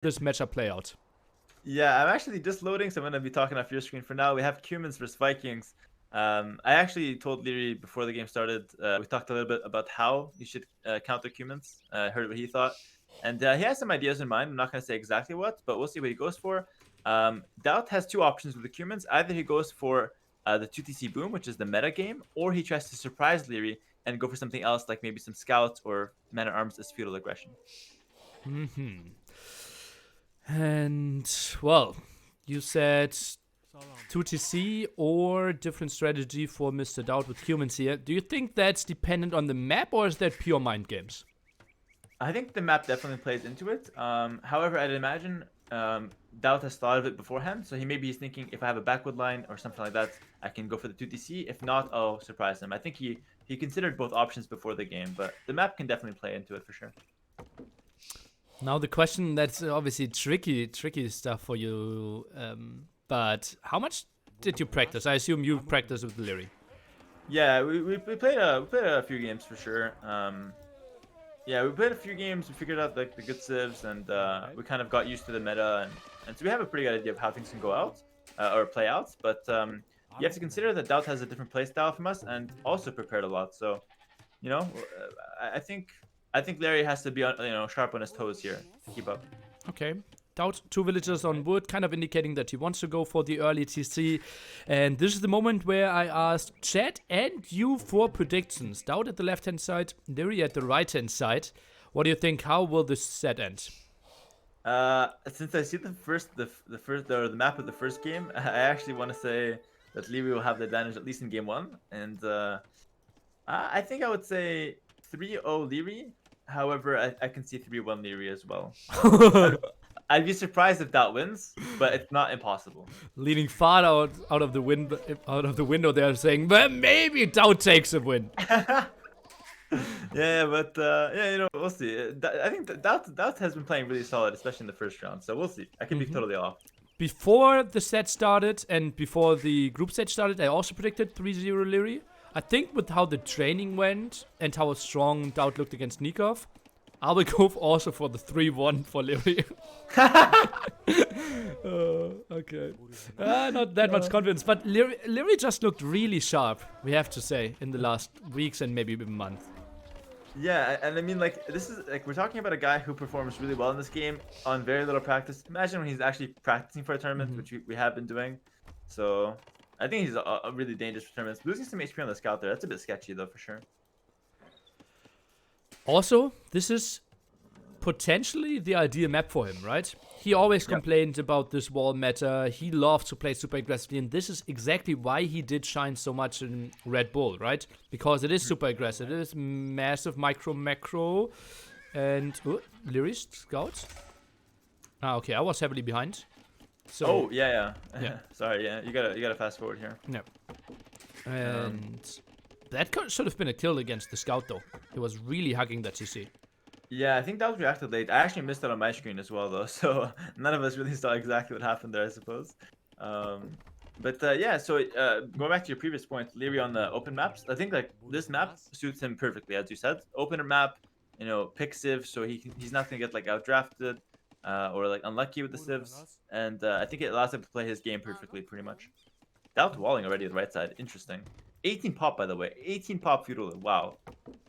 this matchup play out? Yeah, I'm actually just loading, so I'm gonna be talking off your screen for now. We have Cumans versus Vikings. I actually told Liereyy before the game started. We talked a little bit about how you should counter Cumans. Heard what he thought, and he has some ideas in mind. I'm not gonna say exactly what, but we'll see what he goes for. DauT has two options with the Cumans. Either he goes for the 2TC boom, which is the meta game, or he tries to surprise Liereyy and go for something else, like maybe some scouts or men at arms as feudal aggression. And well, you said 2TC or different strategy for Mr. DauT with humans here. Do you think that's dependent on the map, or is that pure mind games? I think the map definitely plays into it. However, I'd imagine DauT has thought of it beforehand, so he's thinking, if I have a backward line or something like that, I can go for the 2TC. If not, I'll surprise him. I think he considered both options before the game, but the map can definitely play into it for sure. Now the question that's obviously tricky stuff for you, but how much did you practice? I assume you practiced with Liereyy. Yeah, we played a few games for sure. Yeah, we played a few games. We figured out like the good civs, and we kind of got used to the meta, and so we have a pretty good idea of how things can go out or play out. But you have to consider that DauT has a different play style from us, and also prepared a lot. So, you know, I think Liereyy has to be sharp on his toes here to keep up. Okay. DauT, 2 villagers on wood, kind of indicating that he wants to go for the early TC. And this is the moment where I asked chat and you for predictions. DauT at the left-hand side, Liereyy at the right-hand side. What do you think? How will this set end? Since I see the map of the first game, I actually want to say that Liereyy will have the advantage at least in game 1, and I think I would say 3-0 Liereyy. However, I can see 3-1 Liereyy as well. I'd be surprised if DauT wins, but it's not impossible. Leaning far out of the window, they're saying, well, maybe DauT takes a win. Yeah, but yeah, we'll see. I think DauT has been playing really solid, especially in the first round. So we'll see. I can be totally off. Before the set started and before the group set started, I also predicted 3-0 Liereyy. I think with how the training went and how strong DauT looked against Nikov, I will go also for the 3-1 for Liereyy. Okay. Not that much confidence, but Liereyy just looked really sharp, we have to say, in the last weeks and maybe even month. Yeah, and I mean, like, this is like, we're talking about a guy who performs really well in this game on very little practice. Imagine when he's actually practicing for a tournament, which we have been doing. So I think he's a really dangerous for tournaments. Losing some HP on the scout there, that's a bit sketchy though, for sure. Also, this is potentially the ideal map for him, right? He always complained about this wall meta. He loved to play super aggressively, and this is exactly why he did shine so much in Red Bull, right? Because it is super aggressive. It is massive macro. And Liereyy scout. Ah, okay. I was heavily behind. So oh yeah. Sorry, yeah. You gotta fast forward here. No. And that should have been a kill against the scout, though. He was really hugging that TC. Yeah, I think that was reacted late. I actually missed it on my screen as well, though, so none of us really saw exactly what happened there, I suppose. Yeah, so going back to your previous point, Liereyy on the open maps, I think like this map suits him perfectly, as you said. Opener map, pick civ, so he's not gonna get like outdrafted or like unlucky with the civs, and I think it allows him to play his game perfectly, pretty much. DauT walling already at the right side, interesting. 18 pop, by the way, 18 pop feudal. Wow.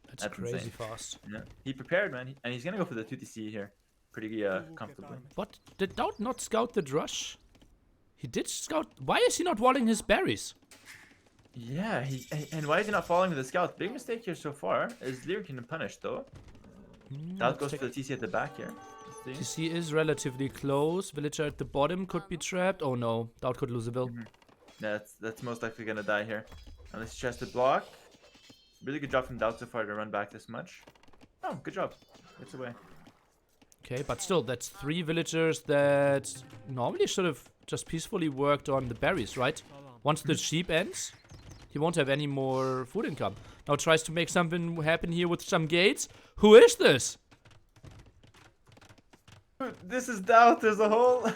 That's crazy insane. fast. Yeah, he prepared, man, and he's gonna go for the 2TC here, pretty comfortably. What? Did DauT not scout the rush? He did scout. Why is he not walling his berries? Yeah, and why is he not following the scout? Big mistake here so far. Is Liereyy getting punished though? DauT goes for the TC at the back here. TC is relatively close. Villager at the bottom could be trapped. Oh no, DauT could lose a bill. Yeah, that's most likely gonna die here, unless he tries to block. Really good job from DauT so far to run back this much. Oh, good job. Gets away. Okay, but still, that's 3 villagers that normally should have just peacefully worked on the berries, right? Once the sheep ends, he won't have any more food income. Now tries to make something happen here with some gates. Who is this? This is DauT as a whole.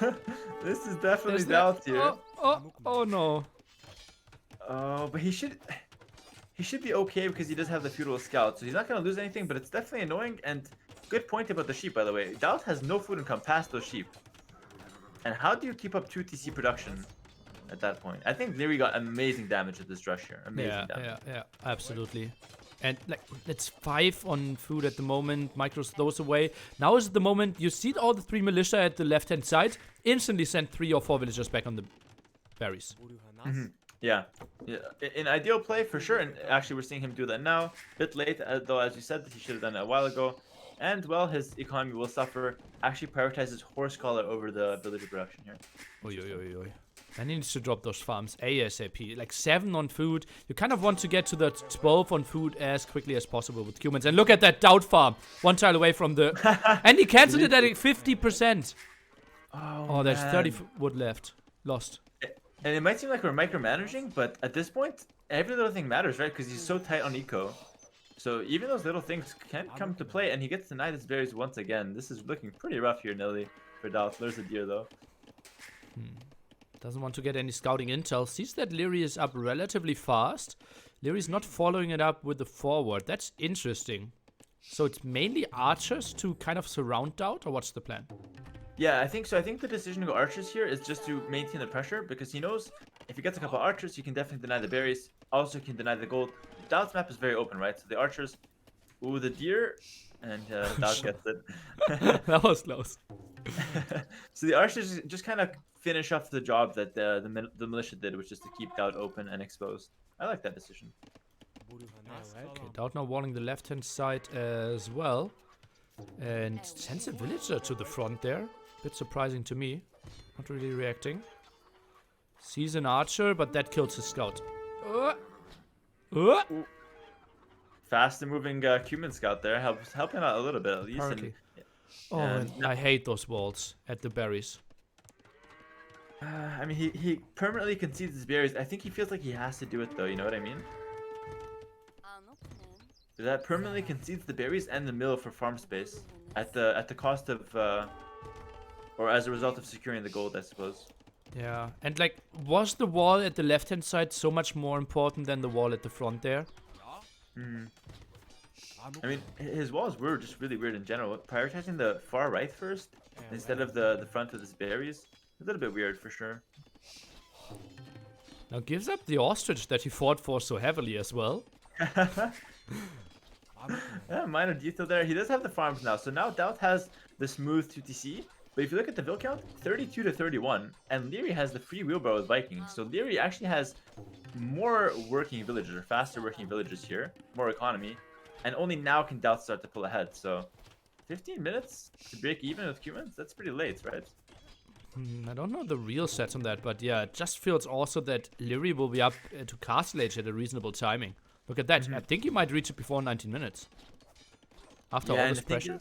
This is definitely DauT here. Oh no. Oh, but he should be okay because he does have the feudal scout, so he's not gonna lose anything. But it's definitely annoying, and good point about the sheep, by the way. DauT has no food income past those sheep. And how do you keep up 2 TC production at that point? I think Liereyy got amazing damage at this rush here. Amazing damage. Yeah, absolutely. And like, it's 5 on food at the moment. Micros those away. Now is the moment. You see all the 3 militia at the left-hand side. Instantly send 3 or 4 villagers back on the berries. Yeah. In ideal play, for sure. And actually, we're seeing him do that now. Bit late, though, as you said, he should have done it a while ago. And, well, his economy will suffer. Actually prioritizes horse collar over the villager production here. Oi. And he needs to drop those farms ASAP. Like 7 on food. You kind of want to get to the 12 on food as quickly as possible with humans. And look at that DauT farm. 1 tile away from the... and he cancelled it at 50%. Oh, there's 30 wood left. Lost. And it might seem like we're micromanaging, but at this point, every little thing matters, right? Because he's so tight on eco. So even those little things can come to play, and he gets denied his berries once again. This is looking pretty rough here, Nelly, for DauT. There's a deer, though. Doesn't want to get any scouting intel. Sees that Liereyy is up relatively fast. Lierey's not following it up with the forward. That's interesting. So it's mainly archers to kind of surround DauT, or what's the plan? Yeah, I think so. I think the decision to go archers here is just to maintain the pressure, because he knows if he gets a couple archers, he can definitely deny the berries. Also, he can deny the gold. DauT's map is very open, right? So the archers, ooh, the deer, and DauT gets it. That was close. So the archers just kind of finish off the job that the militia did, which is to keep DauT open and exposed. I like that decision. Okay, DauT now walling the left-hand side as well. And sends a villager to the front there. Bit surprising to me. Not really reacting. Sees an archer, but that kills his scout. Faster moving human scout there, helping out a little bit at least. And I hate those walls at the berries. I mean, he permanently concedes his berries. I think he feels like he has to do it though, you know what I mean? That permanently concedes the berries and the mill for farm space at the cost of or as a result of securing the gold, I suppose. Yeah, and like, was the wall at the left-hand side so much more important than the wall at the front there? I mean, his walls were just really weird in general. Prioritizing the far right first instead of the front with his berries, a little bit weird for sure. Now gives up the ostrich that he fought for so heavily as well. Yeah, minor detail there. He does have the farms now, so now DauT has the smooth 2TC. But if you look at the vill count, 32 to 31, and Liereyy has the free wheelbarrow with Vikings. So Liereyy actually has more working villagers, or faster working villagers here, more economy, and only now can DauT start to pull ahead. So 15 minutes to break even with humans, that's pretty late, right? I don't know the real stats on that, but yeah, it just feels also that Liereyy will be up to Castle Age at a reasonable timing. Look at that. I think he might reach it before 19 minutes. After all this pressure.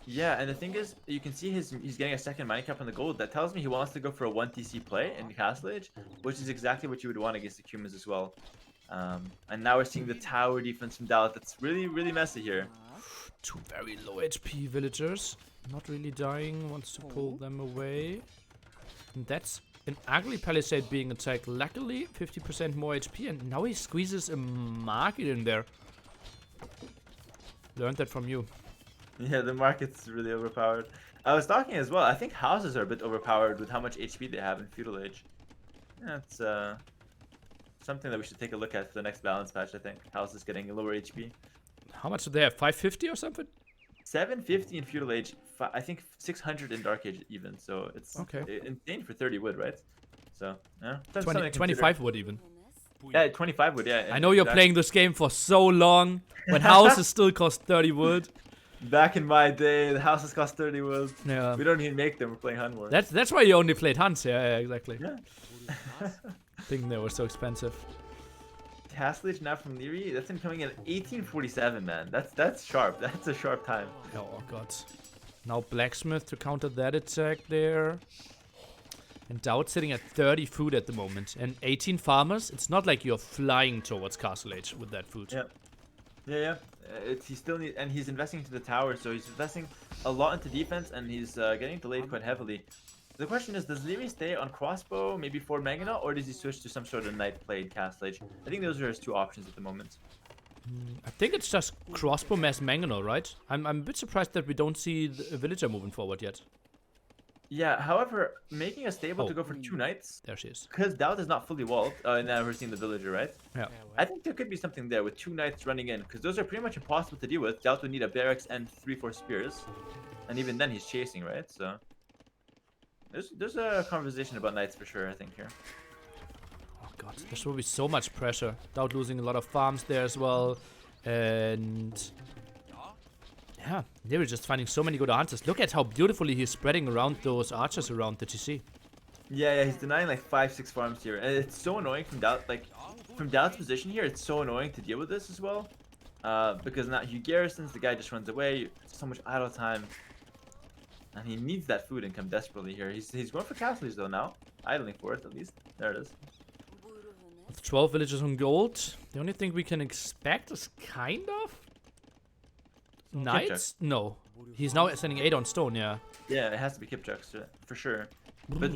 Yeah, and the thing is, you can see he's getting a second mining cap on the gold. That tells me he wants to go for a 1 TC play in Castle Age, which is exactly what you would want against the humans as well. And now we're seeing the tower defense from DauT. That's really, really messy here. 2 very low HP villagers. Not really dying. Wants to pull them away. And that's an ugly palisade being attacked. Luckily, 50% more HP. And now he squeezes a market in there. Learned that from you. Yeah, the market's really overpowered. I was talking as well. I think houses are a bit overpowered with how much HP they have in Feudal Age. That's something that we should take a look at for the next balance patch, I think. Houses getting lower HP. How much do they have? 550 or something? 750 in Feudal Age. I think 600 in Dark Age even. So it's insane for 30 wood, right? So, yeah. 25 wood even. Yeah, 25 wood, yeah. I know you're playing this game for so long, when houses still cost 30 wood. Back in my day, the houses cost 30 wood. Yeah. We don't even make them, we're playing Hun War. That's why you only played Huns, yeah, exactly. Yeah. Thinking they were so expensive. Castle Age now from Liereyy, that's him coming in at 1847, man. That's sharp. That's a sharp time. Oh god. Now Blacksmith to counter that attack there. And DauT sitting at 30 food at the moment. And 18 farmers. It's not like you're flying towards Castle Age with that food. Yeah. He still needs, and he's investing into the tower, so he's investing a lot into defense, and he's getting delayed quite heavily. The question is, does Liereyy stay on crossbow, maybe 4 Magna, or does he switch to some sort of knight play in Castle Age? I think those are his 2 options at the moment. I think it's just crossbow mass Mangonel, right? I'm a bit surprised that we don't see the villager moving forward yet. Yeah, however, making a stable to Oh. go for 2 knights, There she is. because DauT is not fully walled, and now we're seeing the villager, right? Yeah. I think there could be something there with 2 knights running in, because those are pretty much impossible to deal with. DauT would need a barracks and 3-4 spears, and even then he's chasing, right? So there's a conversation about knights for sure, I think, here. Oh god, there will be so much pressure. DauT losing a lot of farms there as well. And yeah, they were just finding so many good answers. Look at how beautifully he's spreading around those archers around the TC. Yeah, he's denying like 5-6 farms here, and it's so annoying from DauT. Like from DauT's position here, it's so annoying to deal with this as well, because now he garrisons, the guy just runs away. So much idle time, and he needs that food income desperately here. He's going for castles though now, idling for it at least. There it is. With 12 villages on gold, the only thing we can expect is kind of knights. No, he's now sending 8 on stone. Yeah. Yeah, it has to be Kipchucks for sure. But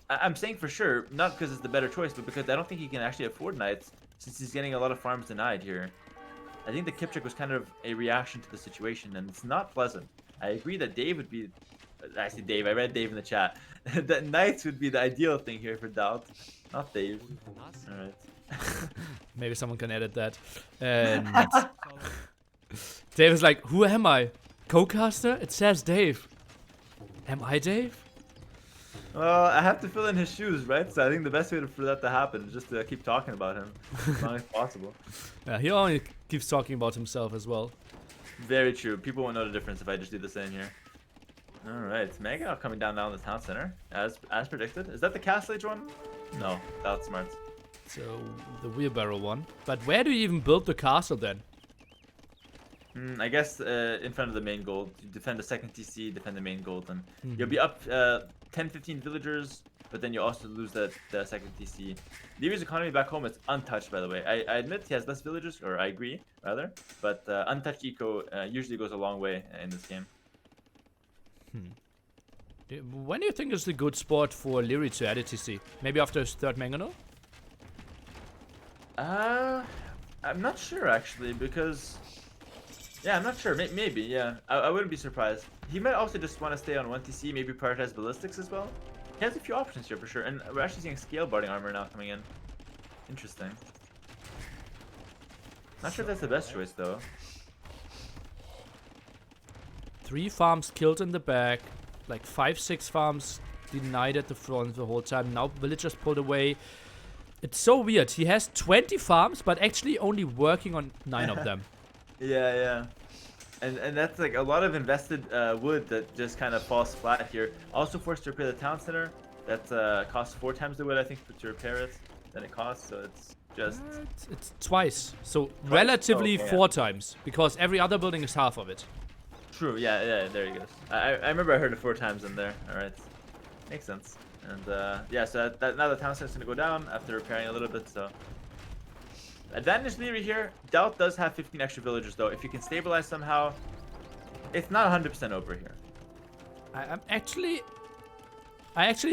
I'm saying for sure, not because it's the better choice, but because I don't think he can actually afford knights since he's getting a lot of farms denied here. I think the Kipchuk was kind of a reaction to the situation, and it's not pleasant. I agree that Dave would be... Actually, Dave, I read Dave in the chat. That knights would be the ideal thing here for DauT, not Dave. Alright. Maybe someone can edit that. And Dave is like, who am I? Co-caster? It says Dave. Am I Dave? Well, I have to fill in his shoes, right? So I think the best way for that to happen is just to keep talking about him as long as possible. Yeah, he only keeps talking about himself as well. Very true. People won't know the difference if I just do the same here. Alright, Mega coming down the town center, as predicted. Is that the Castle Age one? No, that's smart. So, the wheelbarrow one. But where do you even build the castle then? I guess in front of the main gold. You defend the second TC, defend the main gold, and you'll be up 10-15 villagers, but then you also lose the second TC. Liereyy's economy back home is untouched, by the way. I admit he has less villagers, or I agree, rather, but untouched eco usually goes a long way in this game. When do you think is the good spot for Liereyy to add a TC? Maybe after his third Mangonel? I'm not sure actually, because yeah, I'm not sure. Maybe, yeah. I wouldn't be surprised. He might also just want to stay on 1 TC, maybe prioritize ballistics as well. He has a few options here for sure, and we're actually seeing scale barding armor now coming in. Interesting. Not sure if that's the best choice though. 3 farms killed in the back, like 5-6 farms denied at the front the whole time. Now villagers pulled away. It's so weird. He has 20 farms, but actually only working on 9 of them. Yeah. And that's like a lot of invested wood that just kind of falls flat here. Also forced to repair the town center. That costs 4 times the wood, I think, to repair it than it costs. So it's just... It's twice. So relatively okay, 4 times, because every other building is half of it. True, yeah, there he goes. I remember I heard it 4 times in there. Alright. Makes sense. And yeah, so now the town center's gonna go down after repairing a little bit, so... Advantage Liereyy here. DauT does have 15 extra villagers though. If you can stabilize somehow, it's not 100% over here. I actually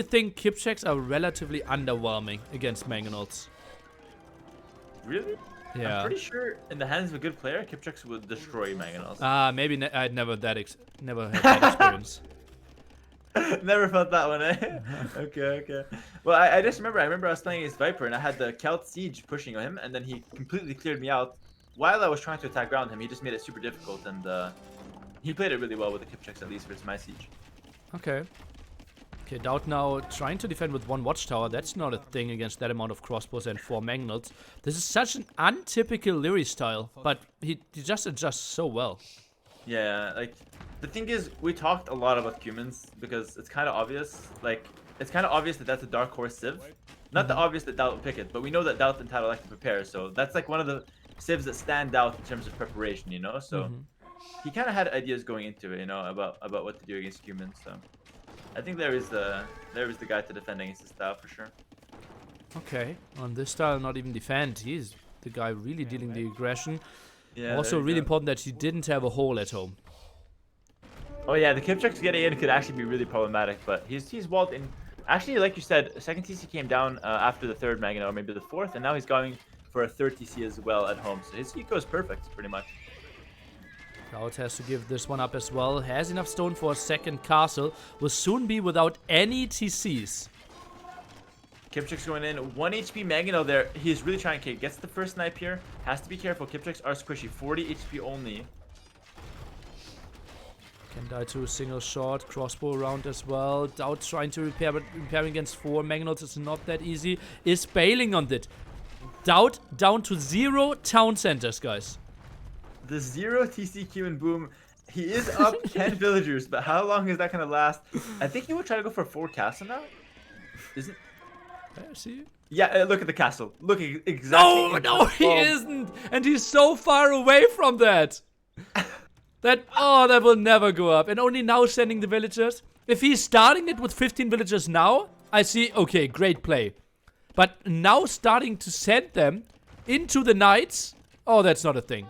think Kipchucks are relatively underwhelming against Mangonels. Really? Yeah. I'm pretty sure in the hands of a good player, Kipchucks would destroy Mangonels. Maybe I'd never had that experience. Never felt that one, eh? Okay. Well, I just remember. I remember I was playing against Viper, and I had the Celt Siege pushing on him, and then he completely cleared me out. While I was trying to attack around him, he just made it super difficult, and he played it really well with the Kipchucks, at least versus my siege. Okay, DauT now trying to defend with 1 watchtower. That's not a thing against that amount of crossbows and 4 Mangonels. This is such an untypical Liereyy style, but he just adjusts so well. Yeah, like... The thing is, we talked a lot about Cumans because it's kind of obvious. Like, it's kind of obvious that that's a dark horse civ. Not the obvious that DauT will pick it, but we know that DauT and Tado like to prepare. So that's like one of the civs that stand out in terms of preparation, you know. So he kind of had ideas going into it, you know, about what to do against Cumans. So I think there is the guy to defend against his style for sure. Okay, on this style, not even defend. He's the guy really dealing the aggression. Yeah. Also, really important that he didn't have a hole at home. Oh yeah, the Kipchucks getting in could actually be really problematic, but he's walled in. Actually, like you said, second TC came down after the 3rd Mangonel, or maybe the 4th, and now he's going for a 30C as well at home. So his eco is perfect, pretty much. DauT has to give this one up as well. Has enough stone for a second castle. Will soon be without any TCs. Kipchak's going in. 1 HP Mangonel there. He's really trying to gets the first snipe here. Has to be careful. Kipchaks are squishy. 40 HP only. Can die to a single shot. Crossbow around as well. DauT trying to repair, but repairing against 4 Mangonels is not that easy. Is bailing on it. DauT down to 0 town centers, guys. The 0 TCQ and boom. He is up 10 villagers, but how long is that going to last? I think he will try to go for 4 castle now. Isn't? I see. Yeah, look at the castle. Look exactly. No, he isn't. And he's so far away from that. That will never go up. And only now sending the villagers. If he's starting it with 15 villagers now, I see, okay, great play. But now starting to send them into the knights, that's not a thing.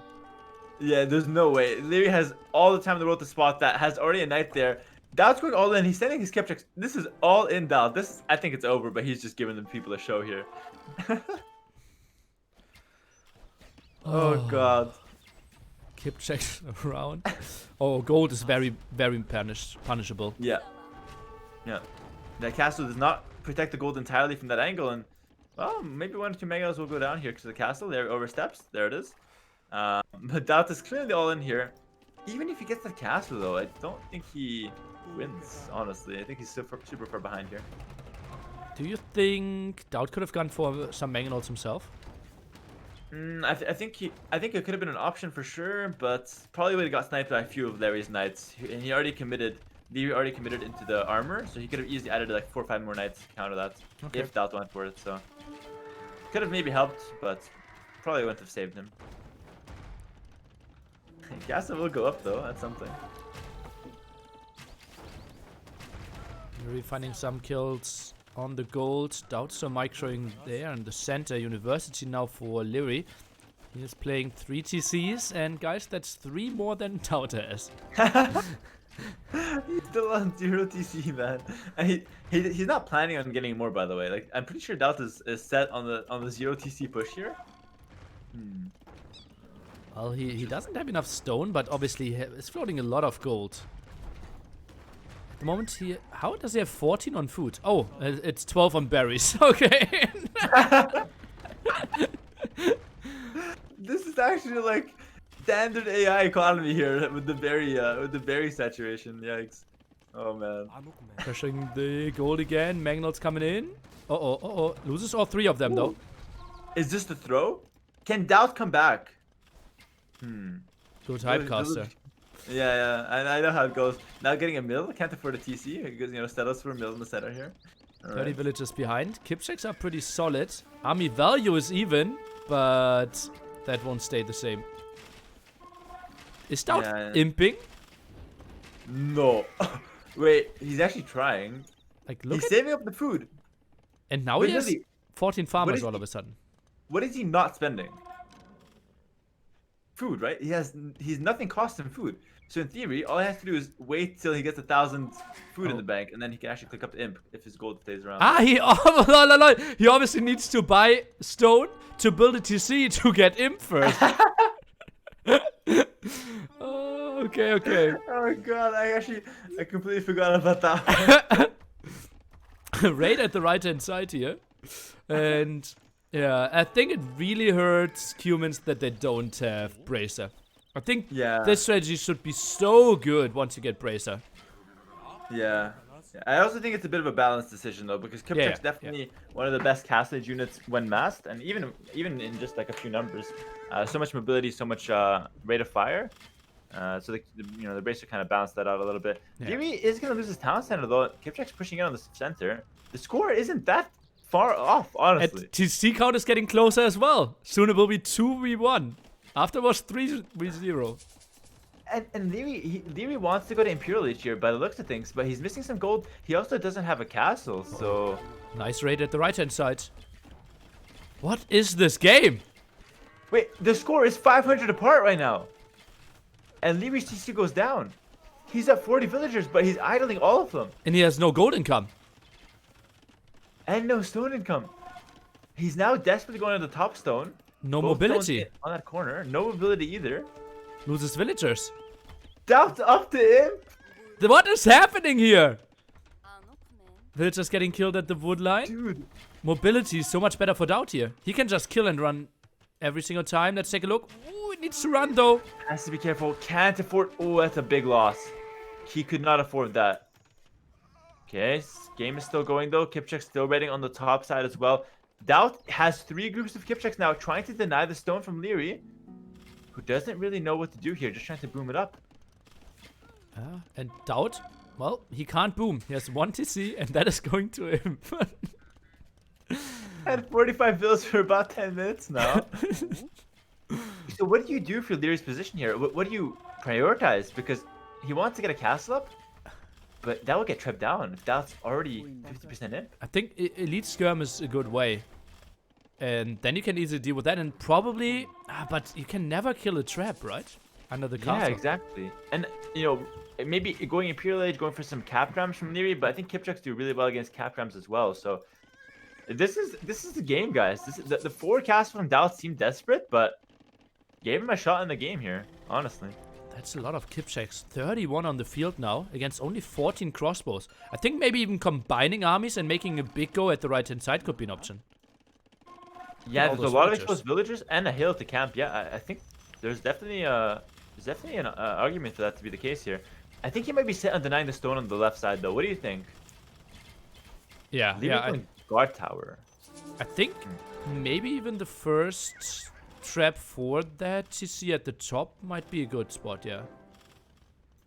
Yeah, there's no way. Liereyy has all the time in the world to spot that. Has already a knight there. DauT's going all in. He's sending his Kipchaks. This is all in DauT. I think it's over, but he's just giving the people a show here. Oh, God. Kipchaks around. Gold is very, very punishable. Yeah. Yeah. That castle does not protect the gold entirely from that angle. And, well, maybe 1 or 2 Mangonels will go down here because the castle there oversteps. There it is. But DauT is clearly all in here. Even if he gets the castle, though, I don't think he wins, honestly. I think he's super far behind here. Do you think DauT could have gone for some Mangonels himself? I think it could have been an option for sure, but probably would have got sniped by a few of Lierey's knights. And he already committed. Liereyy already committed into the armor, so he could have easily added like 4 or 5 more knights to counter that if DauT went for it. So could have maybe helped, but probably wouldn't have saved him. Castle will go up though. That's something. Liereyy finding some kills on the gold. DauT so microing there in the center. University now for Liereyy. He is playing 3 TCs, and guys, that's 3 more than DauT has. He's still on 0 TC, man. And he's not planning on getting more, by the way. Like, I'm pretty sure DauT is set on the 0 TC push here. Well, he doesn't have enough stone, but obviously he is floating a lot of gold. At the moment, how does he have 14 on food? Oh, it's 12 on berries. Okay. This is actually like standard AI economy here with the berry saturation. Yikes. Oh man. Pressuring the gold again. Mangonel's coming in. Loses all 3 of them though. Is this the throw? Can DauT come back? Good typecaster. Yeah, I know how it goes. Now getting a mill, can't afford a TC because Stelos for a mill in the center here. 30 villagers behind. Kipchaks are pretty solid. Army value is even, but that won't stay the same. Is DauT imping? No. Wait, he's actually trying. Like, look. He's saving up the food. And now he has 14 farmers all of a sudden. What is he not spending? Food, right? He's nothing costs him food. So in theory, all he has to do is wait till he gets 1,000 food in the bank, and then he can actually click up the imp if his gold stays around. He obviously needs to buy stone to build a TC to get imp first. Okay. Oh god, I completely forgot about that. Raid at the right hand side here, and yeah, I think it really hurts humans that they don't have Bracer. I think this strategy should be so good once you get Bracer. Yeah. I also think it's a bit of a balanced decision though, because Kipchak's definitely one of the best castlage units when masked, and even in just like a few numbers, so much mobility, so much rate of fire. So the Bracer kind of balanced that out a little bit. Liereyy is gonna lose his town center though. Kipchak's pushing in on the center. The score isn't that far off, honestly. And TC count is getting closer as well. Soon it will be 2v1. After was 3v0. And Liereyy wants to go to Imperial each year by the looks of things, but he's missing some gold. He also doesn't have a castle, so... Nice raid at the right-hand side. What is this game? Wait, the score is 500 apart right now. And Lierey's TC goes down. He's at 40 villagers, but he's idling all of them. And he has no gold income. And no stone income. He's now desperately going to the top stone. No Both stones mobility. hit on that corner. No mobility either. Loses villagers. DauT up to imp. What is happening here? Villagers getting killed at the wood line. Dude. Mobility is so much better for DauT here. He can just kill and run every single time. Let's take a look. Ooh, it needs to run though. Has to be careful. Can't afford. Oh, that's a big loss. He could not afford that. Okay, game is still going though. Kipchak still raiding on the top side as well. DauT has 3 groups of Kipchaks now trying to deny the stone from Liereyy, who doesn't really know what to do here, just trying to boom it up. And DauT, well, he can't boom. He has 1 TC and that is going to him. Had 45 bills for about 10 minutes now. So what do you do for Lierey's position here? What do you prioritize? Because he wants to get a castle up, but that will get trapped down if that's already 50% in. I think Elite Skirm is a good way. And then you can easily deal with that and probably... but you can never kill a trap, right? Under the castle. Yeah, exactly. And, you know, maybe going Imperial Age, going for some cap drams from Liereyy, but I think Kipchaks do really well against cap drams as well. So this is the game, guys. This is, the 4 casts from DauT seemed desperate, but gave him a shot in the game here, honestly. That's a lot of Kipchaks. 31 on the field now against only 14 crossbows. I think maybe even combining armies and making a big go at the right-hand side could be an option. Yeah, All there's a those lot of villagers. exposed villagers and a hill to camp. Yeah, I think there's definitely an argument for that to be the case here. I think he might be set on denying the stone on the left side, though. What do you think? Yeah, Leaving guard tower. I think maybe even the first trap for that TC at the top might be a good spot, yeah.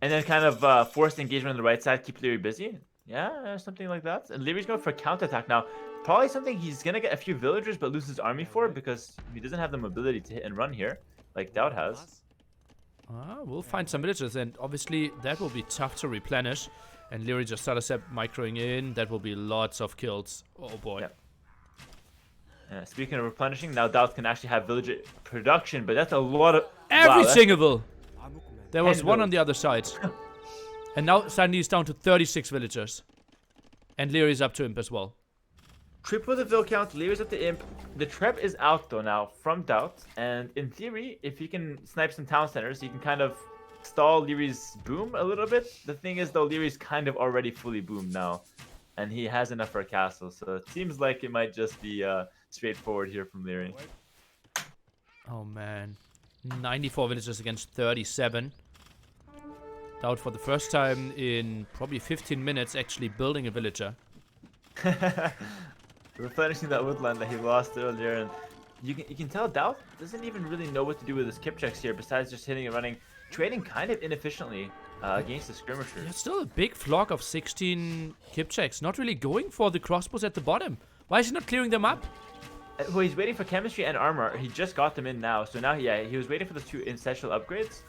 And then kind of forced engagement on the right side, keep Liereyy busy. Yeah, something like that. And Lierey's going for a counterattack now. Probably something he's going to get a few villagers but lose his army for because he doesn't have the mobility to hit and run here like DauT has. We'll find some villagers and obviously that will be tough to replenish. And Liereyy just started microing in. That will be lots of kills. Oh boy. Yep. Speaking of replenishing, now DauT can actually have villager production, but that's a lot of... Every wow, single! There was 10 one on the other side. And now suddenly he's down to 36 villagers. And Lierey's up to imp as well. Triple the vill count, Lierey's at the imp. The trap is out though now from DauT, and in theory, if he can snipe some town centers, he can kind of stall Lierey's boom a little bit. The thing is though, Lierey's kind of already fully boomed now, and he has enough for a castle, so it seems like it might just be straightforward here from Liereyy. Oh man. 94 villagers against 37. DauT for the first time in probably 15 minutes actually building a villager. Replenishing that woodland that he lost earlier, and you can tell DauT doesn't even really know what to do with his Kipchaks here besides just hitting and running, trading kind of inefficiently against the skirmishers. Yeah, still a big flock of 16 Kipchaks, not really going for the crossbows at the bottom. Why is he not clearing them up? Well, he's waiting for chemistry and armor. He just got them in now, so now he was waiting for the 2 essential upgrades.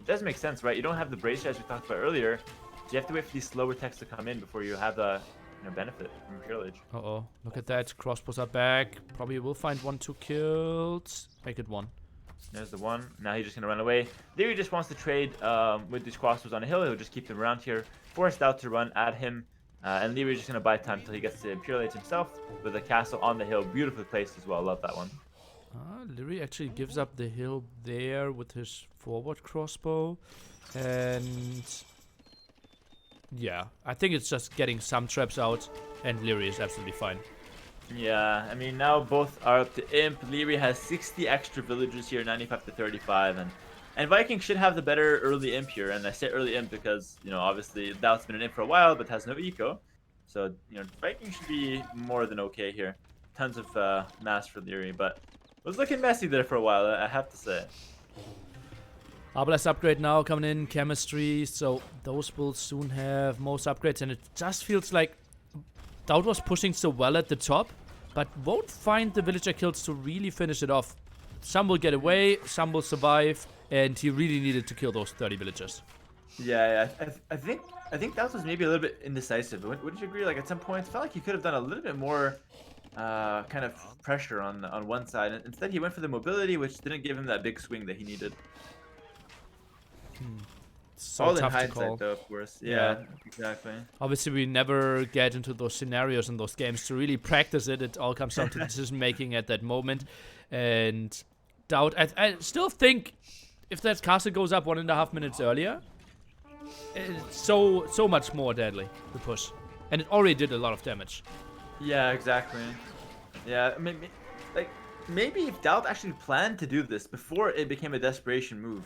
It does make sense, right? You don't have the brazier as we talked about earlier, so you have to wait for these slower techs to come in before you have the benefit from Imperial Age. Uh-oh, look at that. Crossbows are back. Probably will find 1-2 kills. Make it 1. There's the 1. Now he's just going to run away. Liereyy just wants to trade with these crossbows on a hill. He'll just keep them around here. Force DauT to run at him. And Lierey's just going to buy time until he gets to Imperial Age himself with a castle on the hill. Beautifully placed as well. Love that one. Liereyy actually gives up the hill there with his forward crossbow. And... yeah, I think it's just getting some traps out, and Liereyy is absolutely fine. Yeah, I mean, now both are up to imp. Liereyy has 60 extra villagers here, 95 to 35, and Viking should have the better early imp here. And I say early imp because, you know, obviously DauT's been an imp for a while, but has no eco. So, you know, Viking should be more than okay here. Tons of mass for Liereyy, but it was looking messy there for a while, I have to say. Arbalest upgrade now coming in, chemistry, so those will soon have most upgrades, and it just feels like DauT was pushing so well at the top, but won't find the villager kills to really finish it off. Some will get away, some will survive, and he really needed to kill those 30 villagers. Yeah, I think DauT was maybe a little bit indecisive. Wouldn't you agree? Like at some points, it felt like he could have done a little bit more kind of pressure on one side, and instead he went for the mobility, which didn't give him that big swing that he needed. So all in tough to hindsight, call. though, of course. Yeah, exactly. Obviously, we never get into those scenarios in those games to really practice it. It all comes down to decision making at that moment. And DauT. I still think if that castle goes up 1.5 minutes earlier, it's so much more deadly, the push. And it already did a lot of damage. Yeah, exactly. Yeah, maybe if DauT actually planned to do this before it became a desperation move,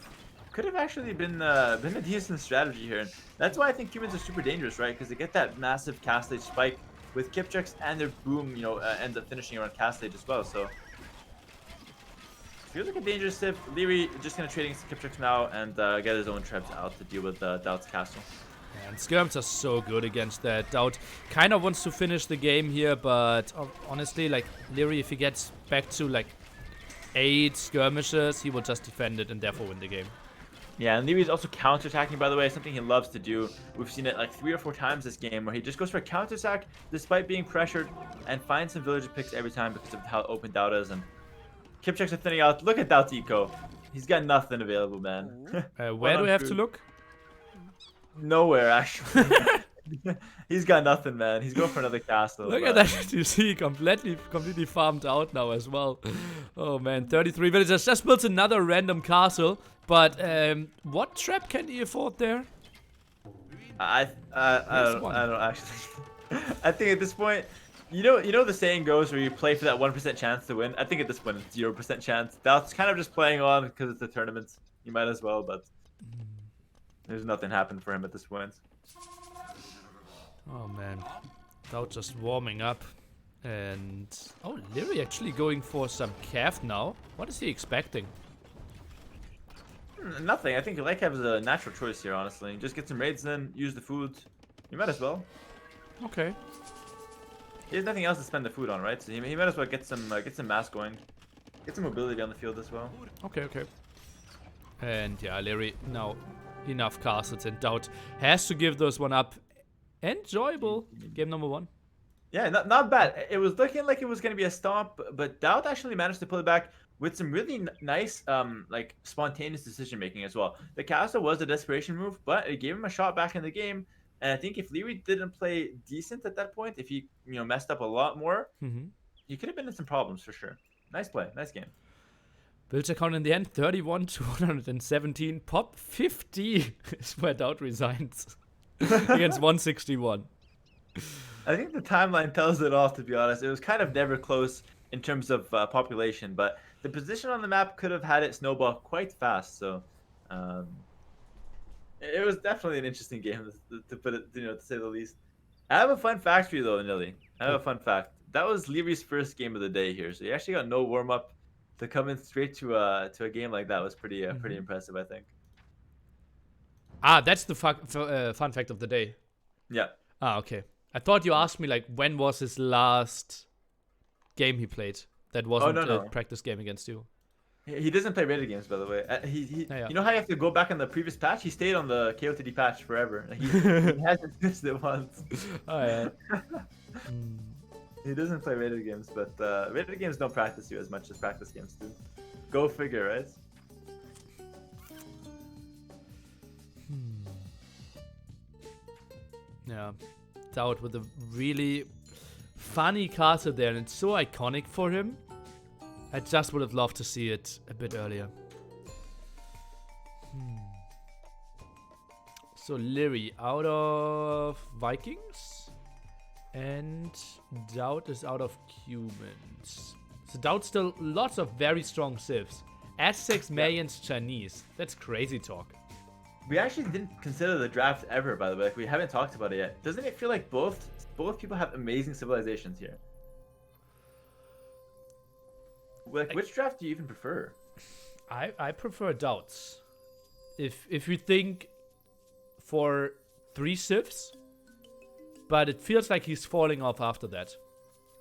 could have actually been a decent strategy here. And that's why I think humans are super dangerous, right? Because they get that massive cast stage spike with Kipchaks, and their boom, ends up finishing around cast stage as well. So feels like a dangerous tip. Liereyy just gonna trade against Kipchaks now and get his own trebs out to deal with DauT's castle. And skirms are so good against that. DauT kind of wants to finish the game here, but honestly, like, Liereyy, if he gets back to, like, 8 skirmishes, he will just defend it and therefore win the game. Yeah, and Lierey's also counter-attacking, by the way, something he loves to do. We've seen it like 3 or 4 times this game, where he just goes for a counter-attack despite being pressured and finds some villager picks every time because of how open DauT is. And Kipchaks are thinning out. Look at DauT's eco. He's got nothing available, man. Where do we have to look? Nowhere, actually. He's got nothing, man. He's going for another castle. Look at that. You see, completely farmed out now as well. Oh, man. 33 villagers. Just built another random castle. But what trap can he afford there? I don't actually. I think at this point, you know the saying goes where you play for that 1% chance to win. I think at this point it's 0% chance. That's kind of just playing on because it's a tournament. You might as well, but there's nothing happened for him at this point. Oh man, DauT just warming up, and Liereyy actually going for some calf now. What is he expecting? Nothing. I think Liereyy is a natural choice here, honestly. Just get some raids in, use the food. You might as well. Okay. He has nothing else to spend the food on, right? So he might as well get some mass going, get some mobility on the field as well. Okay. And yeah, Liereyy now enough castles, and DauT has to give those one up. Enjoyable game number 1. Yeah, not bad. It was looking like it was gonna be a stomp, but DauT actually managed to pull it back with some really nice, like spontaneous decision making as well. The castle was a desperation move, but it gave him a shot back in the game. And I think if Liereyy didn't play decent at that point, if he messed up a lot more, he could have been in some problems for sure. Nice play, nice game. Villager count in the end 31 to 117. Pop 50 is where DauT resigns against 161. I think the timeline tells it all, to be honest. It was kind of never close in terms of population, but the position on the map could have had it snowball quite fast. So it was definitely an interesting game, to put it, to say the least. I have a fun fact for you though, Nilly. I have a fun fact. That was Liereyy's first game of the day here, so he actually got no warm up to come in straight to a game like that. Was pretty impressive, I think. That's the fun fact of the day. Yeah. Okay. I thought you asked me like when was his last game he played. That wasn't no. a practice game against you. He doesn't play rated games, by the way. Yeah. You know how you have to go back on the previous patch? He stayed on the KOTD patch forever. He hasn't missed it once. Oh yeah. He doesn't play rated games, but rated games don't practice you as much as practice games do. Go figure, right? Yeah. DauT with a really funny castle there, and it's so iconic for him. I just would have loved to see it a bit earlier. So Liereyy out of Vikings, and DauT is out of Cumans. So DauT still lots of very strong civs. Aztecs, Mayans, Chinese. That's crazy talk. We actually didn't consider the draft ever, by the way. Like, we haven't talked about it yet. Doesn't it feel like both people have amazing civilizations here? Like, which draft do you even prefer? I prefer DauT's. If you think for 3 civs, but it feels like he's falling off after that.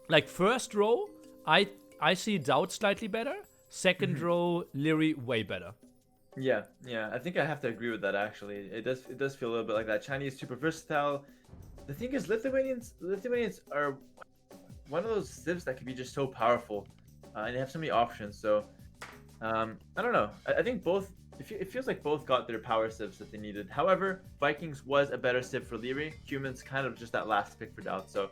Like first row, I see DauT slightly better. Second row, Liereyy way better. Yeah, I think I have to agree with that. Actually, it does feel a little bit like that. Chinese super versatile. The thing is, Lithuanians are one of those civs that can be just so powerful, and they have so many options. So I don't know. I think both. It feels like both got their power civs that they needed. However, Vikings was a better civ for Liereyy. Humans kind of just that last pick for DauT. So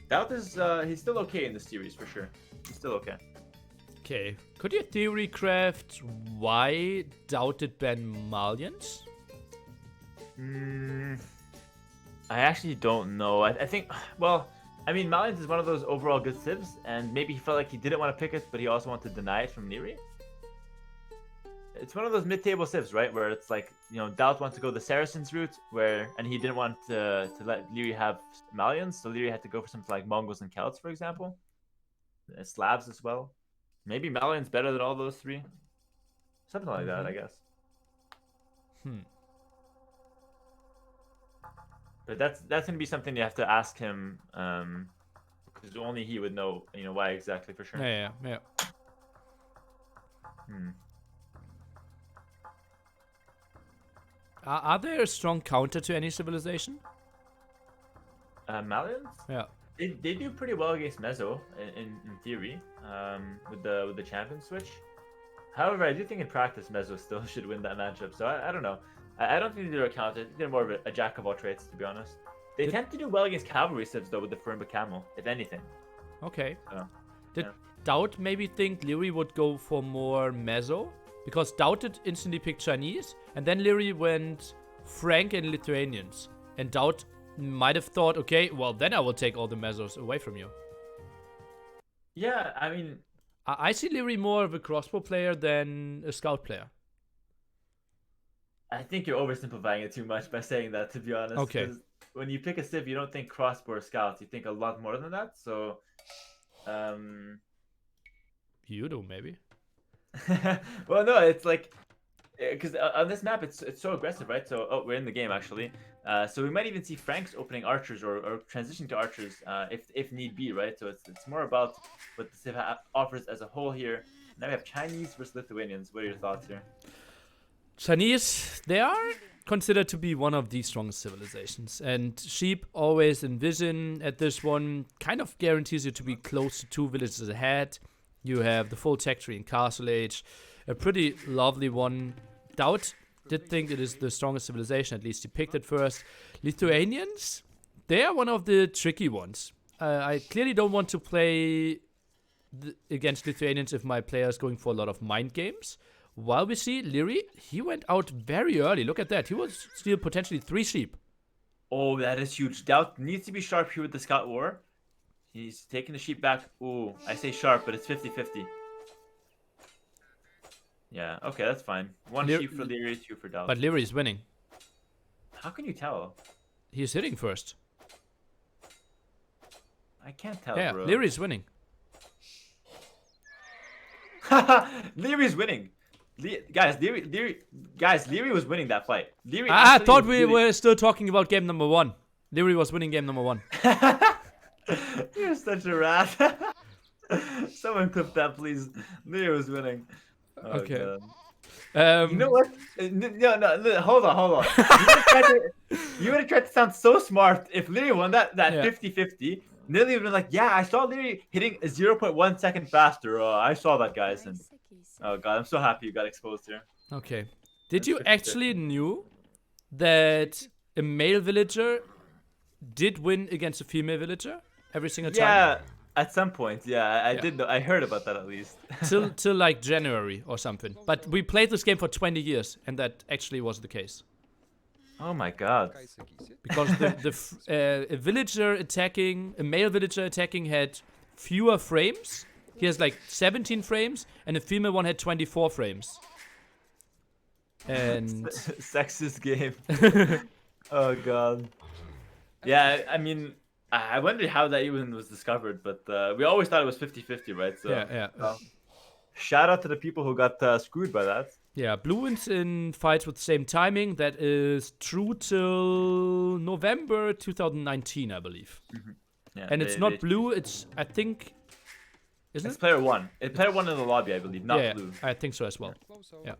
DauT is he's still okay in this series for sure. He's still okay. Okay. Could you theory craft why DauT did ban Malians? I actually don't know. I think, well, I mean, Malians is one of those overall good civs, and maybe he felt like he didn't want to pick it, but he also wanted to deny it from Liereyy. It's one of those mid-table civs, right? Where it's like, you know, DauT wants to go the Saracens route, and he didn't want to let Liereyy have Malians, so Liereyy had to go for something like Mongols and Celts, for example. Slavs as well. Maybe Malian's better than all those three. Something like that, I guess. But that's gonna be something you have to ask him, because only he would know, you know, why exactly for sure. Yeah. Are there a strong counter to any civilization? Malians? Yeah. They do pretty well against Mezzo in theory, with the champion switch. However, I do think in practice Mezzo still should win that matchup. So I don't know. I don't think they're a counter. They're more of a jack of all trades, to be honest. They tend to do well against cavalry civs though with the Furimba Camel, if anything. Okay. So, Did DauT maybe think Liereyy would go for more Mezzo? Because DauT did instantly pick Chinese, and then Liereyy went Frank and Lithuanians. And DauT might have thought, okay, well then I will take all the Mezzos away from you. yeah, I mean, I see Liereyy more of a crossbow player than a scout player. I think you're oversimplifying it too much by saying that, to be honest. Okay. 'Cause when you pick a civ, you don't think crossbow or scouts. You think a lot more than that. So, You do, maybe. well, no, it's like, because on this map it's so aggressive, right? So, oh, we're in the game actually. So we might even see Franks opening archers or transitioning to archers, if need be, right? So it's more about what the civ offers as a whole here. Now we have Chinese versus Lithuanians. What are your thoughts here? Chinese, they are considered to be one of the strongest civilizations. And Sheep always in Vision at this one kind of guarantees you to be close to 2 villages ahead. You have the full tech tree in Castle Age. A pretty lovely one. DauT did think it is the strongest civilization, at least he picked it first. Lithuanians, they are one of the tricky ones. I clearly don't want to play against Lithuanians if my player is going for a lot of mind games. While we see Liereyy, he went out very early. Look at that. He was still potentially 3 sheep. Oh, that is huge. DauT needs to be sharp here with the Scout War. He's taking the sheep back. Ooh, I say sharp, but it's 50-50. Yeah, okay, that's fine. 1 sheep for Liereyy, 2 for DauT. But Liereyy is winning. How can you tell? He's hitting first. I can't tell, Yeah, bro. Liereyy is winning. Lierey's winning. Liereyy was winning that fight. Liereyy I thought we were still talking about game number 1. Liereyy was winning game number 1. You're such a rat. Someone clip that, please. Liereyy was winning. Oh, Okay. God. You know what? No, hold on. You would have tried to sound so smart if Liereyy won that 50-50. Nearly would have been like, yeah, I saw Liereyy hitting a 0.1 second faster. I saw that, guys. And oh god, I'm so happy you got exposed here. Okay. Did you actually knew that a male villager did win against a female villager every single time? Yeah, at some point. Yeah, I did know. I heard about that at least. till like January or something. But we played this game for 20 years, and that actually was the case. Oh my god. Because a villager attacking, a male villager attacking had fewer frames. He has like 17 frames, and a female one had 24 frames. And sexist game. Oh god. Yeah, I mean, I wonder how that even was discovered, but we always thought it was 50-50, right? So yeah. Shout out to the people who got screwed by that. Yeah, blue wins in fights with the same timing. That is true till November 2019, I believe. Mm-hmm. Yeah, and it's not blue. It's, I think, isn't it's player 1. It's player 1 in the lobby, I believe, not blue. I think so as well. Yeah.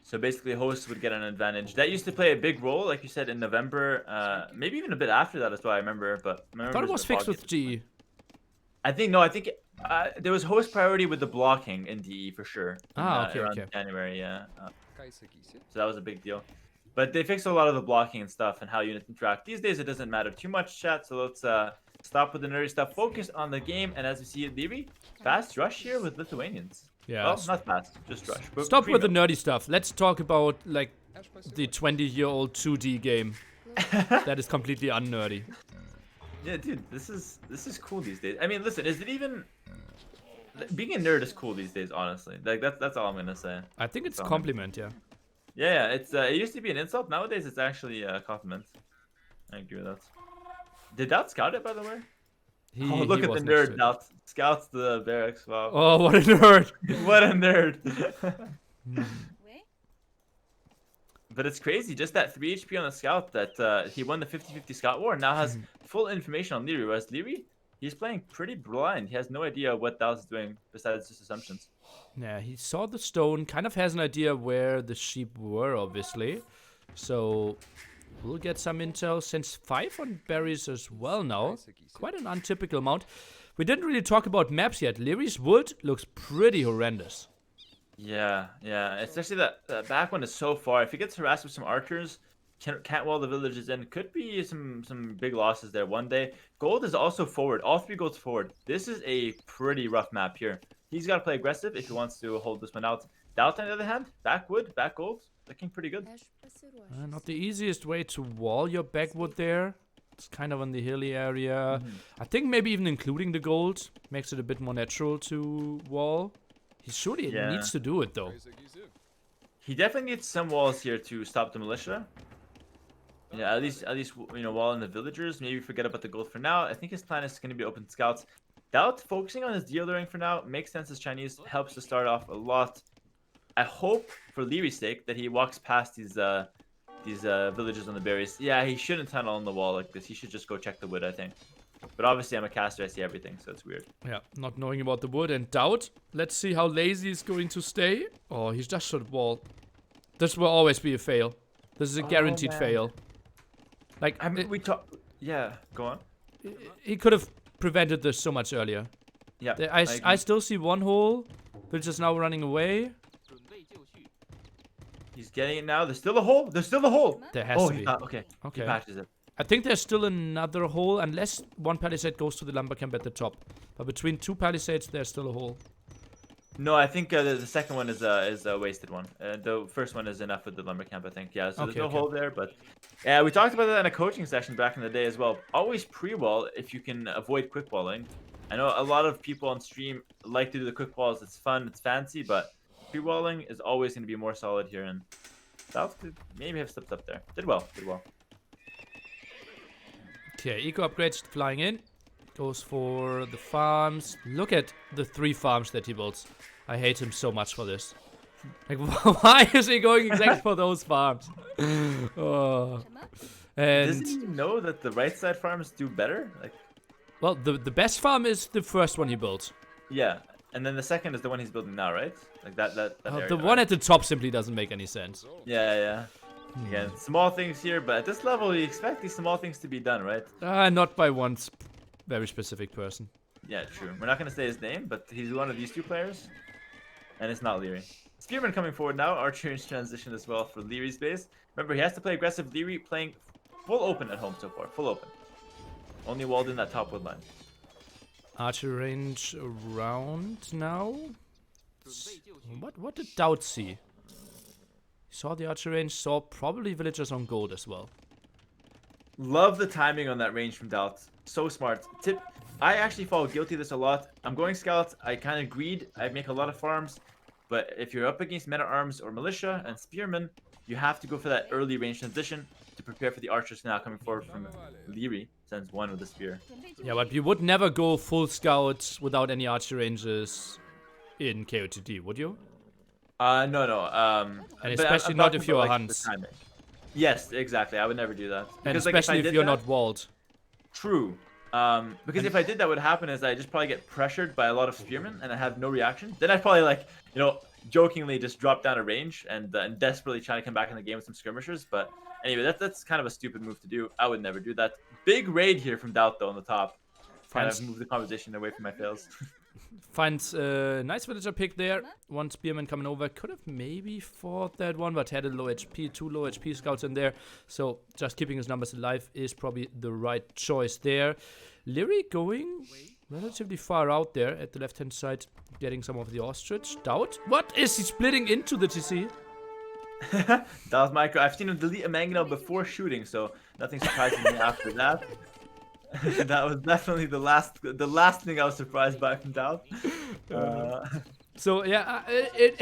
So basically, hosts would get an advantage. That used to play a big role, like you said, in November. Maybe even a bit after that as well, I remember. But I thought it was fixed with GE. I think there was host priority with the blocking in DE for sure. Okay. January, yeah. So that was a big deal. But they fixed a lot of the blocking and stuff and how units interact. These days it doesn't matter too much, chat. So Stop with the nerdy stuff. Focus on the game. And as we see, Liereyy, fast rush here with Lithuanians. Yeah. Well, not fast, just rush. But Stop with the primo. nerdy stuff. Let's talk about like the 20-year-old 2D game that is completely unnerdy. Yeah, dude, this is cool these days. I mean, listen, is it even being a nerd is cool these days? Honestly, like that's all I'm gonna say. I think it's a So, compliment, yeah. Yeah, it's it used to be an insult. Nowadays, it's actually a compliment. I agree with that. Did DauT scout it, by the way? He, Oh, look he at was the next nerd. to it. DauT scouts the barracks. Wow. Oh, what a nerd! What a nerd. But it's crazy, just that 3 HP on the scout that he won the 50-50 scout war and now has full information on Liereyy, whereas Liereyy, he's playing pretty blind. He has no idea what DauT is doing besides just assumptions. Yeah, he saw the stone, kind of has an idea where the sheep were, obviously. So, we'll get some intel. Since 5 on berries as well now. Quite an untypical amount. We didn't really talk about maps yet. Lierey's wood looks pretty horrendous. Yeah, especially that back one is so far. If he gets harassed with some archers, can't wall the villages in, could be some big losses there one day. Gold is also forward. All 3 golds forward. This is a pretty rough map here. He's got to play aggressive if he wants to hold this one out. DauT, on the other hand, back wood, back gold, looking pretty good. Not the easiest way to wall your backwood there. It's kind of on the hilly area. I think maybe even including the gold makes it a bit more natural to wall. He surely needs to do it though. He definitely needs some walls here to stop the militia. Yeah, at least wall in the villagers. Maybe forget about the gold for now. I think his plan is going to be open scouts. DauT focusing on his dealering for now makes sense as Chinese, helps to start off a lot. I hope for Lierey's sake that he walks past these villagers on the berries. Yeah, he shouldn't tunnel on the wall like this. He should just go check the wood, I think. But obviously I'm a caster, I see everything, so it's weird. Yeah, not knowing about the wood and DauT. Let's see how lazy he's going to stay. Oh, he's just shot wall. This will always be a fail. This is a guaranteed fail. Like, I mean, yeah, go on. He could have prevented this so much earlier. Yeah, I still see one hole. Villager's now running away. He's getting it now. There's still a hole. There's still a hole. There has to be. Okay. Okay. He patches it. I think there's still another hole, unless one palisade goes to the lumber camp at the top. But between 2 palisades, there's still a hole. No, I think the second one is a wasted one. The first one is enough with the lumber camp, I think. Yeah, so there's no hole there, but yeah, we talked about that in a coaching session back in the day as well. Always pre-wall if you can avoid quick walling. I know a lot of people on stream like to do the quick walls. It's fun, it's fancy, but pre-walling is always going to be more solid here, and DauT could maybe have slipped up there. Did well. Okay, eco upgrades flying in. Goes for the farms. Look at the 3 farms that he builds. I hate him so much for this. Like, why is he going exactly for those farms? Oh. And does he know that the right side farms do better? Like, well, the best farm is the first one he built. yeah, and then the second is the one he's building now, right? Like that area, the one at the top simply doesn't make any sense. Yeah. Again, small things here, but at this level, you expect these small things to be done, right? Not by one very specific person. Yeah, true. We're not going to say his name, but he's one of these 2 players. And it's not Liereyy. Spearman coming forward now. Archer in transition as well for Lierey's base. Remember, he has to play aggressive. Liereyy playing full open at home so far. Full open. Only walled in that top wood line. Archer range around now. What did DauT see? He saw the archer range, saw probably villagers on gold as well. Love the timing on that range from DauT. So smart. I actually fall guilty of this a lot. I'm going scouts. I kind of greed. I make a lot of farms. But if you're up against men-at-arms or militia and spearmen, you have to go for that early range transition to prepare for the archers now coming forward from Liereyy. Sends 1 with the spear. Yeah, but you would never go full scout without any archer ranges in KOTD, would you? No. And especially not if you're a Hans. Yes, exactly. I would never do that. And especially if you're not walled. True. Because if I did that, what would happen is I just probably get pressured by a lot of spearmen and I have no reaction. Then I'd probably jokingly just drop down a range and desperately try to come back in the game with some skirmishers. But anyway, that's kind of a stupid move to do. I would never do that. Big raid here from DauT though on the top. Kind of move the conversation away from my fails. Finds a nice villager pick there. 1 spearman coming over. Could have maybe fought that one, but had a low HP. 2 low HP scouts in there. So just keeping his numbers alive is probably the right choice there. Liereyy going relatively far out there at the left-hand side, getting some of the ostrich. DauT? What is he splitting into the TC? That was micro. I've seen him delete a mangonel before shooting, so nothing surprising me after that. That was definitely the last thing I was surprised by from DauT. So yeah,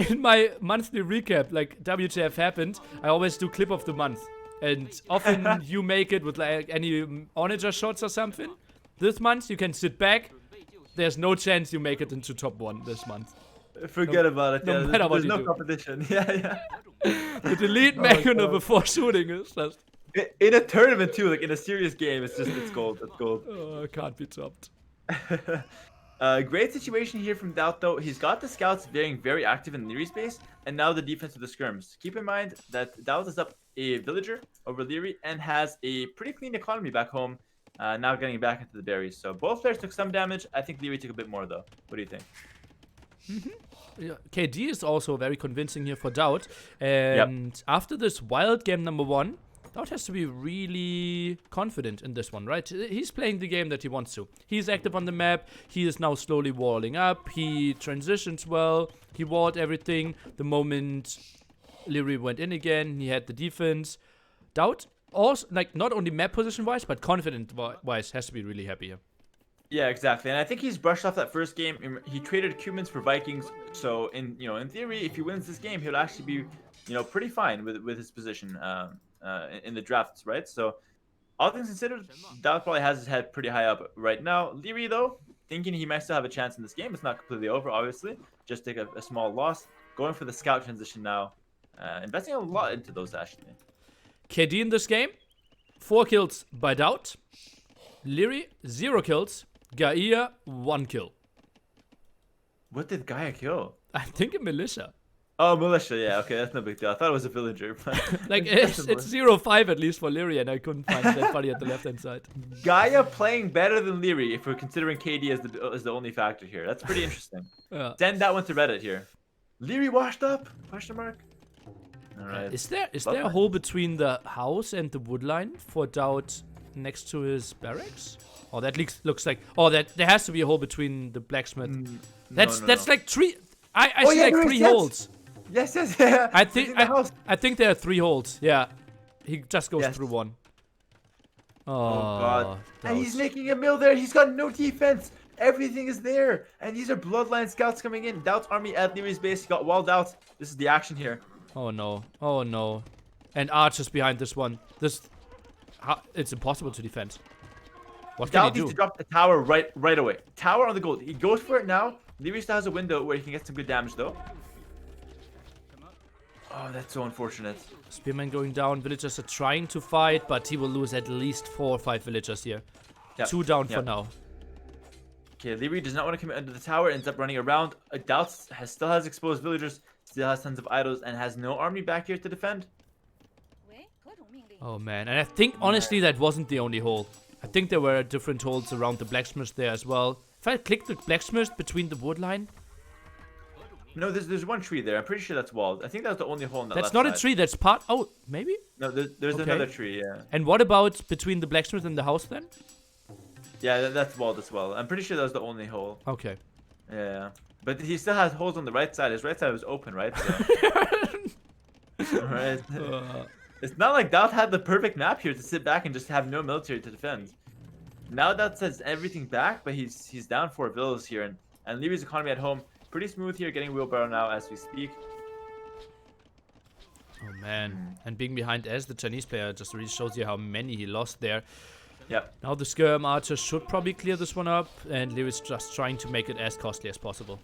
in my monthly recap, like WTF happened, I always do clip of the month. And often you make it with like any onager shots or something. This month you can sit back. There's no chance you make it into top 1 this month. Forget about it. No Yeah, matter what there's you no do. competition. Yeah. The delete mangonel before shooting is just... In a tournament too, like in a serious game, it's gold. It's gold. Oh, can't be topped. Great situation here from DauT though. He's got the scouts being very active in Lierey's base, and now the defense of the skirms. Keep in mind that DauT is up a villager over Liereyy and has a pretty clean economy back home. Now getting back into the berries. So both players took some damage. I think Liereyy took a bit more though. What do you think? Yeah, KD is also very convincing here for DauT. And after this wild game number 1, DauT has to be really confident in this one, right? He's playing the game that he wants to. He's active on the map. He is now slowly walling up. He transitions well. He walled everything. The moment Liereyy went in again, he had the defense. DauT also, like, not only map position wise, but confident wise, has to be really happy here. Yeah, exactly. And I think he's brushed off that first game. He traded Cumans for Vikings. So in theory, if he wins this game, he'll actually be, pretty fine with his position in the drafts, right? So all things considered, DauT probably has his head pretty high up right now. Liereyy though, thinking he might still have a chance in this game. It's not completely over, obviously. Just take a small loss. Going for the scout transition now. Investing a lot into those actually. KD in this game, 4 kills by DauT. Liereyy, 0 kills. Gaia, 1 kill. What did Gaia kill? I think a militia. Oh, militia, yeah, okay, that's no big deal. I thought it was a villager. Like, it's 0-5 at least for Liereyy, and I couldn't find that buddy at the left-hand side. Gaia playing better than Liereyy if we're considering KD as the only factor here. That's pretty interesting. Send that one to Reddit here. Liereyy washed up? Question mark? Alright. Is there a hole between the house and the wood line for DauT next to his barracks? Oh, that looks like... Oh, there has to be a hole between the blacksmith. That's like 3... I see like 3 holes. Yes, yeah. I think there are 3 holes. Yeah. He just goes through one. Oh god. And he's making a mill there. He's got no defense. Everything is there. And these are bloodline scouts coming in. DauT's army at Lierey's base. He got walled out. This is the action here. Oh no. Oh no. And archers behind this one. It's impossible to defend. What can he do? Needs to drop the tower right away. Tower on the gold. He goes for it now. Liereyy still has a window where he can get some good damage though. Oh, that's so unfortunate. Spearman going down. Villagers are trying to fight, but he will lose at least 4 or 5 villagers here. 2 down for now. Okay, Liereyy does not want to commit under the tower. Ends up running around. DauT still has exposed villagers. Still has tons of idols and has no army back here to defend. Oh man, and I think honestly that wasn't the only hole. I think there were different holes around the blacksmith there as well. If I click the blacksmith between the wood line. No, there's one tree there. I'm pretty sure that's walled. I think that's the only hole in that That's not a tree, that's part... Oh, maybe? No, there's another tree, yeah. And what about between the blacksmith and the house then? Yeah, that's walled as well. I'm pretty sure that was the only hole. Okay. Yeah. But he still has holes on the right side. His right side was open, right? So. Alright. It's not like DauT had the perfect map here to sit back and just have no military to defend. Now DauT says everything back, but he's down 4 villas here. And Lierey's economy at home, pretty smooth here, getting wheelbarrow now as we speak. Oh man. And being behind as the Chinese player just really shows you how many he lost there. Yep. Now the skirm archer should probably clear this one up, and Lierey's just trying to make it as costly as possible.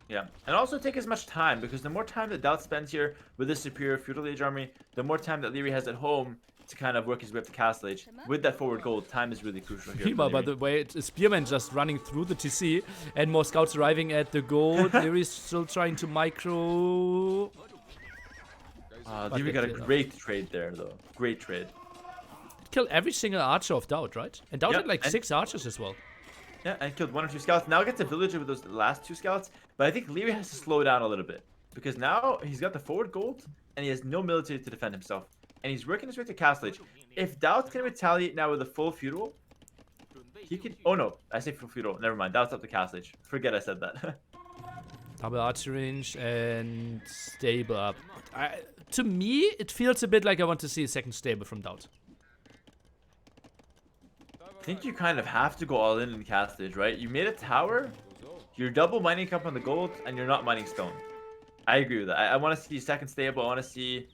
Yeah, and also take as much time, because the more time that DauT spends here with this superior feudal age army, the more time that Liereyy has at home to kind of work his way up to castle age. With that forward gold, time is really crucial here. Meanwhile, by the way, it's Spearman just running through the TC, and more scouts arriving at the gold. Lierey's still trying to micro... Liereyy got a great trade there, though. Great trade. Killed every single archer of DauT, right? And DauT had like 6 archers as well. Yeah, and killed 1 or 2 scouts. Now gets a villager with those last 2 scouts. But I think Liereyy has to slow down a little bit. Because now he's got the forward gold, and he has no military to defend himself. And he's working his way to castle age. If DauT can retaliate now with a full feudal, he could. Oh no, I say full feudal. Never mind. That was up to castle age. Forget I said that. Double archer range and stable up. To me, it feels a bit like I want to see a second stable from DauT. I think you kind of have to go all in the cast stage, right? You made a tower, you're double mining cup on the gold, and you're not mining stone. I agree with that. I want to see second stable. I want to see.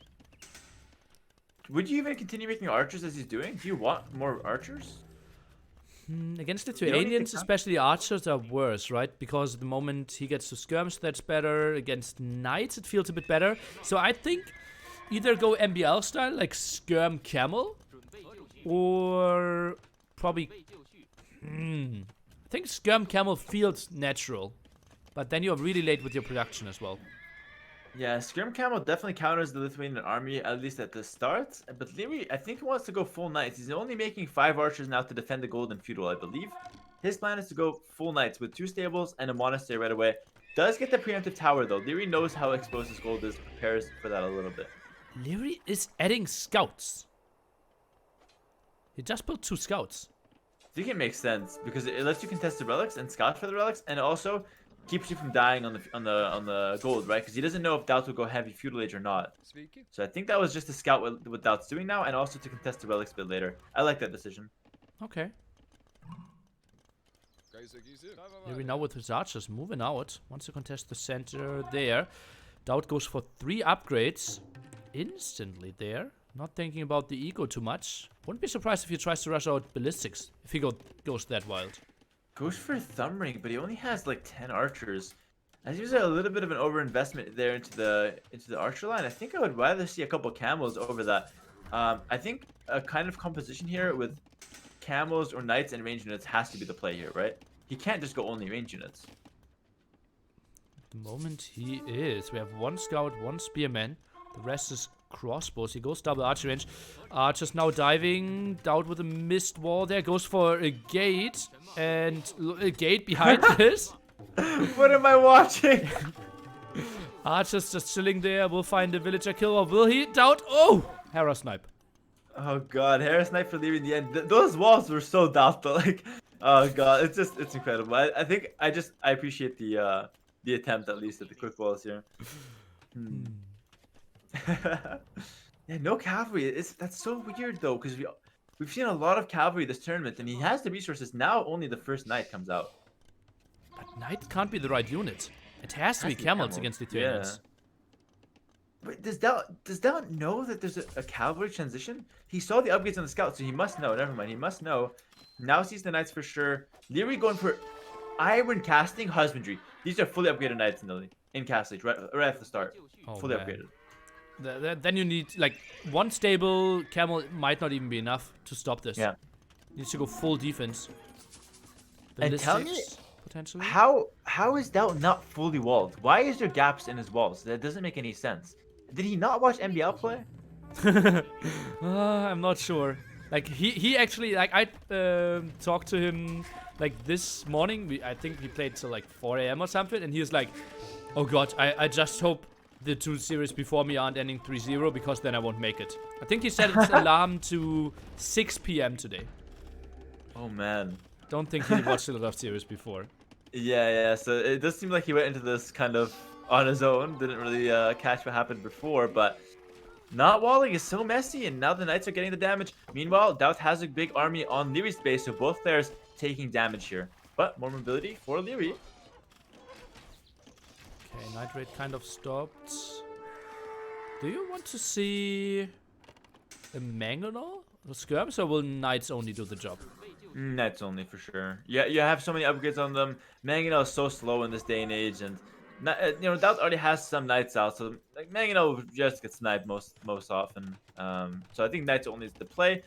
Would you even continue making archers as he's doing? Do you want more archers? Against don't need Lithuanians, to especially archers are worse, right? Because the moment he gets to skirmish, that's better. Against knights, it feels a bit better. So I think either go MBL style, like skirm camel, or probably. I think skirm camel feels natural, but then you're really late with your production as well. Yeah, Skirm Camel definitely counters the Lithuanian army, at least at the start. But Liereyy, I think he wants to go full knights. He's only making 5 archers now to defend the gold and feudal, I believe. His plan is to go full knights with 2 stables and a monastery right away. Does get the preemptive tower though. Liereyy knows how exposed his gold is, prepares for that a little bit. Liereyy is adding scouts. He just built 2 scouts. I think it makes sense because it lets you contest the relics and scout for the relics, and also keeps you from dying on the gold, right? Because he doesn't know if DauT will go heavy feudal age or not. So I think that was just to scout what DauT's doing now, and also to contest the relics a bit later. I like that decision. Okay. Liereyy now with his archers moving out. Wants to contest the center there. DauT goes for 3 upgrades instantly there. Not thinking about the ego too much. Wouldn't be surprised if he tries to rush out ballistics if he goes that wild. Goes for a thumb ring, but he only has like 10 archers. I think there's a little bit of an overinvestment there into the archer line. I think I would rather see a couple camels over that. I think a kind of composition here with camels or knights and range units has to be the play here, right? He can't just go only range units. At the moment he is. We have 1 scout, 1 spearman. The rest is crossbows. He goes double archer range. Archer's now diving. DauT with a missed wall there. Goes for a gate. And a gate behind this. What am I watching? Archer's just chilling there. Will find the villager kill, or will he? DauT. Oh! Hera snipe. Oh god, Hera snipe for Liereyy in the end. Those walls were so doubtful. Like, oh god, it's incredible. I think I appreciate the attempt, at least at the quick walls here. Yeah, no cavalry. That's so weird though, because we've seen a lot of cavalry this tournament, and he has the resources. Now only the first knight comes out. But knight can't be the right unit. It has to be camels against Lithuanians. Yeah. Wait, does DauT know that there's a cavalry transition? He saw the upgrades on the scout, so he must know. Never mind, he must know. Now sees the knights for sure. Liereyy going for iron casting, husbandry. These are fully upgraded knights in castle right at the start. Fully upgraded. Then you need, like, 1 stable camel might not even be enough to stop this. Yeah. Needs to go full defense. And tell me, potentially. how is DauT not fully walled? Why is there gaps in his walls? That doesn't make any sense. Did he not watch MBL play? I'm not sure. Like, he actually, like, I talked to him, like, this morning. I think we played till, like, 4 AM or something. And he was like, oh god, I just hope the 2 series before me aren't ending 3-0, because then I won't make it. I think he set his alarm to 6 PM today. Oh man. Don't think he watched a lot of series before. Yeah. So it does seem like he went into this kind of on his own. Didn't really catch what happened before, but not walling is so messy, and now the knights are getting the damage. Meanwhile, DauT has a big army on Lierey's base, so both players taking damage here. But more mobility for Liereyy. Okay, Night Raid kind of stopped. Do you want to see a Mangonel? The skirms, or will Knights only do the job? Knights only for sure. Yeah, you have so many upgrades on them. Mangonel is so slow in this day and age, and DauT already has some Knights out, so like Mangonel just gets sniped most often. So I think Knights only is the play.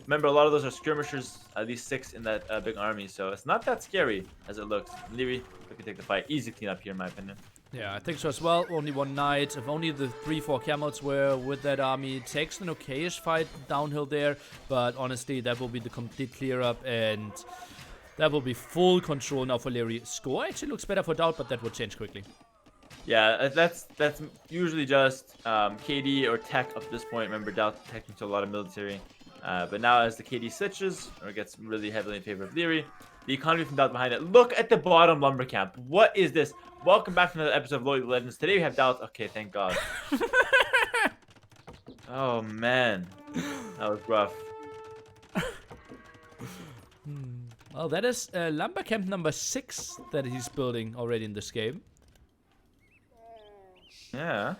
Remember, a lot of those are skirmishers, at least 6 in that big army, so it's not that scary as it looks. Liereyy, we can take the fight. Easy clean up here, in my opinion. Yeah, I think so as well. Only 1 knight. If only the 3-4 camels were with that army, it takes an okayish fight downhill there. But honestly, that will be the complete clear up, and that will be full control now for Liereyy. Score actually looks better for DauT, but that will change quickly. Yeah, that's usually just KD or tech up to this point. Remember, DauT tech into a lot of military. But now as the KD switches, or gets really heavily in favor of Liereyy, the economy from DauT behind it. Look at the bottom lumber camp. What is this? Welcome back to another episode of Loyal Legends. Today we have DauT. Okay, thank God. Oh, man. That was rough. Well, that is lumber camp number 6 that he's building already in this game. Yeah.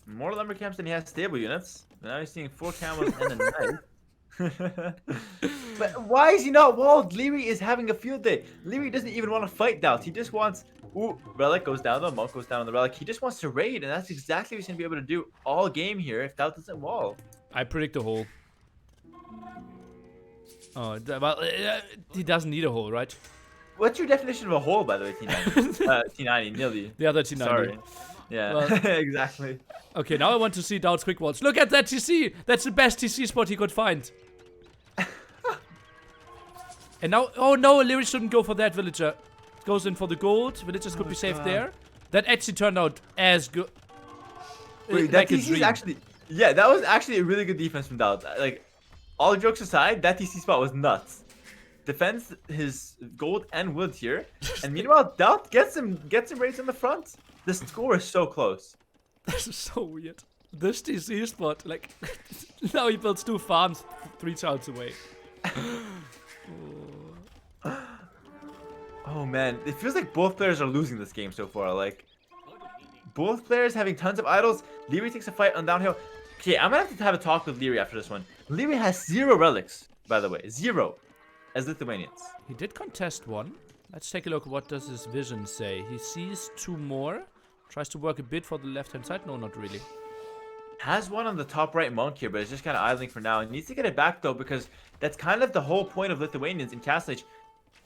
More lumber camps than he has stable units. Now he's seeing 4 camels and a knight. But why is he not walled? Liereyy is having a field day. Liereyy doesn't even want to fight DauT. He just wants... Ooh, relic goes down though. Monk goes down on the relic. He just wants to raid, and that's exactly what he's going to be able to do all game here if DauT doesn't wall. I predict a hole. Oh, well, he doesn't need a hole, right? What's your definition of a hole, by the way, T90? T90, nearly. The other T90. Sorry. Yeah, well, exactly. Okay, now I want to see DauT's quick walls. Look at that TC! That's the best TC spot he could find. And now, oh no, Liereyy shouldn't go for that villager. Goes in for the gold. Villagers could be saved there. That actually turned out as good. Wait, that TC is actually... Yeah, that was actually a really good defense from DauT. Like, all jokes aside, that TC spot was nuts. Defends his gold and wood here. And meanwhile, DauT gets him raids in the front. The score is so close. This is so weird. This TC spot, like, now he builds 2 farms 3 towns away. Oh man, it feels like both players are losing this game so far. Like, both players having tons of idols. Liereyy takes a fight on downhill. Okay, I'm gonna have a talk with Liereyy after this one. Liereyy has 0 relics, by the way. 0. As Lithuanians. He did contest 1. Let's take a look. What does his vision say? He sees 2 more. Tries to work a bit for the left-hand side. No, not really. Has 1 on the top right monk here, but it's just kind of idling for now. He needs to get it back, though, because that's kind of the whole point of Lithuanians in Castle Age.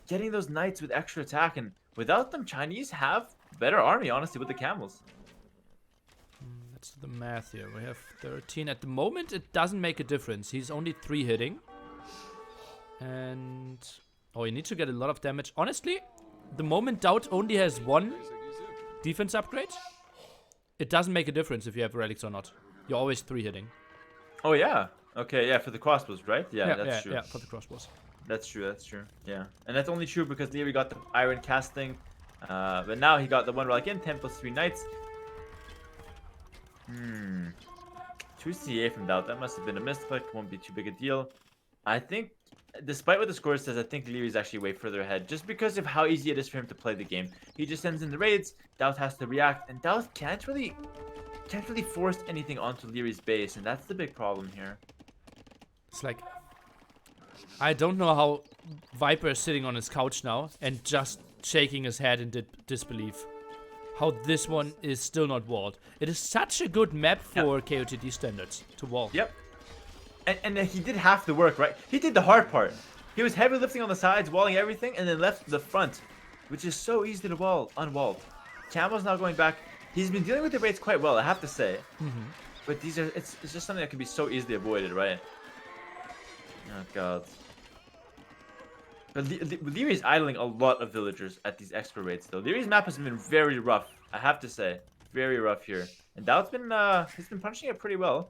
Getting those knights with extra attack. And without them, Chinese have better army, honestly, with the camels. Let's do the math here. We have 13. At the moment, it doesn't make a difference. He's only 3 hitting. And... oh, you need to get a lot of damage. Honestly, the moment DauT only has 1 defense upgrade, it doesn't make a difference if you have relics or not. You're always 3 hitting. Oh, yeah. Okay, yeah, for the crossbows, right? Yeah, that's true. Yeah, for the crossbows. That's true, yeah. And that's only true because Liereyy got the iron casting. But now he got the 1 relic in, 10 plus 3 knights. 2 CA from DauT. That must have been a misclick. Won't be too big a deal. I think, despite what the score says, I think Lierey's actually way further ahead. Just because of how easy it is for him to play the game. He just sends in the raids. DauT has to react. And DauT can't really force anything onto Lierey's base. And that's the big problem here. It's like... I don't know how Viper is sitting on his couch now and just shaking his head in disbelief. How this one is still not walled. It is such a good map for KOTD standards to wall. Yep. And he did half the work, right? He did the hard part. He was heavy lifting on the sides, walling everything, and then left the front, which is so easy to wall, unwalled. Camel's now going back. He's been dealing with the raids quite well, I have to say. But these are it's just something that can be so easily avoided, right? Oh god. But Lierey's idling a lot of villagers at these extra raids, though. Lierey's map has been very rough, I have to say. Very rough here. And DauT's been he's been punching it pretty well.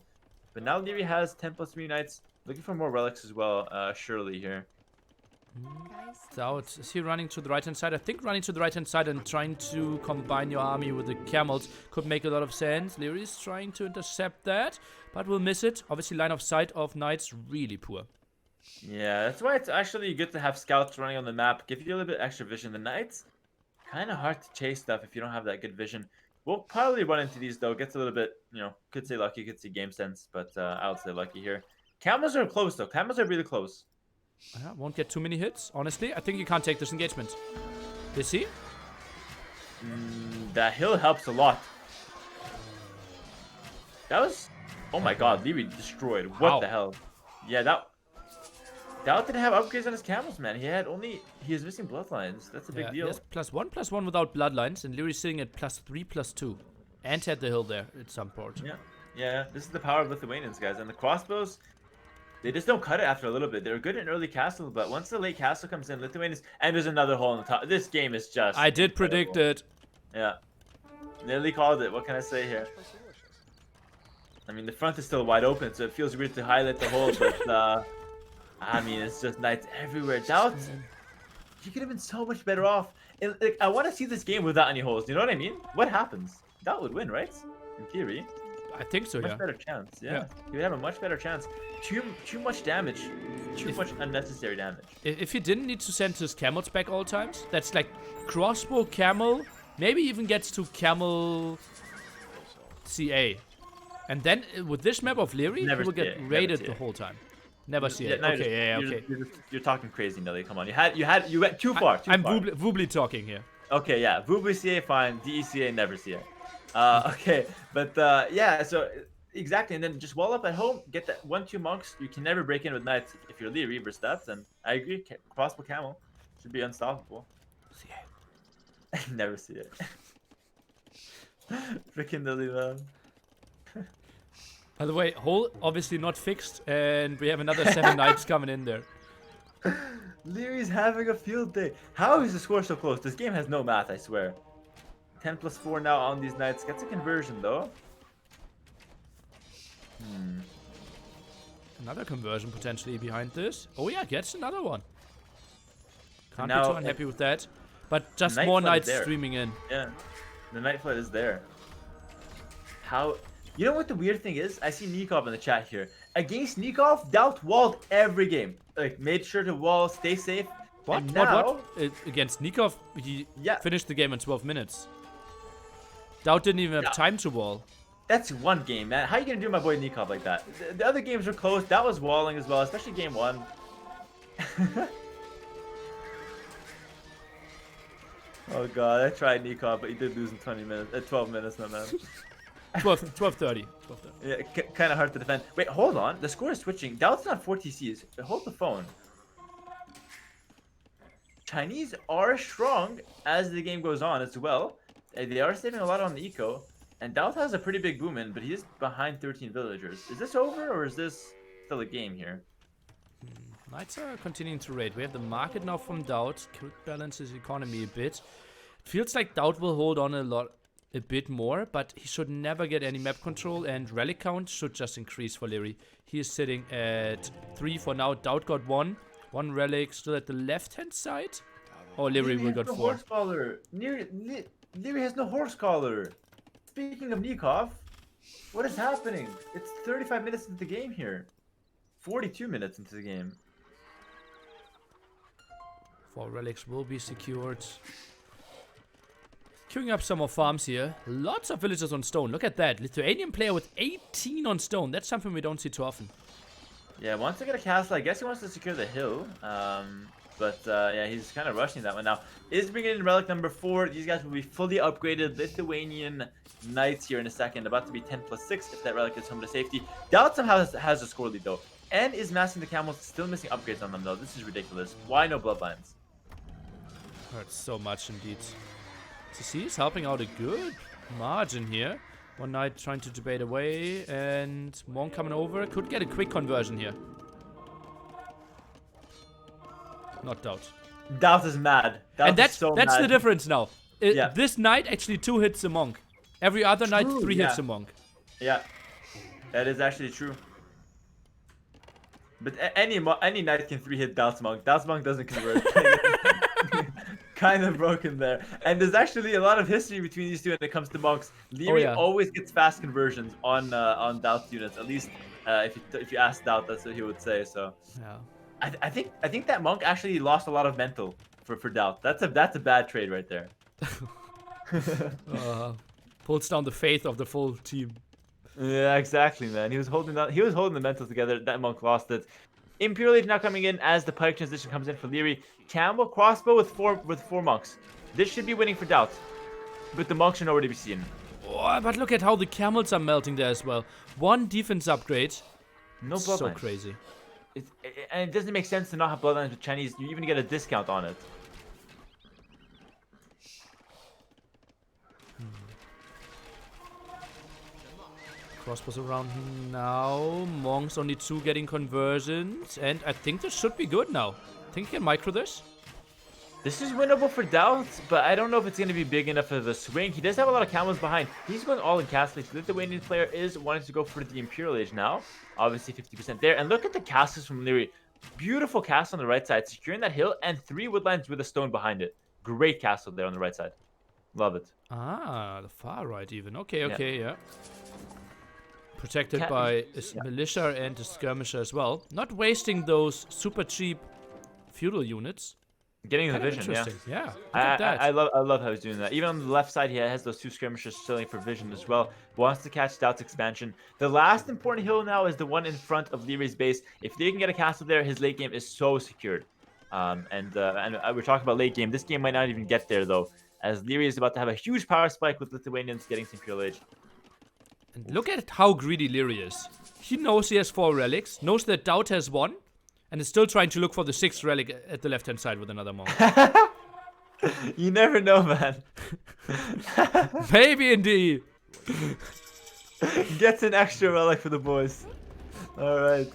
But now Liereyy has 10 plus 3 knights. Looking for more relics as well, surely here. DauT, is he running to the right-hand side? I think running to the right-hand side and trying to combine your army with the camels could make a lot of sense. Lierey's trying to intercept that, but will miss it. Obviously, line of sight of knights really poor. Yeah, that's why it's actually good to have scouts running on the map. Give you a little bit extra vision. The knights, kind of hard to chase stuff if you don't have that good vision. We'll probably run into these, though. Gets a little bit, you know, could say lucky, could say game sense, but I would say lucky here. Camels are close, though. Camels are really close. Won't get too many hits. Honestly, I think you can't take this engagement. Is he? That hill helps a lot. That was... oh my god, Liereyy destroyed. What the hell? Yeah, DauT didn't have upgrades on his camels, man. He was missing bloodlines. That's a big deal. Yes, +1/+1 without bloodlines, and Lierey's sitting at +3/+2. And had the hill there at some point. Yeah. This is the power of Lithuanians, guys. And the crossbows, they just don't cut it after a little bit. They're good in early castle, but once the late castle comes in, Lithuanians... and there's another hole in the top. This game is just... I did predict it. Yeah. Nearly called it. What can I say here? I mean, the front is still wide open, so it feels weird to highlight the hole, but I mean, it's just knights everywhere. DauT, you could have been so much better off. Like, I want to see this game without any holes. You know what I mean? What happens? DauT would win, right? In theory. I think so, Much yeah. better chance. Yeah. He would have a much better chance. Too much damage. Too much unnecessary damage. If he didn't need to send his camels back all times, that's like crossbow camel, maybe even gets to camel CA. And then with this map of Liereyy, he will get raided the whole time. Never see it. Okay, okay. You're talking crazy, Nelly. Come on. You went too far. I'm woobly talking here. Okay, yeah. Woobly CA, fine. DECA, never CA. Okay, but yeah, so exactly, and then just wall up at home, get that 1-2 monks. You can never break in with knights if you're Liereyy versus that, and I agree. Crossbow camel should be unstoppable. CA. Never see it. Freaking Nelly, man. By the way, hole obviously not fixed, and we have another 7 knights coming in there. Lierey's having a field day. How is the score so close? This game has no math, I swear. 10 plus 4 now on these knights. Gets a conversion, though. Another conversion potentially behind this. Oh yeah, gets another one. Can't now, be too unhappy with that. But just more knights streaming in. Yeah, the night flood is there. How... You know what the weird thing is? I see Nikov in the chat here. Against Nikov, DauT walled every game. Like, made sure to wall, stay safe. What? What? Against Nikov, he finished the game in 12 minutes. DauT didn't even have time to wall. That's one game, man. How are you going to do my boy Nikov like that? The other games were close. That was walling as well, especially game 1. Oh god, I tried Nikov, but he did lose in 12 minutes, my man. 12:30. Yeah, kind of hard to defend. Wait, hold on. The score is switching. DauT's not 4 TCs. Hold the phone. Chinese are strong as the game goes on as well. They are saving a lot on the eco. And DauT has a pretty big boom in, but he's behind 13 villagers. Is this over, or is this still a game here? Knights are continuing to raid. We have the market now from DauT. Could balance his economy a bit. It feels like DauT will hold on a bit more, but he should never get any map control, and relic count should just increase for Liereyy. He is sitting at 3 for now. DauT got 1 relic still at the left hand side. Oh, Liereyy will got 4. Horse collar. Liereyy has no horse collar. Speaking of Nikov, what is happening? It's 35 minutes into the game here. 42 minutes into the game. 4 relics will be secured. Queuing up some more farms here. Lots of villagers on stone. Look at that. Lithuanian player with 18 on stone. That's something we don't see too often. Yeah, wants to get a castle. I guess he wants to secure the hill. But yeah, he's kind of rushing that one now. Is bringing in relic number 4. These guys will be fully upgraded Lithuanian knights here in a second. About to be 10 plus 6 if that relic is home to safety. DauT somehow has a score lead though. And is massing the camels. Still missing upgrades on them though. This is ridiculous. Why no bloodlines? Hurts so much indeed. CC is helping out a good margin here. One knight trying to debate away, and Monk coming over. Could get a quick conversion here. Not DauT. DauT is mad. DauT and that's mad. the difference now. This knight actually 2 hits a Monk. Every other knight 3 hits a Monk. Yeah, that is actually true. But any knight can 3-hit DauT's Monk. DauT's Monk doesn't convert. Kind of broken there. And there's actually a lot of history between these two when it comes to monks. Liereyy always gets fast conversions on DauT units. At least if you ask DauT, that's what he would say. So yeah, I think that monk actually lost a lot of mental for DauT. That's a bad trade right there. Pulls down the faith of the full team. Yeah, exactly, man. He was holding the mental together. That monk lost it. Imperial Age now coming in as the pike transition comes in for Liereyy. Campbell crossbow with four monks. This should be winning for DauT, but the monks should already be seen. Oh, but look at how the camels are melting there as well. 1 defense upgrade. No bloodlines. So crazy. And it doesn't make sense to not have bloodlines with Chinese. You even get a discount on it. Crossbows around now. Monks only 2 getting conversions. And I think this should be good now. Think he can micro this? This is winnable for DauT, but I don't know if it's going to be big enough of a swing. He does have a lot of camels behind. He's going all in castle. The Lithuanian player is wanting to go for the Imperial Age now. Obviously 50% there. And look at the castles from Liereyy. Beautiful castle on the right side, securing that hill, and 3 woodlands with a stone behind it. Great castle there on the right side. Love it. Ah, the far right even. Okay, Yeah. okay, yeah. Protected Can't- by a yeah. militia and a skirmisher as well. Not wasting those super cheap feudal units. Getting the Kind of vision, yeah. interesting. Yeah, look at that. I love how he's doing that. Even on the left side, he has those 2 skirmishers selling for vision as well. Wants to catch DauT's expansion. The last important hill now is the one in front of Lierey's base. If they can get a castle there, his late game is so secured. And we're talking about late game. This game might not even get there though, as Liereyy is about to have a huge power spike with Lithuanians getting some pure age. And look at how greedy Liereyy is. He knows he has 4 relics, knows that DauT has 1, and is still trying to look for the 6th relic at the left-hand side with another monk. You never know, man. Maybe indeed. Gets an extra relic for the boys. All right.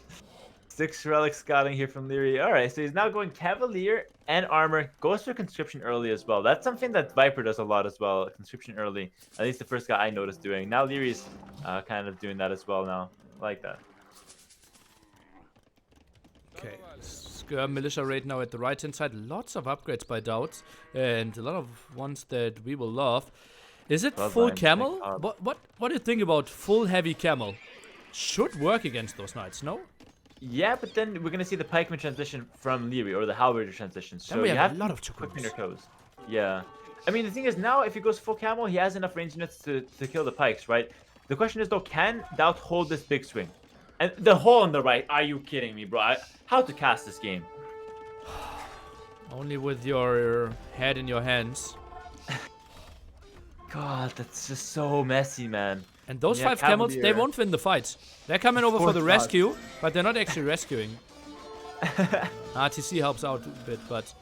6 relic scouting here from Liereyy. All right, so he's now going Cavalier and Armor. Goes for Conscription early as well. That's something that Viper does a lot as well. Conscription early. At least the first guy I noticed doing. Now Lierey's kind of doing that as well now. I like that. Okay, militia raid now at the right hand side. Lots of upgrades by DauT, and a lot of ones that we will love. Is it full camel? What do you think about full heavy camel? Should work against those knights, no? Yeah, but then we're gonna see the pikeman transition from Liereyy, or the halberdier transition. So then we you have a lot of quick on Chukunus. your toes. Yeah. I mean, the thing is now, if he goes full camel, he has enough range units to kill the pikes, right? The question is though, can DauT hold this big swing? And the hole on the right, are you kidding me, bro? How to cast this game? Only with your head in your hands. God, that's just so messy, man. And those Yeah, 5 camels, they Cavalier. won't win the fight. They're coming over for course the not. rescue, but they're not actually rescuing. TC helps out a bit, but...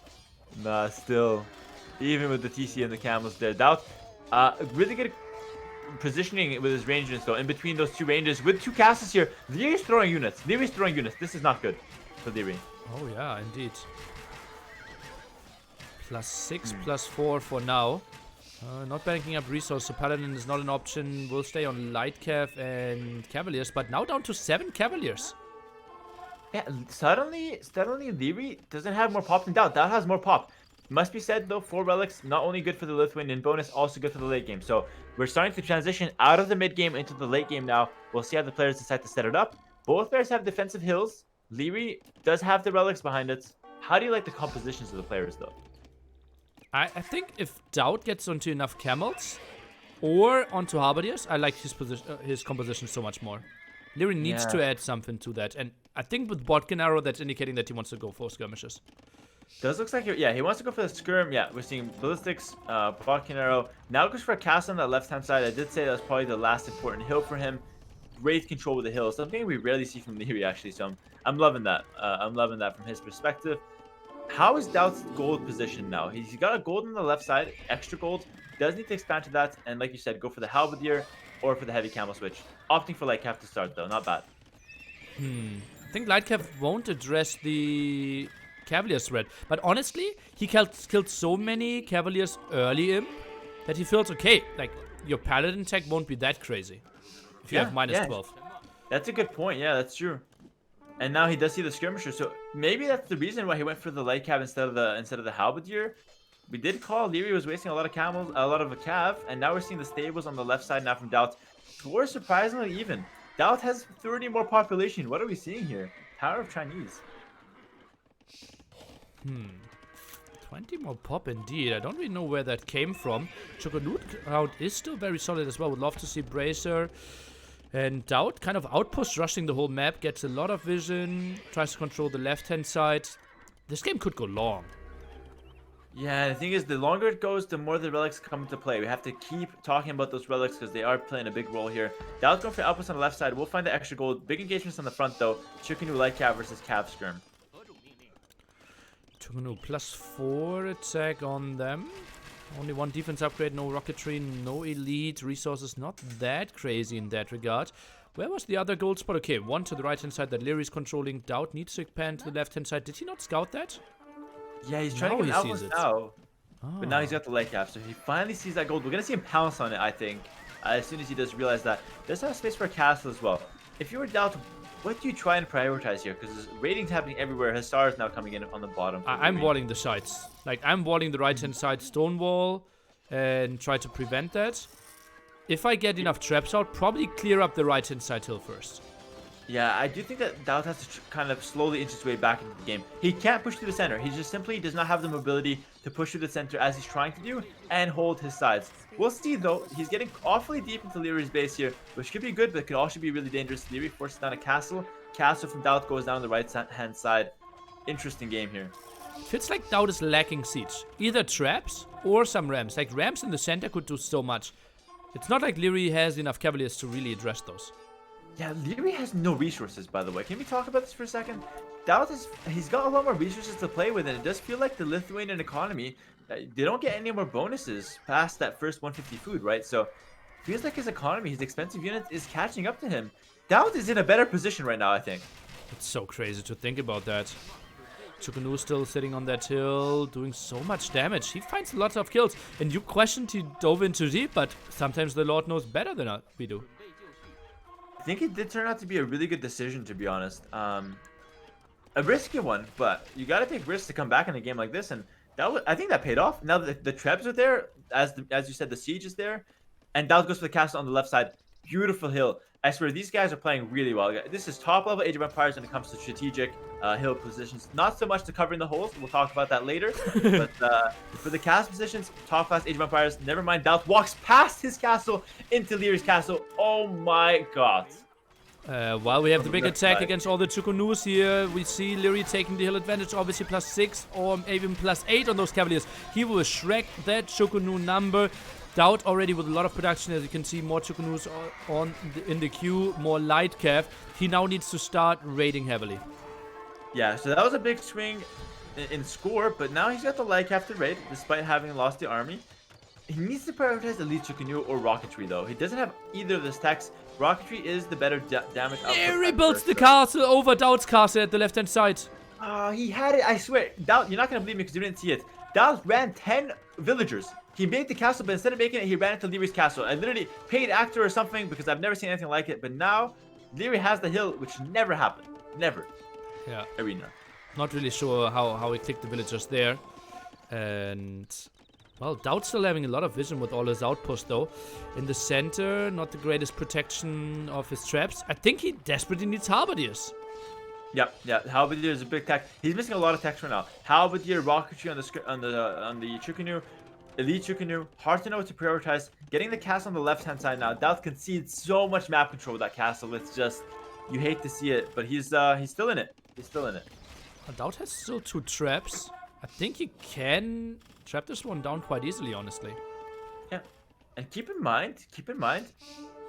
Nah, still. Even with the TC and the camels there. DauT, really good positioning with his range units though. In between those 2 ranges, with 2 castles here, Lierey's throwing units. This is not good for Liereyy. Oh yeah, indeed. +6, +4 for now. Not banking up resource, so Paladin is not an option. We'll stay on Light Cav and Cavaliers, but now down to 7 Cavaliers. Yeah, suddenly Liereyy doesn't have more pop than DauT. DauT has more pop. Must be said though, 4 relics, not only good for the Lithuanian bonus, also good for the late game. So we're starting to transition out of the mid game into the late game now. We'll see how the players decide to set it up. Both players have defensive hills. Liereyy does have the relics behind it. How do you like the compositions of the players though? I think if DauT gets onto enough camels or onto halberdiers, I like his composition so much more. Liereyy needs to add something to that, and I think with Botkin arrow, that's indicating that he wants to go for skirmishes. Does looks like he wants to go for the skirm. Yeah, we're seeing ballistics, Botkin arrow. Now goes for a castle on that left hand side. I did say that was probably the last important hill for him. Great control with the hill, something we rarely see from Liereyy actually. So I'm loving that. I'm loving that from his perspective. How is DauT's gold position now? He's got a gold on the left side, extra gold. Does need to expand to that, and like you said, go for the halberdier or for the heavy camel switch. Opting for light cav to start though, not bad. I think Light Cav won't address the Cavaliers threat, but honestly, he killed so many Cavaliers early in that he feels okay. Like, your Paladin tech won't be that crazy if you have -12. That's a good point. Yeah, that's true. And now he does see the skirmisher, so maybe that's the reason why he went for the light cav instead of the halberdier. We did call Liereyy was wasting a lot of camels, a lot of a cav, and now we're seeing the stables on the left side now from DauT. We're surprisingly even. DauT has 30 more population. What are we seeing here? Power of Chinese. 20 more pop indeed. I don't really know where that came from. Chocolate crowd is still very solid as well. Would love to see Bracer. And DauT kind of outpost rushing the whole map. Gets a lot of vision. Tries to control the left-hand side. This game could go long. Yeah, the thing is, the longer it goes, the more the relics come into play. We have to keep talking about those relics because they are playing a big role here. DauT's going for outpost on the left side. We'll find the extra gold. Big engagements on the front, though. Chukunu light cav versus cav skirm. Chukunu +4 attack on them. Only 1 defense upgrade, no rocketry, no elite. Resources not that crazy in that regard. Where was the other gold spot? Okay, 1 to the right-hand side that Lierey's controlling. DauT needs to expand to the left-hand side. Did he not scout that? Yeah, he's trying to get outpost now. But now he's got the light cav, so he finally sees that gold. We're going to see him pounce on it, I think, as soon as he does realize that. Does have space for a castle as well. If you were DauT, what do you try and prioritize here? Because raiding's happening everywhere. Hussar is now coming in on the bottom. I'm walling the sides. Like, I'm walling the right-hand side stone wall and try to prevent that. If I get enough traps out, probably clear up the right-hand side hill first. Yeah, I do think that DauT has to kind of slowly inch his way back into the game. He can't push through the center. He just simply does not have the mobility to push through the center as he's trying to do and hold his sides. We'll see, though. He's getting awfully deep into Lierey's base here, which could be good, but could also be really dangerous. Liereyy forces down a castle. Castle from DauT goes down the right-hand side. Interesting game here. Feels like DauT is lacking siege. Either traps or some rams. Like, rams in the center could do so much. It's not like Liereyy has enough cavaliers to really address those. Yeah, Liereyy has no resources, by the way. Can we talk about this for a second? DauT he's got a lot more resources to play with, and it does feel like the Lithuanian economy, they don't get any more bonuses past that first 150 food, right? So, feels like his economy, his expensive units, is catching up to him. DauT is in a better position right now, I think. It's so crazy to think about that. Chukunu still sitting on that hill, doing so much damage. He finds lots of kills, and you questioned he dove in too deep, but sometimes the Lord knows better than we do. I think it did turn out to be a really good decision, to be honest. A risky one, but you got to take risks to come back in a game like this, and I think that paid off. Now the trebs are there, as you said, the siege is there, and DauT goes for the castle on the left side. Beautiful hill. I swear, these guys are playing really well. This is top level Age of Empires when it comes to strategic hill positions. Not so much to covering the holes. We'll talk about that later. But for the castle positions, top class Age of Empires. Never mind, DauT walks past his castle into Lierey's castle. Oh my god. While we have the big attack against all the Chukunus here, we see Liereyy taking the hill advantage, obviously +6 or even +8 on those cavaliers. He will shrek that Chukunu number. DauT already with a lot of production, as you can see, more Chukunus in the queue, more light cav. He now needs to start raiding heavily. Yeah, so that was a big swing in score, but now he's got the light cav to raid, despite having lost the army. He needs to prioritize Elite Chukunu or Rocketry, though. He doesn't have either of those techs. Rocketry is the better damage output. He rebuilds the castle over DauT's castle at the left-hand side. He had it, I swear. DauT, you're not going to believe me because you didn't see it. DauT ran 10 villagers. He made the castle, but instead of making it, he ran into Lierey's castle. I literally paid actor or something because I've never seen anything like it. But now, Liereyy has the hill, which never happened. Never. Yeah. Arena. Not really sure how he clicked the villagers there. And, well, DauT's still having a lot of vision with all his outposts, though. In the center, not the greatest protection of his traps. I think he desperately needs halberdiers. Yeah. Halberdier is a big tech. He's missing a lot of techs right now. Halberdier, Rocketry on the Chukunu. Elite Chukunu, hard to know what to prioritize. Getting the castle on the left-hand side now. DauT concedes so much map control with that castle. It's just, you hate to see it, but he's still in it. He's still in it. DauT has still 2 traps. I think he can trap this one down quite easily, honestly. Yeah, and keep in mind,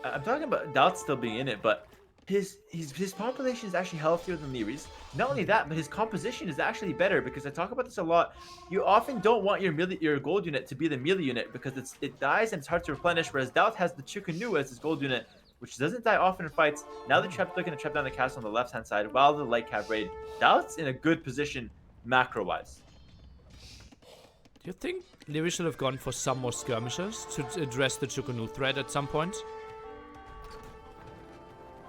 I'm talking about DauT still being in it, but his population is actually healthier than Lierey's. Not only that, but his composition is actually better, because I talk about this a lot. You often don't want your gold unit to be the melee unit because it dies and it's hard to replenish, whereas DauT has the Chukunu as his gold unit, which doesn't die often in fights. Now the trap's looking to trap down the castle on the left-hand side while the light cav raid. DauT's in a good position macro-wise. Do you think Liereyy should have gone for some more skirmishers to address the Chukunu threat at some point?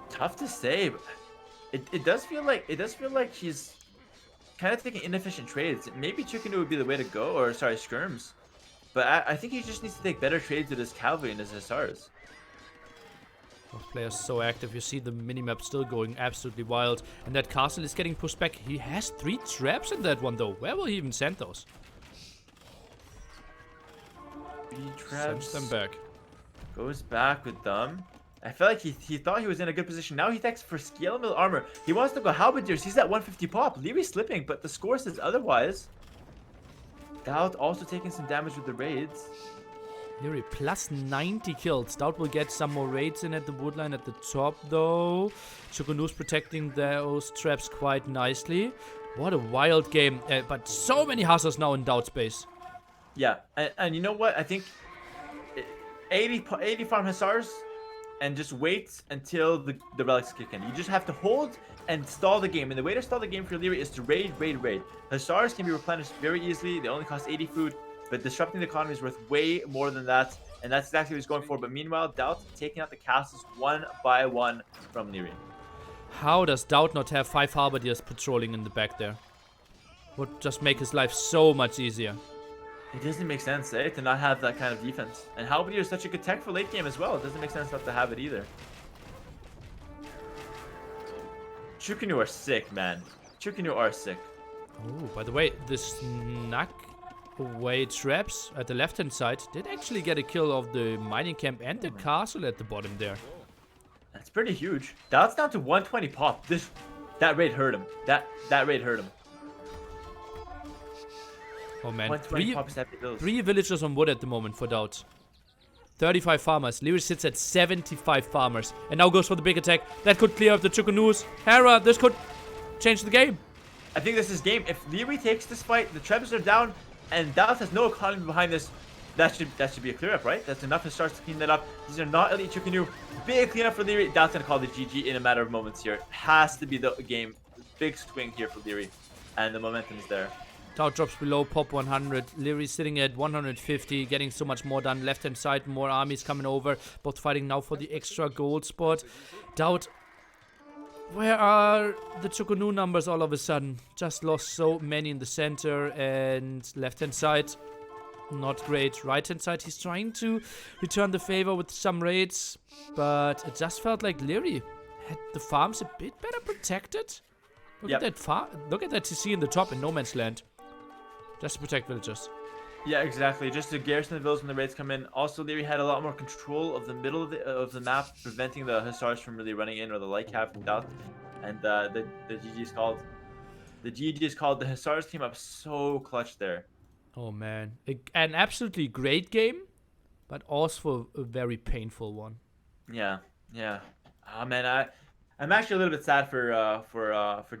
Tough to say, but it does feel like he's kind of taking inefficient trades. Maybe Chukunu would be the way to go, or sorry, skirms. But I think he just needs to take better trades with his cavalry and his hussars. Those players so active. You see the minimap still going absolutely wild, and that castle is getting pushed back. He has 3 traps in that one, though. Where will he even send those? 3 traps. Sends them back. Goes back with them. I feel like he thought he was in a good position. Now he takes for scale mill armor. He wants to go halberdiers. He's at 150 pop. Lierey's slipping, but the score says otherwise. DauT also taking some damage with the raids. Liereyy plus 90 kills. DauT will get some more raids in at the woodline at the top, though. Chukunu's protecting those traps quite nicely. What a wild game. But so many hussars now in DauT space. Yeah, and you know what? I think 80 farm hussars, and just wait until the relics kick in. You just have to hold and stall the game. And the way to stall the game for Liereyy is to raid. Hussars can be replenished very easily. They only cost 80 food, but disrupting the economy is worth way more than that. And that's exactly what he's going for. But meanwhile, DauT taking out the castles one by one from Liereyy. How does DauT not have 5 Halberdiers patrolling in the back there? Would just make his life so much easier. It doesn't make sense, to not have that kind of defense. And Halberdier is such a good tech for late game as well. It doesn't make sense not to have it either. Chukunu are sick, man. Chukunu are sick. Oh, by the way, the snuck away traps at the left-hand side did actually get a kill of the mining camp and the castle at the bottom there. That's pretty huge. That's down to 120 pop. That raid hurt him. That raid hurt him. Oh man, 120 pop is three villagers on wood at the moment for DauT. 35 farmers. Liereyy sits at 75 farmers. And now goes for the big attack. That could clear up the Chukunus. Hera, this could change the game. I think this is game. If Liereyy takes this fight, the Trebs are down, and DauT has no economy behind this. That should be a clear up, right? That's enough to start to clean that up. These are not elite Chukunu. Big cleanup for Liereyy. DauT's gonna call the GG in a matter of moments here. It has to be the game. Big swing here for Liereyy, and the momentum is there. DauT drops below pop 100. Liereyy sitting at 150, getting so much more done. Left hand side, more armies coming over. Both fighting now for the extra gold spot. DauT, where are the Chukunu numbers all of a sudden? Just lost so many in the center, and left hand side, not great. Right hand side, he's trying to return the favor with some raids, but it just felt like Liereyy had the farms a bit better protected. Look at that look at that TC in the top in no man's land. Just to protect villagers. Yeah, exactly. Just to garrison the village when the raids come in. Also, Liereyy had a lot more control of the middle of the map, preventing the Hussars from really running in, or the light cap from DauT. And the GG is called. The GG is called. The Hussars came up so clutch there. Oh man, an absolutely great game, but also a very painful one. Yeah. Oh man, I'm actually a little bit sad for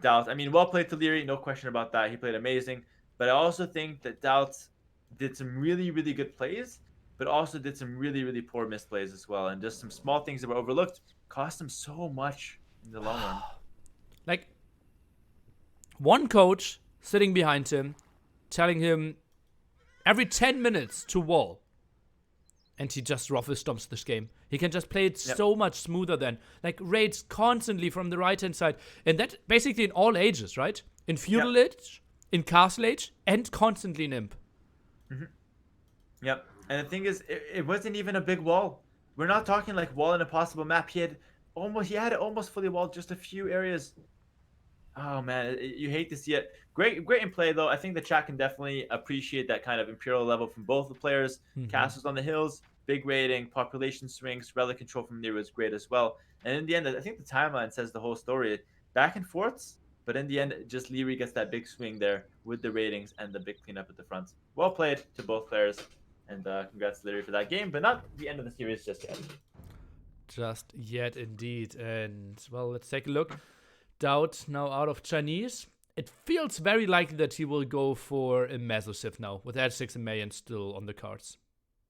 DauT. I mean, well played to Liereyy, no question about that. He played amazing. But I also think that DauT did some really, really good plays, but also did some really, really poor misplays as well. And just some small things that were overlooked cost him so much in the long run. Like, one coach sitting behind him, telling him every 10 minutes to wall. And he just ruffle stomps this game. He can just play it so much smoother than. Like, raids constantly from the right-hand side. And that basically in all ages, right? In Feudal Age, in Castle Age, and constantly in Imp. Yep. And the thing is, it wasn't even a big wall. We're not talking like wall in a possible map. He had it almost fully walled, just a few areas. Oh man, you hate to see it. Great in play though. I think the chat can definitely appreciate that kind of imperial level from both the players. Castles on the hills, big raiding, population swings, relic control from Liereyy was great as well. And in the end, I think the timeline says the whole story. Back and forths. But in the end, just Liereyy gets that big swing there with the ratings and the big cleanup at the front. Well played to both players. And congrats to Liereyy for that game. But not the end of the series just yet. Just yet, indeed. And, well, let's take a look. DauT now out of Chinese. It feels very likely that he will go for a Mesosiv now, with Edge 6 and Mayan still on the cards.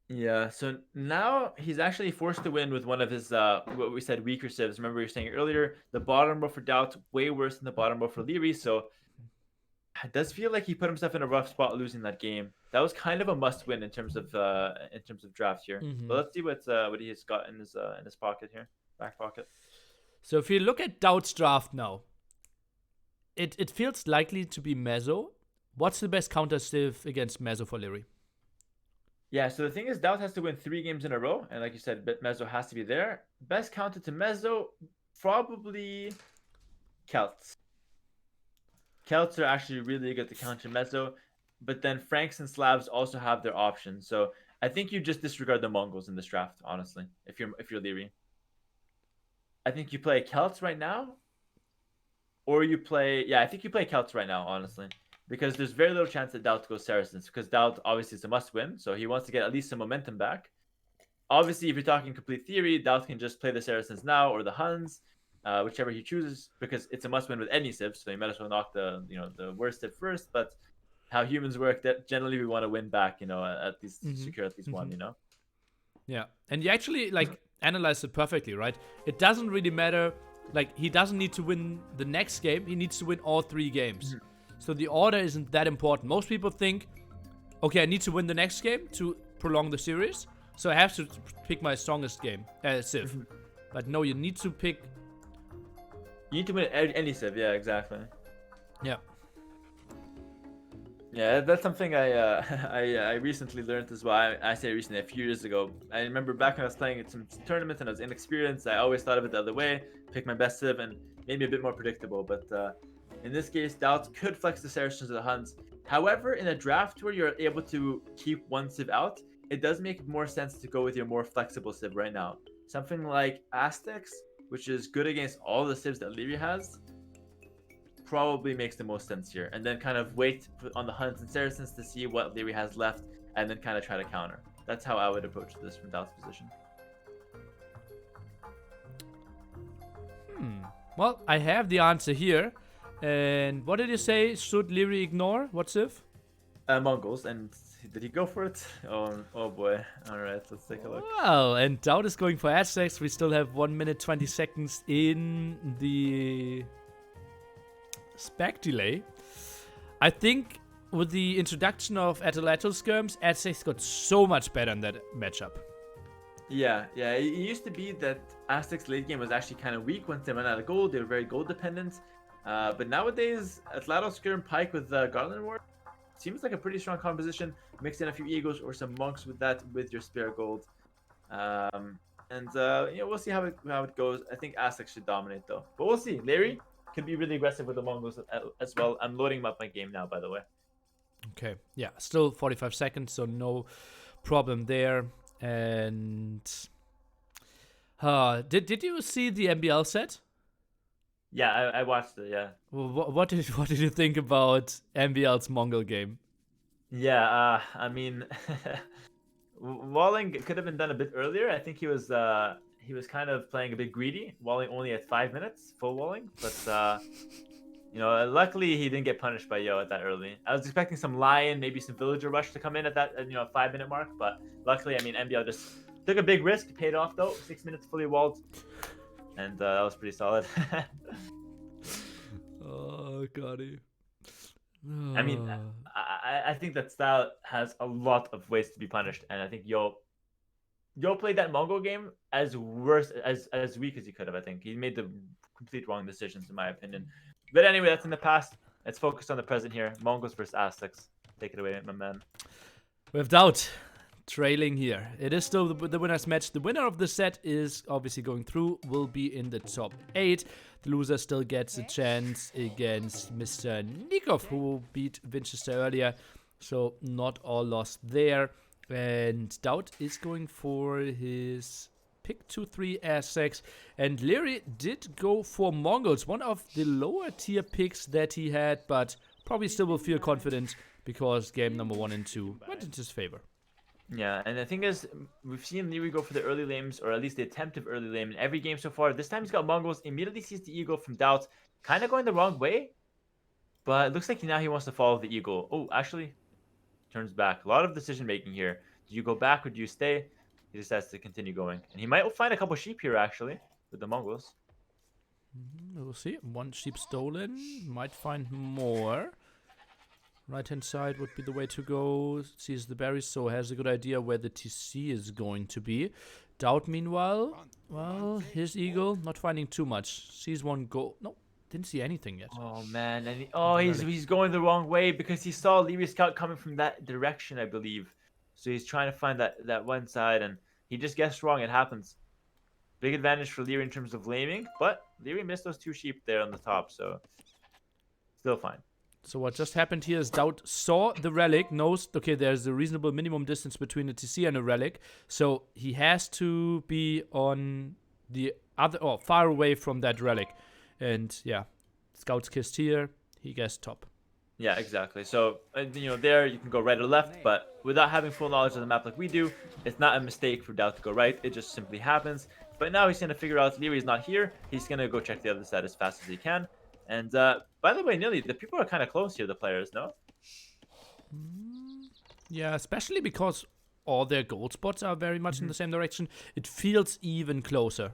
Yeah, so now he's actually forced to win with one of his, what we said, weaker civs. Remember we were saying earlier, the bottom row for DauT, way worse than the bottom row for Liereyy, so it does feel like he put himself in a rough spot losing that game. That was kind of a must-win in terms of draft here. But let's see what he has got in his pocket here, back pocket. So if you look at DauT's draft now, it feels likely to be Meso. What's the best counter civ against Meso for Liereyy? Yeah, so the thing is, DauT has to win 3 games in a row, and like you said, Meso has to be there. Best counter to Meso, probably Celts. Celts are actually really good to counter Meso, but then Franks and Slavs also have their options. So I think you just disregard the Mongols in this draft, honestly, if you're Liereyy. I think you play Celts right now, or you play... Yeah, I think you play Celts right now, honestly. Because there's very little chance that DauT goes Saracens, because DauT obviously is a must-win, so he wants to get at least some momentum back. Obviously, if you're talking complete theory, DauT can just play the Saracens now or the Huns, whichever he chooses, because it's a must-win with any civ, so you might as well knock the worst civ first. But how humans work, that generally we want to win back, at least secure at least one, Yeah, and you actually analyze it perfectly, right? It doesn't really matter. He doesn't need to win the next game; he needs to win all 3 games. So the order isn't that important. Most people think, okay, I need to win the next game to prolong the series, so I have to pick my strongest game, civ. But no, you need to pick You need to win any civ. Yeah, exactly. Yeah. Yeah, that's something I recently learned as well. I say recently, a few years ago. I remember back when I was playing at some tournaments and I was inexperienced. I always thought of it the other way, pick my best civ, and maybe a bit more predictable. But in this case, DauT could flex the Saracens or the Huns. However, in a draft where you're able to keep one civ out, it does make more sense to go with your more flexible civ right now. Something like Aztecs, which is good against all the civs that Liereyy has, probably makes the most sense here, and then kind of wait on the Huns and Saracens to see what Liereyy has left, and then kind of try to counter. That's how I would approach this from DauT's position. Well, I have the answer here. And what did you say? Should Liereyy ignore? What's if? Mongols, and did he go for it? Oh boy. All right, let's take a look. Well, and DauT is going for Aztecs. We still have 1 minute 20 seconds in the spec delay. I think with the introduction of Atlatl skirms, Aztecs got so much better in that matchup. Yeah, it used to be that Aztecs late game was actually kind of weak once they ran out of gold. They were very gold dependent. But nowadays, Atlatl skirm Pike with Garland Ward seems like a pretty strong composition. Mix in a few Eagles or some Monks with that, with your spare gold. We'll see how it goes. I think Aztecs should dominate though. But we'll see. Liereyy can be really aggressive with the Mongols as well. I'm loading up my game now, by the way. Okay, yeah, still 45 seconds, so no problem there. And did you see the MBL set? Yeah, I watched it. Yeah. What did you think about MBL's Mongol game? Yeah, I mean, Walling could have been done a bit earlier. I think he was kind of playing a bit greedy. Walling only at 5 minutes, full Walling, but luckily he didn't get punished by Yo at that early. I was expecting some Lion, maybe some Villager Rush to come in at that 5-minute mark, but luckily, I mean, MBL just took a big risk, paid off though. 6 minutes fully walled, and that was pretty solid. Oh, got it. I mean, I think that style has a lot of ways to be punished, and I think Yo played that Mongol game as weak as he could have. I think he made the complete wrong decisions, in my opinion. But anyway, that's in the past. Let's focus on the present here. Mongols versus Aztecs. Take it away, my man. With DauT trailing here. It is still the winner's match. The winner of the set is obviously going through, will be in the top 8. The loser still gets a chance against Mr. Nikov, who beat Winchester earlier. So not all lost there. And DauT is going for his pick 2-3 Aztecs. And Liereyy did go for Mongols, one of the lower tier picks that he had, but probably still will feel confident because game number 1 and 2 went into his favor. Yeah, and the thing is, we've seen Liereyy go for the early lanes, or at least the attempt of early lane in every game so far. This time he's got Mongols, immediately sees the Eagle from DauT, kind of going the wrong way, but it looks like now he wants to follow the Eagle. Oh, actually, turns back. A lot of decision making here. Do you go back or do you stay? He decides to continue going. And he might find a couple sheep here, actually, with the Mongols. We'll see. 1 sheep stolen. Might find more. Right-hand side would be the way to go. Sees the berries, so has a good idea where the TC is going to be. DauT, meanwhile, well, his Eagle, not finding too much. Sees one go. No, didn't see anything yet. Oh, man. And he's going the wrong way because he saw Lierey's scout coming from that direction, I believe. So he's trying to find that one side, and he just guessed wrong. It happens. Big advantage for Liereyy in terms of laming, but Liereyy missed those 2 sheep there on the top, so still fine. So what just happened here is DauT saw the relic, knows, okay, there's a reasonable minimum distance between a TC and a relic, so he has to be on the other, or far away from that relic. And yeah, Scout's kissed here, he guessed top. Yeah, exactly. So, there you can go right or left, but without having full knowledge of the map like we do, it's not a mistake for DauT to go right. It just simply happens. But now he's going to figure out Lierey's not here. He's going to go check the other side as fast as he can. And by the way, Nilly, the people are kind of close here, the players, no? Yeah, especially because all their gold spots are very much in the same direction. It feels even closer.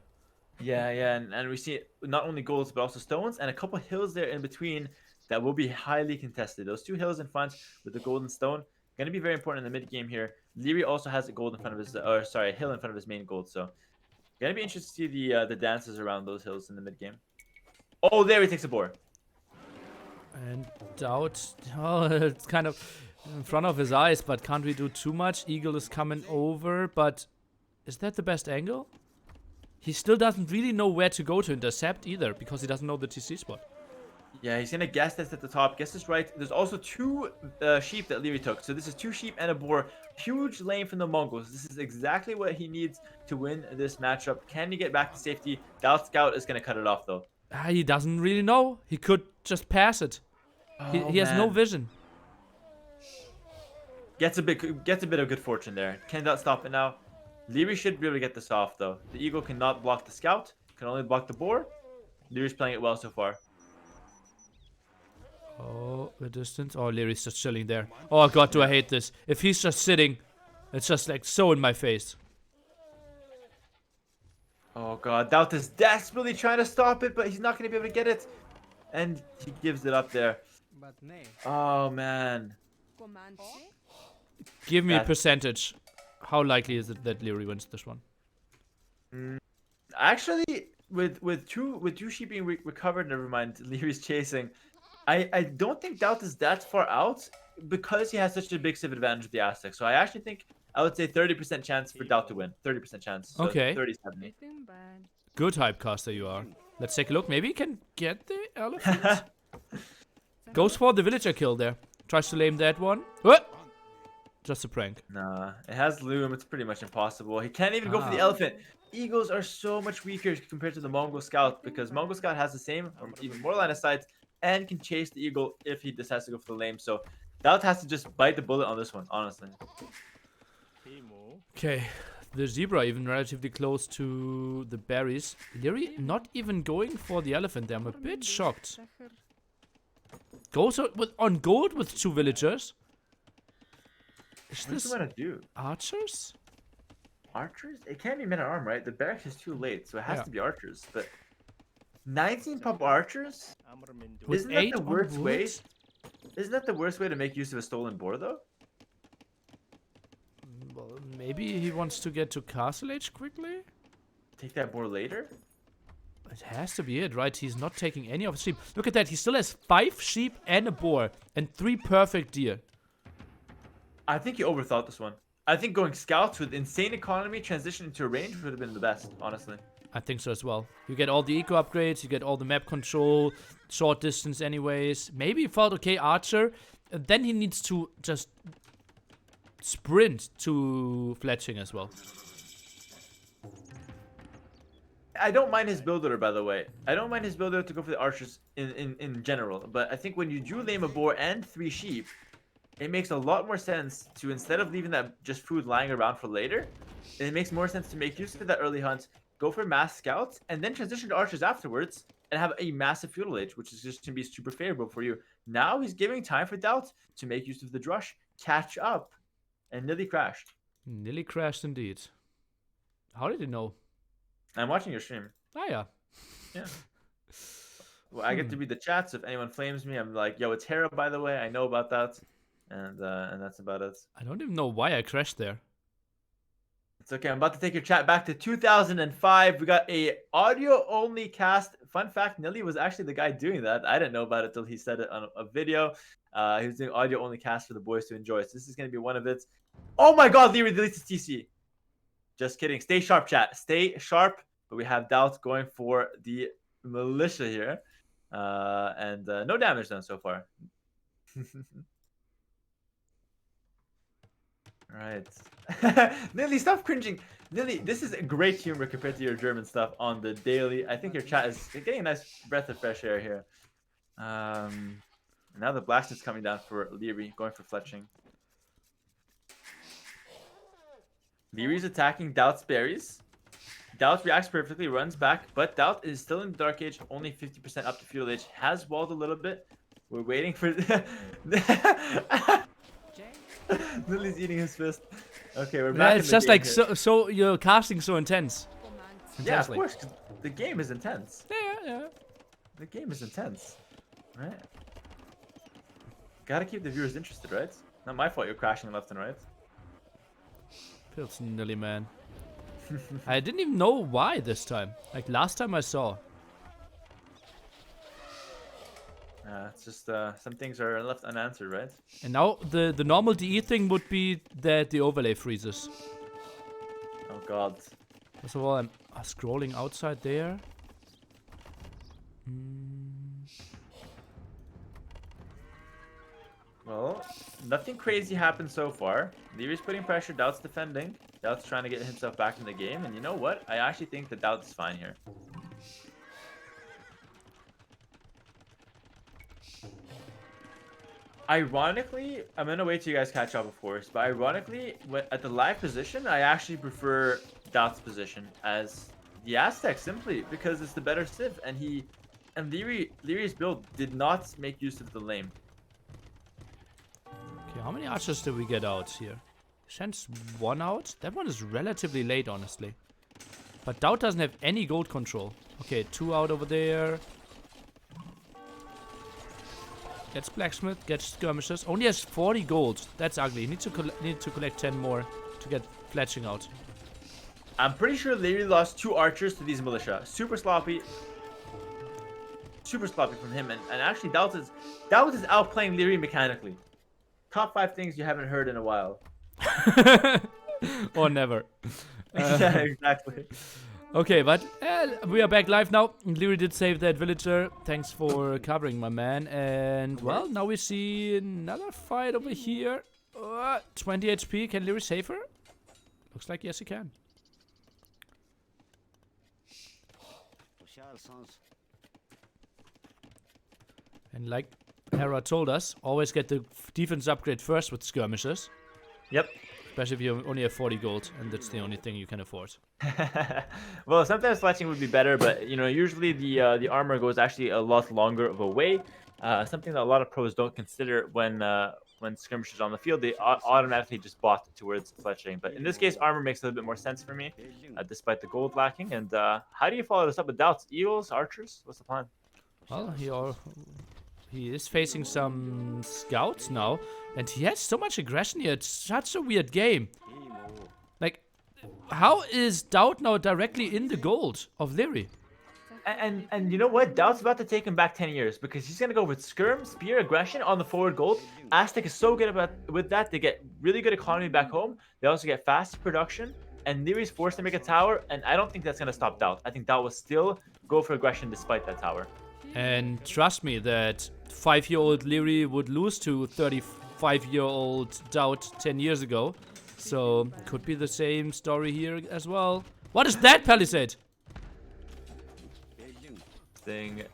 Yeah, and we see not only golds, but also stones, and a couple hills there in between that will be highly contested. Those 2 hills in front with the golden stone, going to be very important in the mid game here. Liereyy also has a gold in front of his, a hill in front of his main gold, so going to be interesting to see the dances around those hills in the mid game. Oh, there he takes a boar. And DauT, oh, it's kind of in front of his eyes, but can't we do too much? Eagle is coming over, but is that the best angle? He still doesn't really know where to go to intercept either, because he doesn't know the TC spot. Yeah, he's gonna guess this at the top. Guess this right. There's also 2 sheep that Liereyy took. So this is 2 sheep and a boar. Huge lane from the Mongols. This is exactly what he needs to win this matchup. Can he get back to safety? DauT Scout is gonna cut it off though. He doesn't really know. He could just pass it. Oh, He has no man. vision. Gets a bit of good fortune there. Can DauT stop it now? Liereyy should be able to get this off though. The eagle cannot block the scout. Can only block the boar. Lierey's playing it well so far. Oh, the distance. Oh, Lierey's just chilling there. Oh god, do I hate this. If he's just sitting, it's just like so in my face. Oh god, DauT is desperately trying to stop it, but he's not going to be able to get it. And he gives it up there. Oh man. Give me a That- percentage. How likely is it that Liereyy wins this one? Actually, with two sheep being recovered, never mind. Lierey's chasing. I don't think DauT is that far out because he has such a big civ advantage with the Aztec. So I actually think I would say 30% chance for DauT to win. 30% chance. So Okay. 30-70. Good hypecaster you are. Let's take a look. Maybe he can get the elephant. Goes for the villager kill there. Tries to lame that one. What? Just a prank. Nah, it has loom. It's pretty much impossible. He can't even go for the elephant. Eagles are so much weaker compared to the Mongol Scout because Mongol Scout has the same or even more line of sight and can chase the eagle if he decides to go for the lame. So DauT has to just bite the bullet on this one, honestly. Okay. The zebra even relatively close to the berries. Liereyy not even going for the elephant there. I'm a bit shocked. Goes on gold with 2 villagers. Is What's he this gonna do? archers? Archers? It can't be men at arm, right? The barracks is too late, so it has Yeah. to be archers. But 19 pop archers? With Isn't that 8 the on worst way? wood? Isn't that the worst way to make use of a stolen boar, though? Well, maybe he wants to get to Castle Age quickly? Take that boar later? It has to be it, right? He's not taking any of his sheep. Look at that. He still has 5 sheep and a boar and 3 perfect deer. I think you overthought this one. I think going scouts with insane economy transitioning to a range would have been the best, honestly. I think so as well. You get all the eco upgrades, you get all the map control, short distance anyways. Maybe he thought, okay, archer. And then he needs to just sprint to fletching as well. I don't mind his build order, by the way. I don't mind his build order to go for the archers in general. But I think when you do lame a boar and 3 sheep, it makes a lot more sense to, instead of leaving that just food lying around for later, it makes more sense to make use of that early hunt, go for mass scouts, and then transition to archers afterwards, and have a massive feudal age, which is just going to be super favorable for you. Now he's giving time for DauT to make use of the drush, catch up, and nearly crashed. Nearly crashed indeed. How did he know? I'm watching your stream. Ah, yeah. Yeah. Well, I get to read the chats. If anyone flames me, I'm like, yo, it's Hera, by the way. I know about that. And that's about it. I don't even know why I crashed there. It's okay. I'm about to take your chat back to 2005. We got a audio only cast. Fun fact, Nilly was actually the guy doing that. I didn't know about it till he said it on a video. He was doing audio only cast for the boys to enjoy. So this is going to be one of it. Oh my god, Liereyy deletes his TC. Just kidding. Stay sharp, chat. Stay sharp. But we have DauT going for the militia here. And no damage done so far. Right. Lily, stop cringing. Lily, this is great humor compared to your German stuff on the daily. I think your chat is getting a nice breath of fresh air here. Now the blacksmith's coming down for Liereyy, going for fletching. Lierey's attacking DauT's berries. DauT reacts perfectly, runs back, but DauT is still in the Dark Age, only 50% up to feudal age. Has walled a little bit. We're waiting for... Lily's eating his fist. Okay, we're back. Yeah, it's just like so you're casting so intense. Yeah, of course. 'Cause the game is intense. Yeah. The game is intense. Right? Gotta keep the viewers interested, right? Not my fault you're crashing left and right. Feels nilly, man. I didn't even know why this time. Like last time I saw. it's just some things are left unanswered, right? And now the normal DE thing would be that the overlay freezes. Oh god. First of all, I'm scrolling outside there. Well, nothing crazy happened so far. Lierey's putting pressure, DauT's defending. DauT's trying to get himself back in the game, and you know what? I actually think that DauT's fine here. Ironically, I'm gonna wait till you guys catch up, of course, but ironically, at the live position, I actually prefer DauT's position as the Aztec, simply because it's the better civ, and Lierey's build did not make use of the lane. Okay, how many archers did we get out here? Sends one out. That one is relatively late, honestly. But DauT doesn't have any gold control. Okay, 2 out over there. Gets blacksmith, gets skirmishers. Only has 40 gold. That's ugly. Need to collect 10 more to get fletching out. I'm pretty sure Liereyy lost 2 archers to these militia. Super sloppy. Super sloppy from him. And actually, DauT is outplaying Liereyy mechanically. Top 5 things you haven't heard in a while. Or never. Yeah, exactly. Okay, but we are back live now. Liereyy did save that villager. Thanks for covering, my man. And, well, now we see another fight over here. 20 HP. Can Liereyy save her? Looks like yes, he can. And like Hera told us, always get the defense upgrade first with skirmishes. Yep. Especially if you only have 40 gold, and that's the only thing you can afford. Well, sometimes fletching would be better, but you know, usually the armor goes actually a lot longer of a way. Something that a lot of pros don't consider when skirmishers on the field, they automatically just bot towards fletching. But in this case, armor makes a little bit more sense for me, despite the gold lacking. And how do you follow this up with DauT? Eagles, archers? What's the plan? Well, he is facing some scouts now, and he has so much aggression here. It's such a weird game. Like, how is DauT now directly in the gold of Liereyy? And you know what? DauT's about to take him back 10 years because he's going to go with skirm, spear, aggression on the forward gold. Aztec is so good with that. They get really good economy back home. They also get fast production. And Lierey's forced to make a tower, and I don't think that's going to stop DauT. I think DauT will still go for aggression despite that tower. And trust me that 5-year-old Liereyy would lose to 35-year-old DauT 10 years ago. So, could be the same story here as well. What is that, Palisade?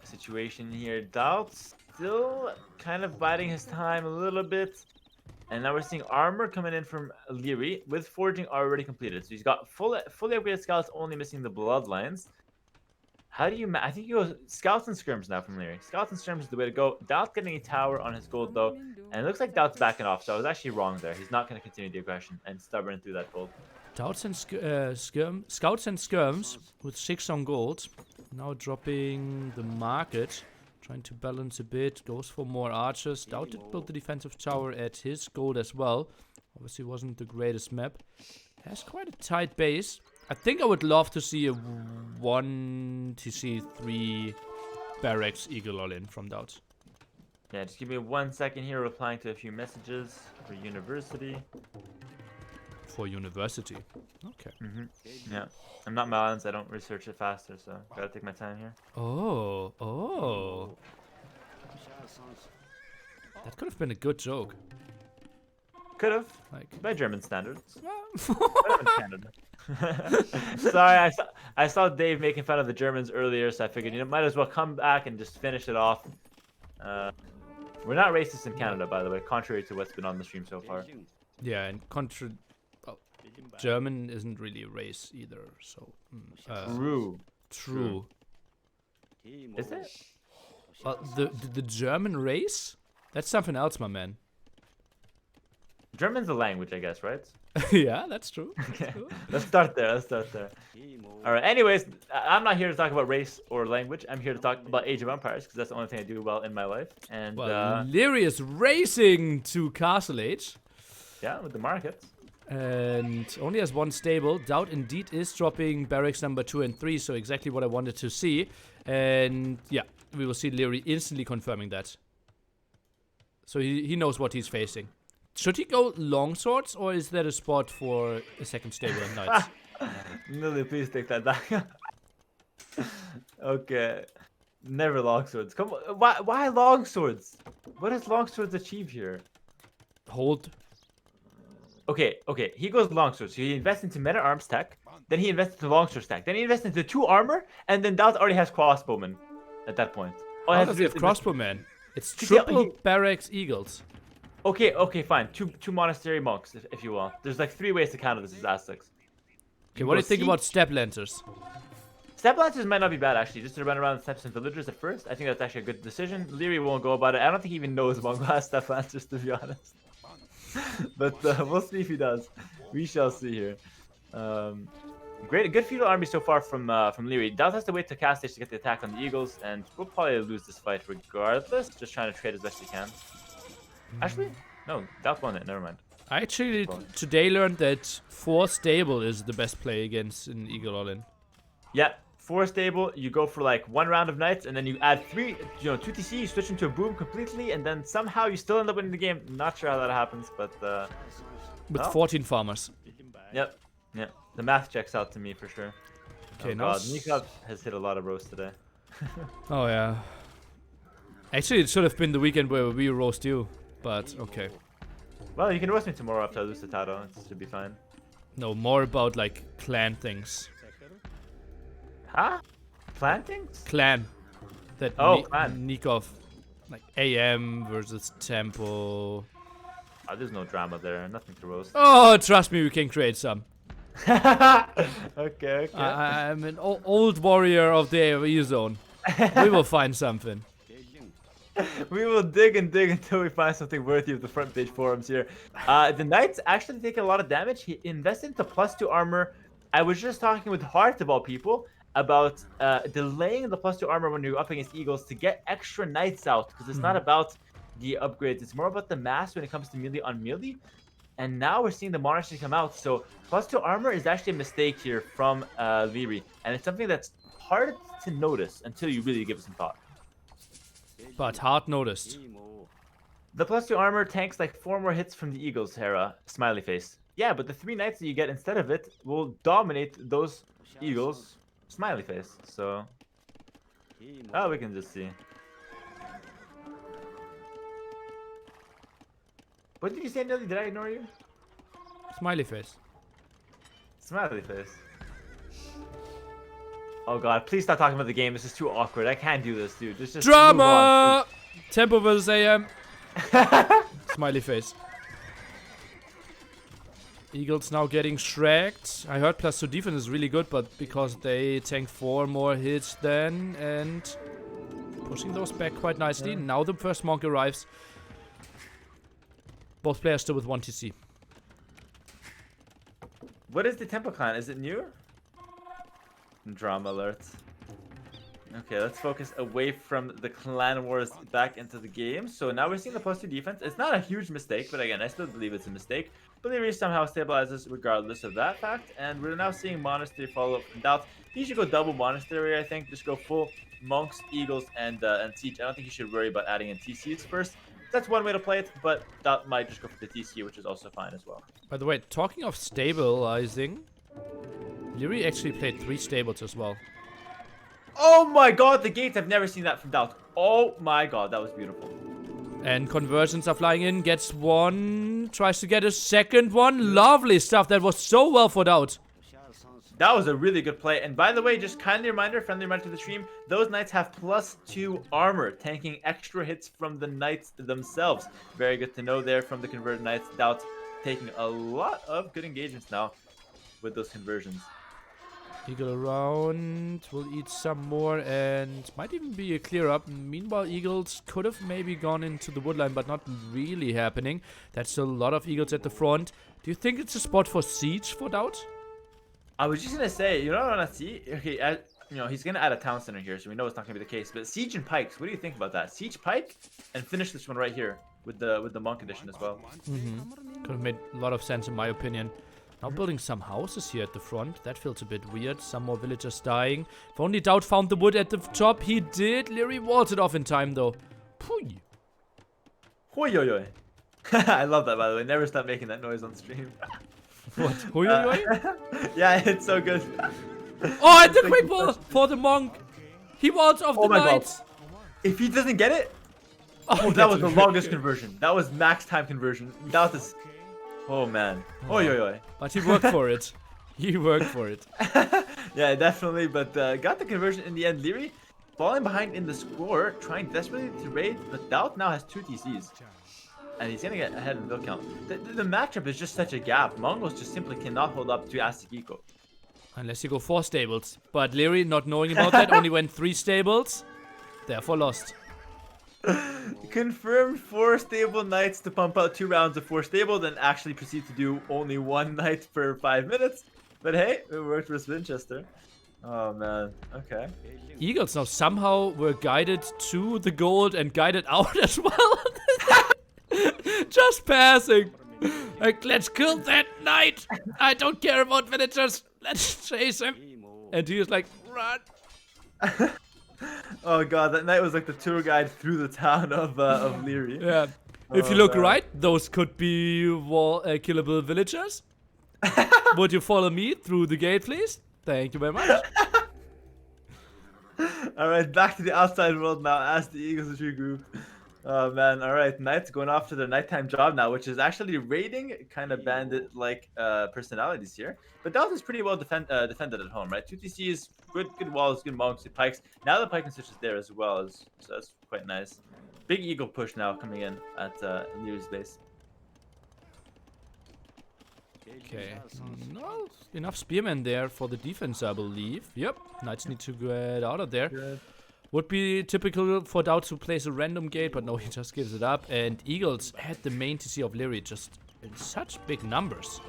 Situation here. DauT still kind of biding his time a little bit. And now we're seeing armor coming in from Liereyy with forging already completed. So he's got fully upgraded scouts, only missing the bloodlines. How do you... I think you go scouts and skirms now from Liereyy. Scouts and skirms is the way to go. DauT getting a tower on his gold though. And it looks like DauT's backing off. So I was actually wrong there. He's not going to continue the aggression and stubborn through that gold. DauT and scouts and skirms with 6 on gold. Now dropping the market. Trying to balance a bit. Goes for more archers. DauT did build the defensive tower at his gold as well. Obviously wasn't the greatest map. Has quite a tight base. I think I would love to see a 1 TC3 barracks eagle all in from DauT. Yeah, just give me 1 second here, replying to a few messages for university. For university. Okay. Yeah, I'm not balanced. I don't research it faster, so gotta take my time here. Oh. That could have been a good joke. Could have, Like, by German standards. Sorry, I saw Dave making fun of the Germans earlier, so I figured might as well come back and just finish it off. We're not racist in Canada, by the way, contrary to what's been on the stream so far. yeah, and German isn't really a race either, so... True. Is it? Well, the German race? That's something else, my man. German's a language, I guess, right? Yeah, that's true. Okay. Let's start there. All right. Anyways, I'm not here to talk about race or language. I'm here to talk about Age of Empires because that's the only thing I do well in my life. And well, Liereyy is racing to Castle Age. Yeah, with the markets. And only has 1 stable. DauT indeed is dropping barracks number 2 and 3, so exactly what I wanted to see. And yeah, we will see Liereyy instantly confirming that. So he knows what he's facing. Should he go longswords, or is that a spot for a second stable and knights? Lily, please take that back. Okay. Never longswords. Come on. Why longswords? What does longswords achieve here? Hold. Okay. He goes longswords. So he invests into men at arms tech. Then he invests into longsword stack. Then he invests into 2 armor. And then DauT already has crossbowmen at that point. How does he have crossbowmen? It's triple barracks eagles. Okay, fine. Two monastery monks, if you will. There's like 3 ways to counter this as Aztecs. Okay, what do you think about step lancers? Step lancers might not be bad, actually, just to run around steps and villagers at first. I think that's actually a good decision. Liereyy won't go about it. I don't think he even knows Mongol has step lancers, to be honest. But we'll see if he does. We shall see here. Good feudal army so far from Liereyy. DauT has to wait to cast stage to get the attack on the eagles, and we'll probably lose this fight regardless. Just trying to trade as best he can. Actually, no, DauT won it. Never mind. I actually today learned that 4 stable is the best play against an eagle all-in. Yeah, 4 stable. You go for like 1 round of knights, and then you add 3, 2 TC. You switch into a boom completely, and then somehow you still end up winning the game. Not sure how that happens, but with 14 farmers. Yep. The math checks out to me for sure. Okay, oh now God, Nikab has hit a lot of roast today. Oh yeah. Actually, it should have been the weekend where we roast you, but okay. Well, you can roast me tomorrow after I lose to Tado. It should be fine. No, more about like clan things. Huh? Clan things? Clan. That clan. Nikov. Like AM versus Tempo. Oh, there's no drama there. Nothing to roast. Oh, trust me, we can create some. Okay. I'm an old warrior of the AoE zone. We will find something. We will dig and dig until we find something worthy of the front page forums here. The knights actually take a lot of damage. He invested into +2 armor. I was just talking with Heart of all people about delaying the +2 armor when you're up against eagles to get extra knights out, because it's not about the upgrades. It's more about the mass when it comes to melee on melee. And now we're seeing the monastery come out. So +2 armor is actually a mistake here from Liereyy. And it's something that's hard to notice until you really give it some thought. But hard noticed. The +2 armor tanks like 4 more hits from the eagles, Hera. Smiley face. Yeah, but the 3 knights that you get instead of it will dominate those eagles. Smiley face. So, we can just see. What did you say, Nelly? Did I ignore you? Smiley face. Smiley face. Oh God! Please stop talking about the game. This is too awkward. I can't do this, dude. Just drama. Tempo versus AM. Smiley face. Eagles now getting shreked. I heard +2 defense is really good, but because they tank 4 more hits then and pushing those back quite nicely. Yeah. Now the first monk arrives. Both players still with 1 TC. What is the Tempo clan? Is it new? Drama alert. Okay, let's focus away from the clan wars back into the game. So now we're seeing the +2 defense. It's not a huge mistake, but again, I still believe it's a mistake. But Liereyy somehow stabilizes regardless of that fact. And we're now seeing Monastery follow up from DauT. He should go double Monastery, I think. Just go full Monks, Eagles, and Siege. I don't think you should worry about adding in TCs first. That's one way to play it, but DauT might just go for the TC, which is also fine as well. By the way, talking of stabilizing, Liereyy actually played 3 stables as well. Oh my God, the gates! I've never seen that from DauT. Oh my God, that was beautiful. And conversions are flying in, gets 1, tries to get a second one. Lovely stuff, that was so well for DauT. That was a really good play. And by the way, just friendly reminder to the stream, those knights have +2 armor, tanking extra hits from the knights themselves. Very good to know there from the converted knights. DauT taking a lot of good engagements now with those conversions. Eagle around, will eat some more and might even be a clear up. Meanwhile, eagles could have maybe gone into the woodline, but not really happening. That's still a lot of eagles at the front. Do you think it's a spot for siege for DauT? I was just gonna say, you know what I wanna see? Okay, he's gonna add a town center here, so we know it's not gonna be the case. But siege and pikes, what do you think about that? Siege pike and finish this one right here with the monk edition as well. Could have made a lot of sense in my opinion. Now building some houses here at the front. That feels a bit weird. Some more villagers dying. If only DauT found the wood at the top. He did. Liereyy walls it off in time though. Pooey. Hoi yo yo. I love that, by the way. Never stop making that noise on stream. What? Hoi, hoi, hoi? Yeah, it's so good. Oh, and the quick ball for the monk. He walls off the Oh my god. knights. If he doesn't get it, Oh, that was the longest conversion. That was max time conversion. That was. Oh man. Oh yo yo. But he worked for it. He worked for it. Yeah, definitely. But got the conversion in the end. Liereyy falling behind in the score, trying desperately to raid. But DauT now has 2 TCs. And he's gonna get ahead in the bill count. The matchup is just such a gap. Mongols just simply cannot hold up to Aztec Eco. Unless you go 4 stables. But Liereyy, not knowing about that, only went 3 stables. Therefore lost. Confirmed 4 stable knights to pump out 2 rounds of 4 stable, then actually proceed to do only 1 knight per 5 minutes. But hey, it worked for Winchester. Oh man, okay. Eagles now somehow were guided to the gold and guided out as well. Just passing. Like, let's kill that knight. I don't care about villagers. Let's chase him. And he was like, run. Oh god, that knight was like the tour guide through the town of Liereyy. Yeah. If you look right, those could be killable villagers. Would you follow me through the gate, please? Thank you very much. Alright, back to the outside world now as the Eagles regroup. Oh man, alright, Knights going off to their nighttime job now, which is actually raiding kind of bandit-like personalities here. But DauT is pretty well defended at home, right? 2 TCs, good walls, good monks, good pikes. Now the pike and switch is there as well, so that's quite nice. Big eagle push now coming in at Lierey's base. Okay. No, enough spearmen there for the defense, I believe. Yep, Knights need to get out of there. Good. Would be typical for DauT to place a random gate, but no, he just gives it up. And Eagles had the main TC of Liereyy just in such big numbers.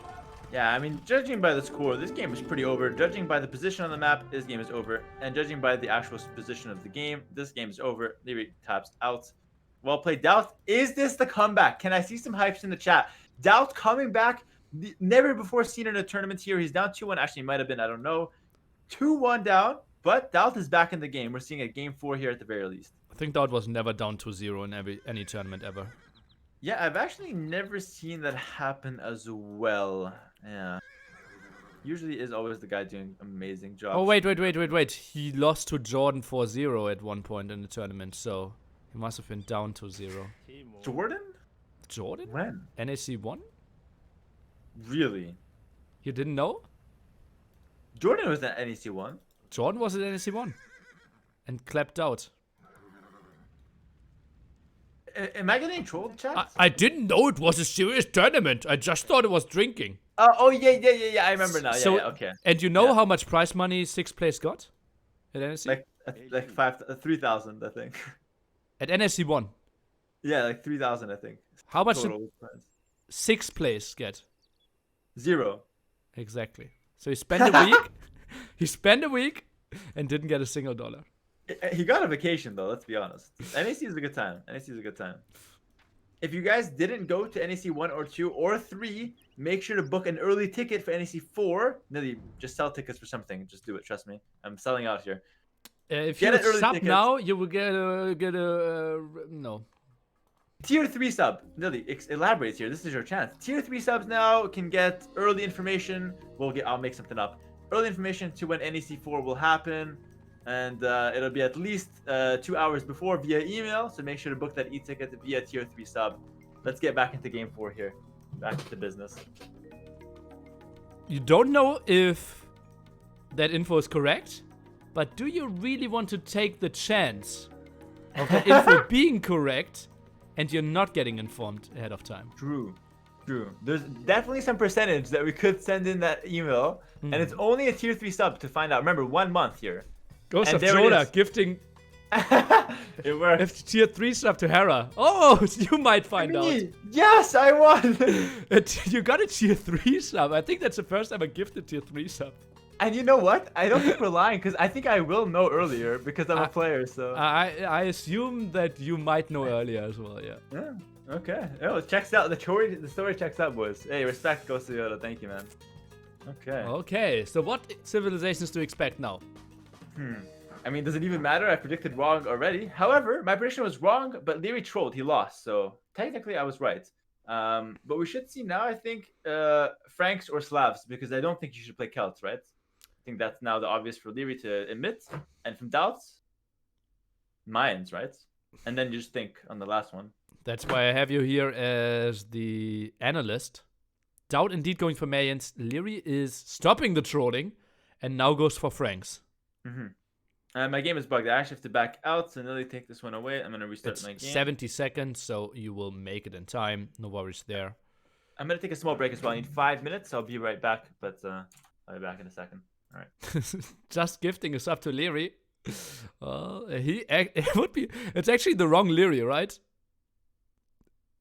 Yeah, I mean, judging by the score, this game is pretty over. Judging by the position on the map, this game is over. And judging by the actual position of the game, this game is over. Liereyy taps out. Well played, DauT. Is this the comeback? Can I see some hypes in the chat? DauT coming back. Never before seen in a tournament here. He's down 2-1. Actually, might have been. I don't know. 2-1 down. But DauT is back in the game. We're seeing a game 4 here at the very least. I think DauT was never down 2-0 in any tournament ever. Yeah, I've actually never seen that happen as well. Yeah. Usually is always the guy doing amazing jobs. Oh, wait. He lost to Jordan 4-0 at one point in the tournament, so he must have been down 2-0. Jordan? Jordan? When? NAC 1? Really? You didn't know? Jordan was at NEC 1. Jordan was at NAC 1 and clapped out. Am I getting trolled, chat? I didn't know it was a serious tournament. I just thought it was drinking. Oh, yeah. I remember now. So, yeah, okay. And you know how much prize money 6th place got at NSC? Like 3,000, I think. At NSC 1? Yeah, like 3,000, I think. How much total did 6th place get? 0. Exactly. So he spent a week. He spent a week and didn't get a single dollar. He got a vacation though, let's be honest. NAC is a good time. NAC is a good time. If you guys didn't go to NAC 1 or 2 or 3, make sure to book an early ticket for NAC 4. No, just sell tickets for something. Just do it, trust me. I'm selling out here. If you sub now, you will get a no. Tier 3 sub. Nilly, elaborate here. This is your chance. Tier 3 subs now can get early information. I'll make something up. Early information to when NAC 4 will happen. And it'll be at least 2 hours before via email. So make sure to book that e-ticket via Tier 3 sub. Let's get back into Game 4 here. Back to business. You don't know if that info is correct, but do you really want to take the chance of that info being correct and you're not getting informed ahead of time? True. There's definitely some percentage that we could send in that email. And it's only a Tier 3 sub to find out. Remember, 1 month here. Ghost of Jonah gifting it worked. If Tier 3 sub to Hera. Oh, you might find out. Yes, I won. You got a Tier 3 sub. I think that's the first time I gifted Tier 3 sub. And you know what? I don't think we're lying because I think I will know earlier because I'm a player. So I assume that you might know earlier as well. Yeah. Yeah. Okay. Oh, it checks out. The story checks out, boys. Hey, respect, Ghost of Yoda. Thank you, man. Okay. Okay. So what civilizations do you expect now? I mean, does it even matter? I predicted wrong already. However, my prediction was wrong, but Liereyy trolled. He lost, so technically I was right. But we should see now, I think, Franks or Slavs, because I don't think you should play Celts, right? I think that's now the obvious for Liereyy to admit. And from DauT, Mayans, right? And then you just think on the last one. That's why I have you here as the analyst. DauT indeed going for Mayans. Liereyy is stopping the trolling and now goes for Franks. My game is bugged. I actually have to back out, so nearly take this one away. I'm going to restart It's my game. 70 seconds, so you will make it in time. No worries there. I'm going to take a small break as well. I need 5 minutes. I'll be right back, but I'll be back in a second. All right. Just gifting us up to Liereyy. It would be. It's actually the wrong Liereyy, right?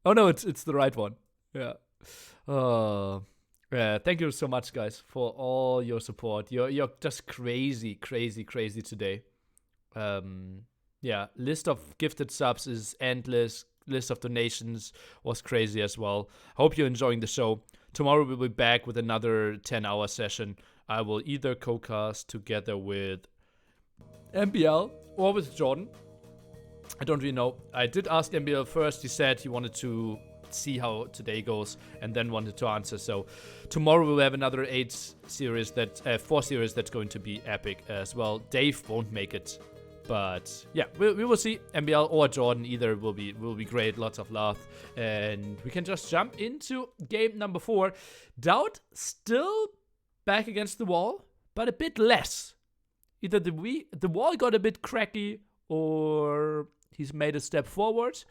Oh no, it's the right one. Yeah. Yeah. Thank you so much, guys, for all your support. You're just crazy today. Yeah. List of gifted subs is endless. List of donations was crazy as well. Hope you're enjoying the show. Tomorrow we'll be back with another 10-hour session. I will either co-cast together with MBL or with Jordan. I don't really know. I did ask MBL first. He said he wanted to see how today goes and then wanted to answer. So tomorrow we'll have another 4 series that's going to be epic as well. Dave won't make it, but yeah, we will see. MBL or Jordan, either will be great. Lots of love, and we can just jump into game number 4. DauT still back against the wall, but a bit less. Either the wall got a bit cracky, or he's made a step forward.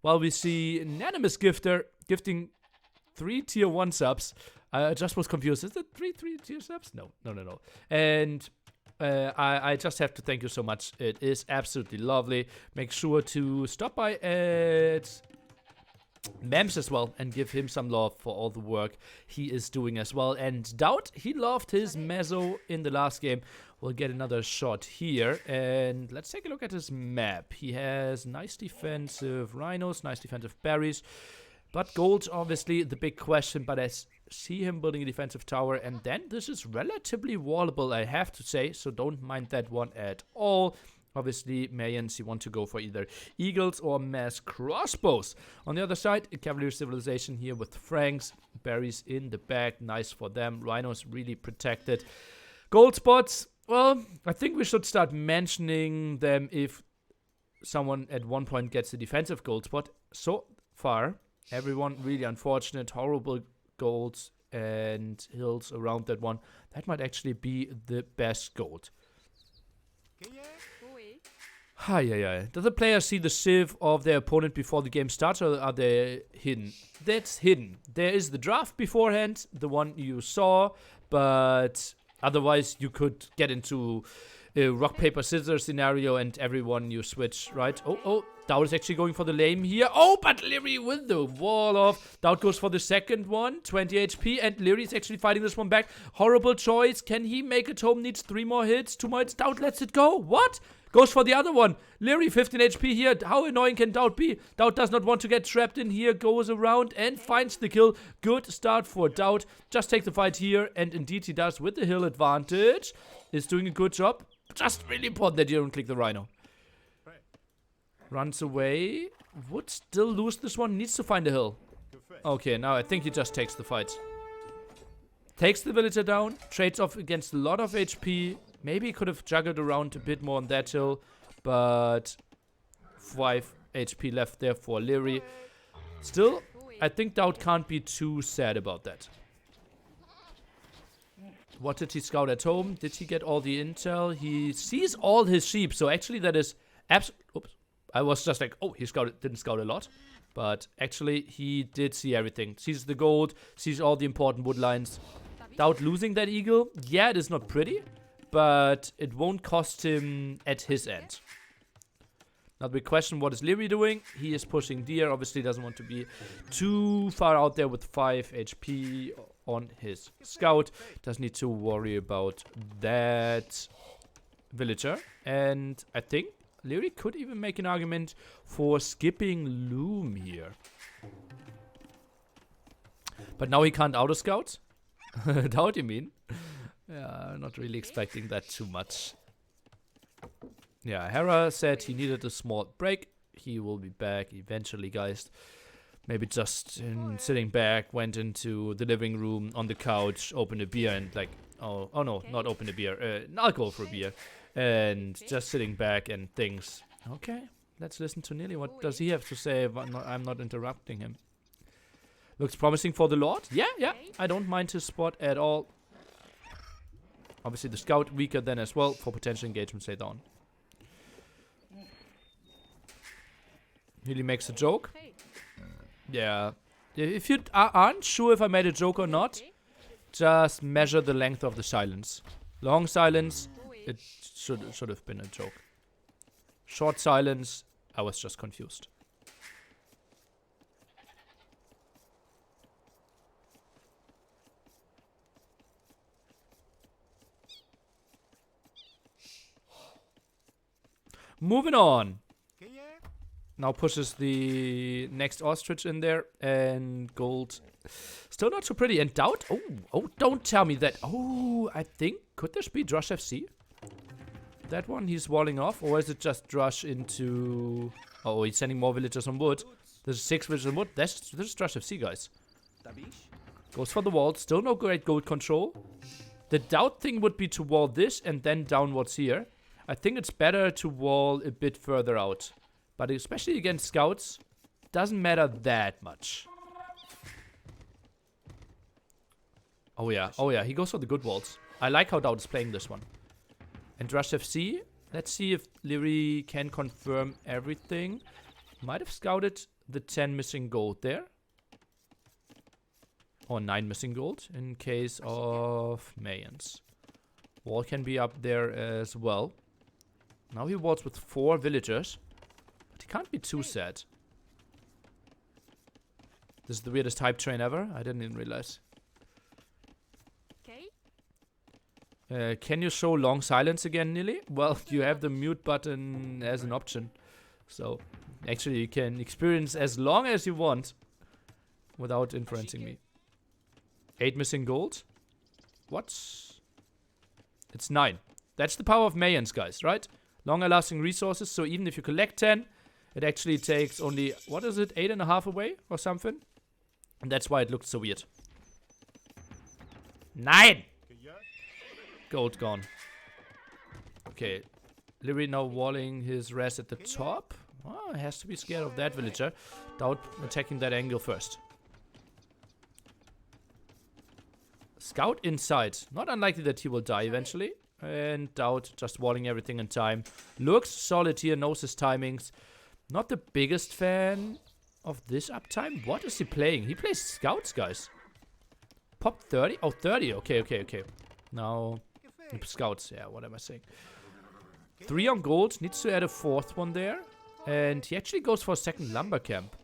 While we see Anonymous Gifter gifting 3 tier 1 subs. I just was confused. Is it 3 tier subs? No. And I just have to thank you so much. It is absolutely lovely. Make sure to stop by at Mems as well and give him some love for all the work he is doing as well. And DauT, he loved his Mezzo in the last game. We'll get another shot here, and let's take a look at his map. He has nice defensive rhinos, nice defensive berries, but gold's obviously the big question. But I see him building a defensive tower, and then this is relatively wallable, I have to say, so don't mind that one at all. Obviously, Mayans, you want to go for either eagles or mass crossbows. On the other side, a Cavalier Civilization here with Franks, berries in the back, nice for them. Rhinos really protected. Gold spots, well, I think we should start mentioning them if someone at one point gets a defensive gold spot. So far, everyone really unfortunate, horrible golds and hills around that one. That might actually be the best gold. Hi. Does the player see the civ of their opponent before the game starts, or are they hidden? That's hidden. There is the draft beforehand, the one you saw, but otherwise you could get into a rock, paper, scissors scenario and everyone you switch, right? Oh, DauT is actually going for the lame here. Oh, but Liereyy with the wall off. DauT goes for the second one, 20 HP, and Liereyy is actually fighting this one back. Horrible choice. Can he make it home? Needs 3 more hits, 2 more hits. DauT lets it go. What? Goes for the other one. Liereyy, 15 HP here. How annoying can DauT be? DauT does not want to get trapped in here. Goes around and finds the kill. Good start for DauT. Just take the fight here. And indeed he does with the hill advantage. Is doing a good job. Just really important that you don't click the Rhino. Runs away. Would still lose this one. Needs to find a hill. Okay, now I think he just takes the fight. Takes the villager down. Trades off against a lot of HP. Maybe he could have juggled around a bit more on that hill. But 5 HP left there for Liereyy. Still, I think DauT can't be too sad about that. What did he scout at home? Did he get all the intel? He sees all his sheep. So actually that is oops. I was just like, oh, he didn't scout a lot. But actually he did see everything. Sees the gold. Sees all the important wood lines. DauT losing that eagle. Yeah, it is not pretty. But it won't cost him at his end. Now the big question, what is Liereyy doing? He is pushing deer. Obviously doesn't want to be too far out there with 5 HP on his scout. Doesn't need to worry about that villager. And I think Liereyy could even make an argument for skipping Loom here. But now he can't auto-scout? DauT, you mean? Yeah, I'm not really expecting that too much. Yeah, Hera said he needed a small break. He will be back eventually, guys. Maybe just sitting back, went into the living room on the couch, opened a beer and like, oh no, not open a beer, an alcohol for a beer. And just sitting back and things. Okay, let's listen to Nearly. What does he have to say? I'm not interrupting him. Looks promising for the Lord. Yeah, I don't mind his spot at all. Obviously the scout weaker then as well for potential engagement later on. Nearly makes a joke. Yeah. If you aren't sure if I made a joke or not, just measure the length of the silence. Long silence, it should have been a joke. Short silence, I was just confused. Moving on. Now pushes the next ostrich in there, and gold still not so pretty. And DauT, oh, don't tell me that. Oh, I think, could this be Drush FC? That one he's walling off, or is it just Drush into... Oh, he's sending more villagers on wood. There's 6 villagers on wood. This is Drush FC, guys. Goes for the wall. Still no great gold control. The DauT thing would be to wall this and then downwards here. I think it's better to wall a bit further out. But especially against scouts, doesn't matter that much. Oh yeah, he goes for the good walls. I like how DauT is playing this one. And Rush FC, let's see if Liereyy can confirm everything. Might have scouted the 10 missing gold there. Or 9 missing gold in case of Mayans. Wall can be up there as well. Now he walls with 4 villagers. But he can't be too sad. This is the weirdest hype train ever. I didn't even realize. Can you show long silence again, Nearly? Well, you have the mute button as an option. So, actually you can experience as long as you want. Without influencing me. 8 missing gold. What? It's 9. That's the power of Mayans, guys, right? Longer lasting resources. So even if you collect 10... It actually takes only, what is it, 8.5 away or something? And that's why it looked so weird. 9! Gold gone. Okay. Liereyy now walling his res at the top. Oh, has to be scared of that villager. DauT attacking that angle first. Scout inside. Not unlikely that he will die eventually. And DauT just walling everything in time. Looks solid here, knows his timings. Not the biggest fan of this uptime. What is he playing? He plays scouts, guys. Pop 30? Oh, 30. Okay. Now, scouts. Yeah, what am I saying? 3 on gold. Needs to add a 4th one there. And he actually goes for a second lumber camp.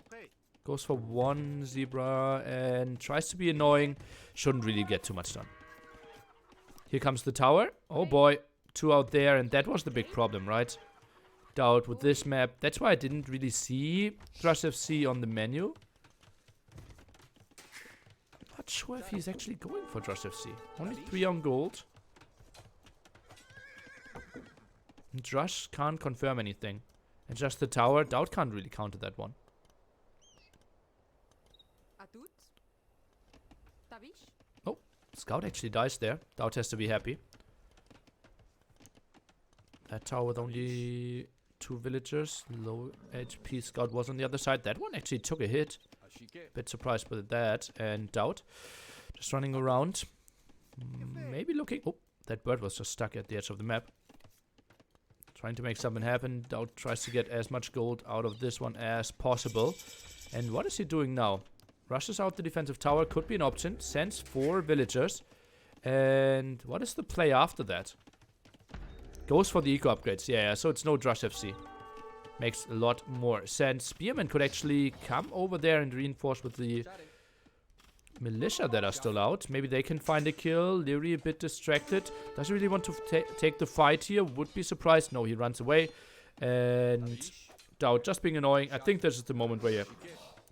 Goes for 1 zebra and tries to be annoying. Shouldn't really get too much done. Here comes the tower. Oh boy. 2 out there. And that was the big problem, right? DauT with this map. That's why I didn't really see Drush FC on the menu. Not sure if he's actually going for Drush FC. Only 3 on gold. And Drush can't confirm anything. And just the tower. DauT can't really counter that one. Oh, Scout actually dies there. DauT has to be happy. That tower with only 2 villagers. Low HP Scout was on the other side. That one actually took a hit. Bit surprised with that. And DauT just running around. Maybe looking... Oh, that bird was just stuck at the edge of the map. Trying to make something happen. DauT tries to get as much gold out of this one as possible. And what is he doing now? Rushes out the defensive tower. Could be an option. Sends 4 villagers. And what is the play after that? Goes for the eco upgrades. Yeah, so it's no Drush FC. Makes a lot more sense. Spearmen could actually come over there and reinforce with the militia that are still out. Maybe they can find a kill. Liereyy a bit distracted. Does he really want to take the fight here? Would be surprised. No, he runs away. And DauT just being annoying. I think this is the moment where you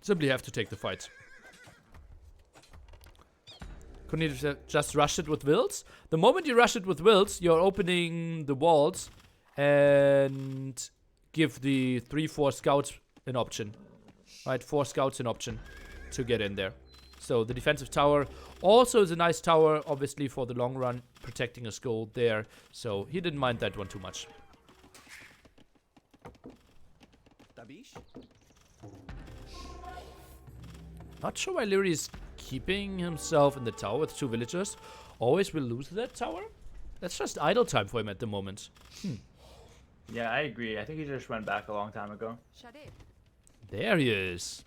simply have to take the fight. Couldn't he just rush it with wills? The moment you rush it with wills, you're opening the walls and give the 3-4 scouts an option. Right, 4 scouts an option to get in there. So the defensive tower also is a nice tower, obviously for the long run, protecting a skull there. So he didn't mind that one too much. Not sure why Liereyy is keeping himself in the tower with 2 villagers. Always will lose that tower. That's just idle time for him at the moment. Yeah, I agree. I think he just went back a long time ago. There he is.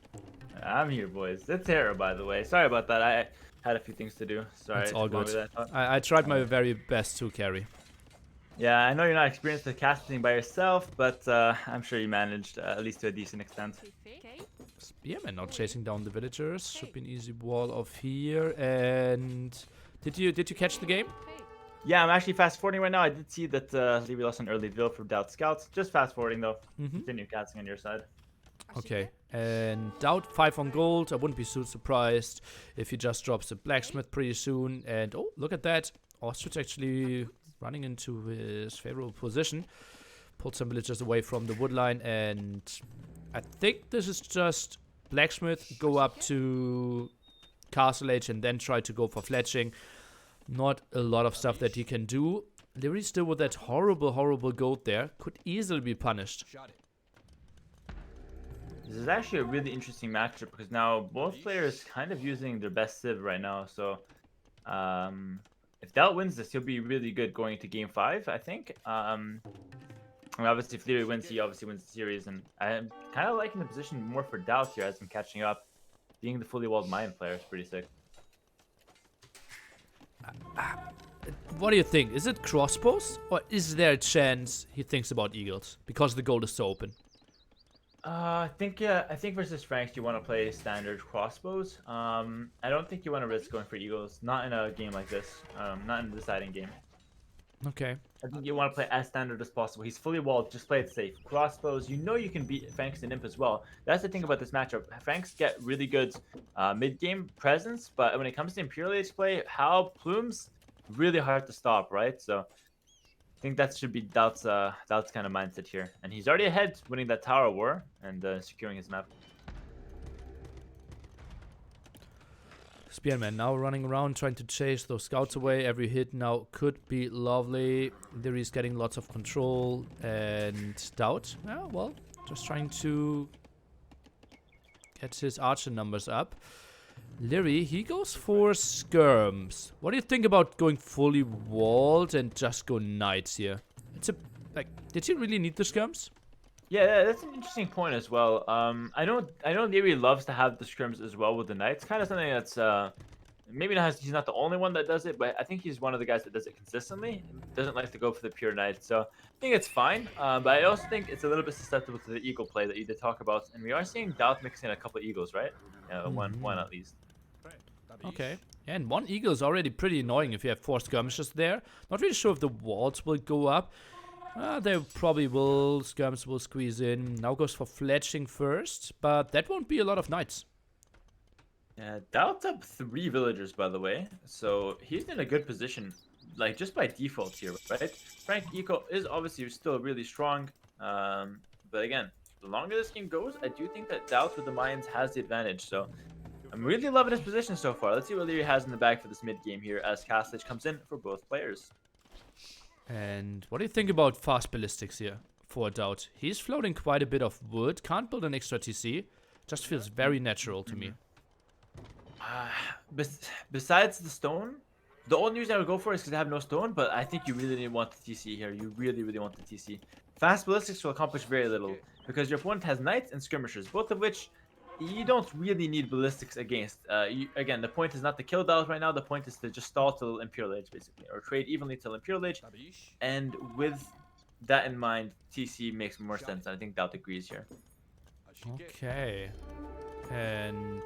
I'm here, boys. It's Hera, by the way. Sorry about that. I had a few things to do. Sorry. It's all good. I tried my very best to carry. Yeah, I know you're not experienced with casting by yourself, but I'm sure you managed at least to a decent extent. Spearman now chasing down the villagers. Should be an easy wall off here. And did you catch the game? Yeah, I'm actually fast forwarding right now. I did see that Liereyy lost an early drill for DauT scouts. Just fast forwarding though. Continue casting on your side. Okay, and DauT 5 on gold. I wouldn't be so surprised if he just drops a blacksmith pretty soon. And oh, look at that. Ostrich actually running into his favorable position. Pulled some villagers away from the wood line. And I think this is just blacksmith, go up to castle age and then try to go for fletching. Not a lot of stuff that he can do. Liereyy still with that horrible gold there. Could easily be punished. This is actually a really interesting matchup because now both players kind of using their best civ right now. So if DauT wins this, he'll be really good going into game 5, I think. I mean, obviously, if Liereyy wins, he obviously wins the series. And I'm kind of liking the position more for DauT here as I'm catching up. Being the fully walled mine player is pretty sick. What do you think? Is it crossbows? Or is there a chance he thinks about eagles? Because the gold is so open. I think versus Franks you want to play standard crossbows. I don't think you want to risk going for eagles, not in a game like this. Not in a deciding game. Okay. I think you want to play as standard as possible. He's fully walled, just play it safe. Crossbows, you know you can beat Franks and Imp as well. That's the thing about this matchup. Franks get really good mid-game presence, but when it comes to Imperial Age play, how Plumes, really hard to stop, right? So I think that should be DauT's kind of mindset here. And he's already ahead, winning that tower war and securing his map. Spearman now running around trying to chase those scouts away. Every hit now could be lovely. Lierey's getting lots of control. And DauT, yeah, well, just trying to get his archer numbers up. Liereyy, he goes for skirms. What do you think about going fully walled and just go knights here? It's a, like, did he really need the skirms? Yeah, that's an interesting point as well. I know Liereyy loves to have the scrims as well with the knights. Kind of something that's maybe he's not the only one that does it, but I think he's one of the guys that does it consistently. Doesn't like to go for the pure knight, so I think it's fine. But I also think it's a little bit susceptible to the eagle play that you did talk about, and we are seeing DauT mix in a couple of eagles, right? One at least. Okay. And 1 eagle is already pretty annoying if you have 4 skirmishes there. Not really sure if the walls will go up. They probably will. Skirms will squeeze in. Now goes for fletching first, but that won't be a lot of knights. Yeah, DauT's up 3 villagers, by the way, so he's in a good position, like just by default here, right? Frank Eco is obviously still really strong, but again, the longer this game goes, I do think that DauT with the mines has the advantage. So I'm really loving his position so far. Let's see what Liereyy has in the bag for this mid game here as Castlage comes in for both players. And what do you think about fast ballistics here for DauT? He's floating quite a bit of wood. Can't build an extra TC. Just feels very natural to me. Besides the stone, the only reason I would go for it is because I have no stone, but I think you really want the TC here. You really want the TC. Fast ballistics will accomplish very little because your opponent has knights and skirmishers, both of which you don't really need ballistics against. Again, the point is not to kill DauT right now. The point is to just stall till Imperial Age, basically, or trade evenly till Imperial Age. And with that in mind, TC makes more sense. I think DauT agrees here. Okay. And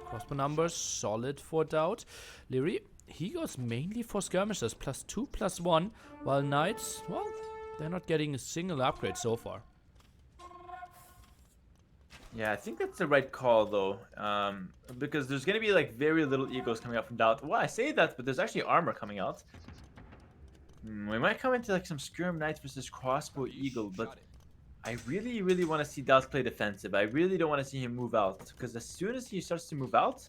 crossbow numbers solid for DauT. Liereyy, he goes mainly for skirmishers, +2, +1, while knights, well, they're not getting a single upgrade so far. Yeah, I think that's the right call though, because there's gonna be like very little eagles coming out from DauT. Well, I say that, but there's actually armor coming out. We might come into like some Skirm Knights versus Crossbow Eagle, but I really want to see DauT play defensive. I really don't want to see him move out, because as soon as he starts to move out,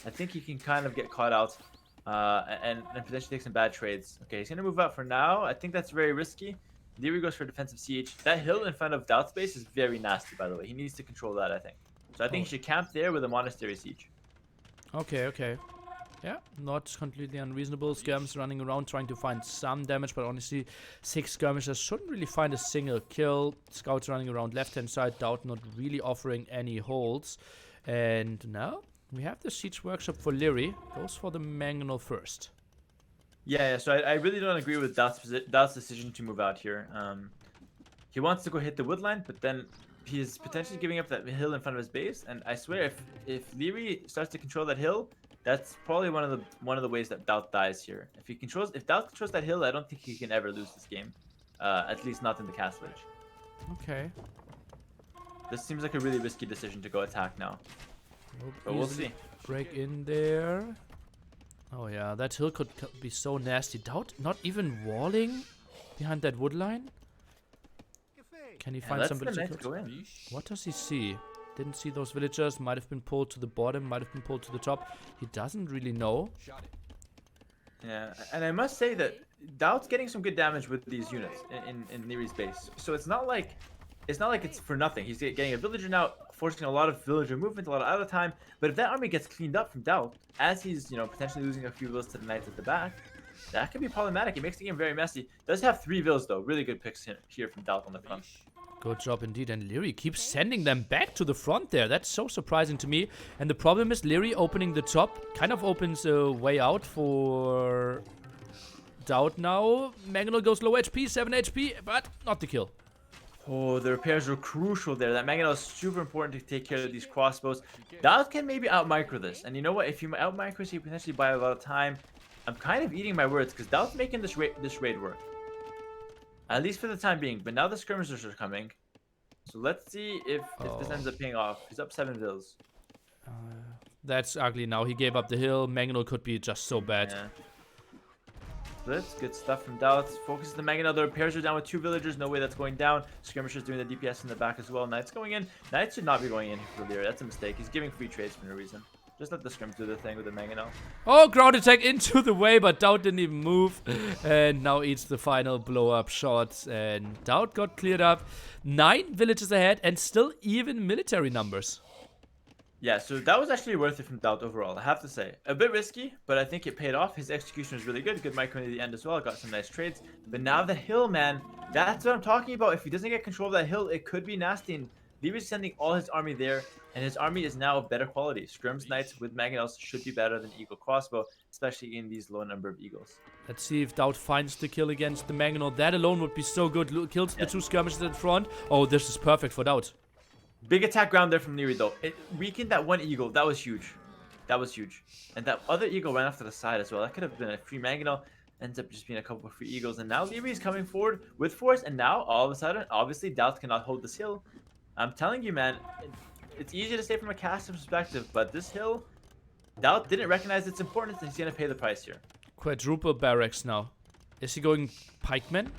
I think he can kind of get caught out and potentially take some bad trades. Okay, he's going to move out for now. I think that's very risky. Liereyy goes for defensive siege. That hill in front of DauT's base is very nasty, by the way. He needs to control that, I think. So I think he should camp there with a monastery siege. Okay, okay. Yeah, not completely unreasonable. Skirms running around trying to find some damage, but honestly, 6 skirmishers shouldn't really find a single kill. Scouts running around left-hand side, DauT not really offering any holds. And now we have the siege workshop for Liereyy. Goes for the mangonel first. Yeah, so I really don't agree with DauT's decision to move out here. He wants to go hit the woodline, but then he's potentially giving up that hill in front of his base. And I swear, if Liereyy starts to control that hill, that's probably one of the ways that DauT dies here. If DauT controls that hill, I don't think he can ever lose this game. At least not in the castle age. Okay. This seems like a really risky decision to go attack now. But we'll see. Break in there. Oh yeah, that hill could be so nasty. DauT not even walling behind that wood line. Can he find some villagers? What does he see? Didn't see those villagers. Might have been pulled to the bottom. Might have been pulled to the top. He doesn't really know. Yeah, and I must say that DauT's getting some good damage with these units in Leary's base. So it's not like it's for nothing. He's getting a villager now, forcing a lot of villager movement, a lot of idle time. But if that army gets cleaned up from DauT, as he's potentially losing a few villas to the knights at the back, that could be problematic. It makes the game very messy. Does have 3 villas though. Really good picks here from DauT on the front. Good job indeed, and Liereyy keeps sending them back to the front there. That's so surprising to me. And the problem is Liereyy opening the top kind of opens a way out for DauT now. Mangonel goes low HP, 7 HP, but not the kill. Oh, the repairs are crucial there. That Mangonel is super important to take care of these crossbows. DauT can maybe out-micro this. And you know what? If you out-micro, you potentially buy a lot of time. I'm kind of eating my words, because DauT's making this raid work. At least for the time being. But now the skirmishers are coming. So let's see if this ends up paying off. He's up 7 vills. That's ugly now. He gave up the hill. Mangonel could be just so bad. Yeah. Blitz, good stuff from DauT. Focuses the Mangonel. The repairs are down with 2 villagers. No way that's going down. Skirmishers doing the DPS in the back as well. Knights going in. Knights should not be going in for Liereyy. That's a mistake. He's giving free trades for no reason. Just let the Skirm do the thing with the Mangonel. Oh, ground attack into the way, but DauT didn't even move. And now eats the final blow-up shots. And DauT got cleared up. 9 villages ahead and still even military numbers. Yeah, so that was actually worth it from DauT overall, I have to say. A bit risky, but I think it paid off. His execution was really good. Good micro at the end as well. Got some nice trades. But now the hill, man, that's what I'm talking about. If he doesn't get control of that hill, it could be nasty. And Leary's sending all his army there, and his army is now of better quality. Skirms Knights with Mangonels should be better than Eagle Crossbow, especially in these low number of Eagles. Let's see if DauT finds the kill against the Mangonel. That alone would be so good. Kills the 2 skirmishers in front. Oh, this is perfect for DauT. Big attack ground there from Liereyy though. It weakened that 1 eagle. That was huge. That was huge. And that other eagle ran off to the side as well. That could have been a free Mangonel. Ends up just being a couple of free eagles. And now Liereyy is coming forward with force. And now, all of a sudden, obviously, DauT cannot hold this hill. I'm telling you, man, it's easy to say from a caster perspective, but this hill, DauT didn't recognize its importance, and he's going to pay the price here. Quadruple barracks now. Is he going pikemen?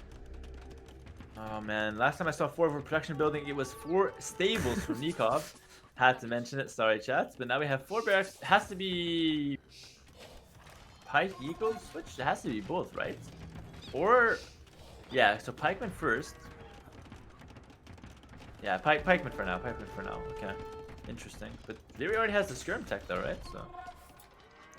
Oh man, last time I saw 4 of a production building, it was 4 stables from Nikov. Had to mention it, sorry chat. But now we have 4 barracks. It has to be pike eagles, which it has to be both, right? Or yeah, so pikemen first. Yeah, pikemen for now. Pikemen for now. Okay, interesting. But Liereyy already has the skirm tech though, right? So.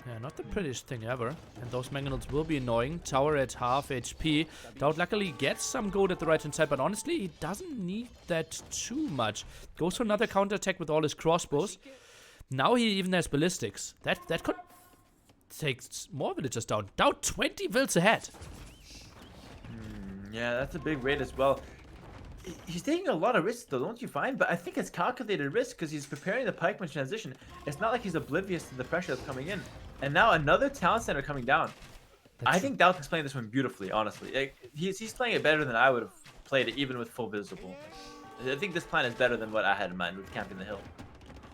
Yeah, not the prettiest thing ever. And those Mangonels will be annoying. Tower at half HP. DauT luckily gets some gold at the right-hand side, but honestly, he doesn't need that too much. Goes for another counterattack with all his crossbows. Now he even has ballistics. That could take more villagers down. DauT 20 vills ahead. Yeah, that's a big raid as well. He's taking a lot of risks though, don't you find? But I think it's calculated risk because he's preparing the pikeman transition. It's not like he's oblivious to the pressure that's coming in. And now another town center coming down. I think DauT is playing this one beautifully, honestly. Like, he's playing it better than I would have played it, even with full visible. I think this plan is better than what I had in mind with camping the hill.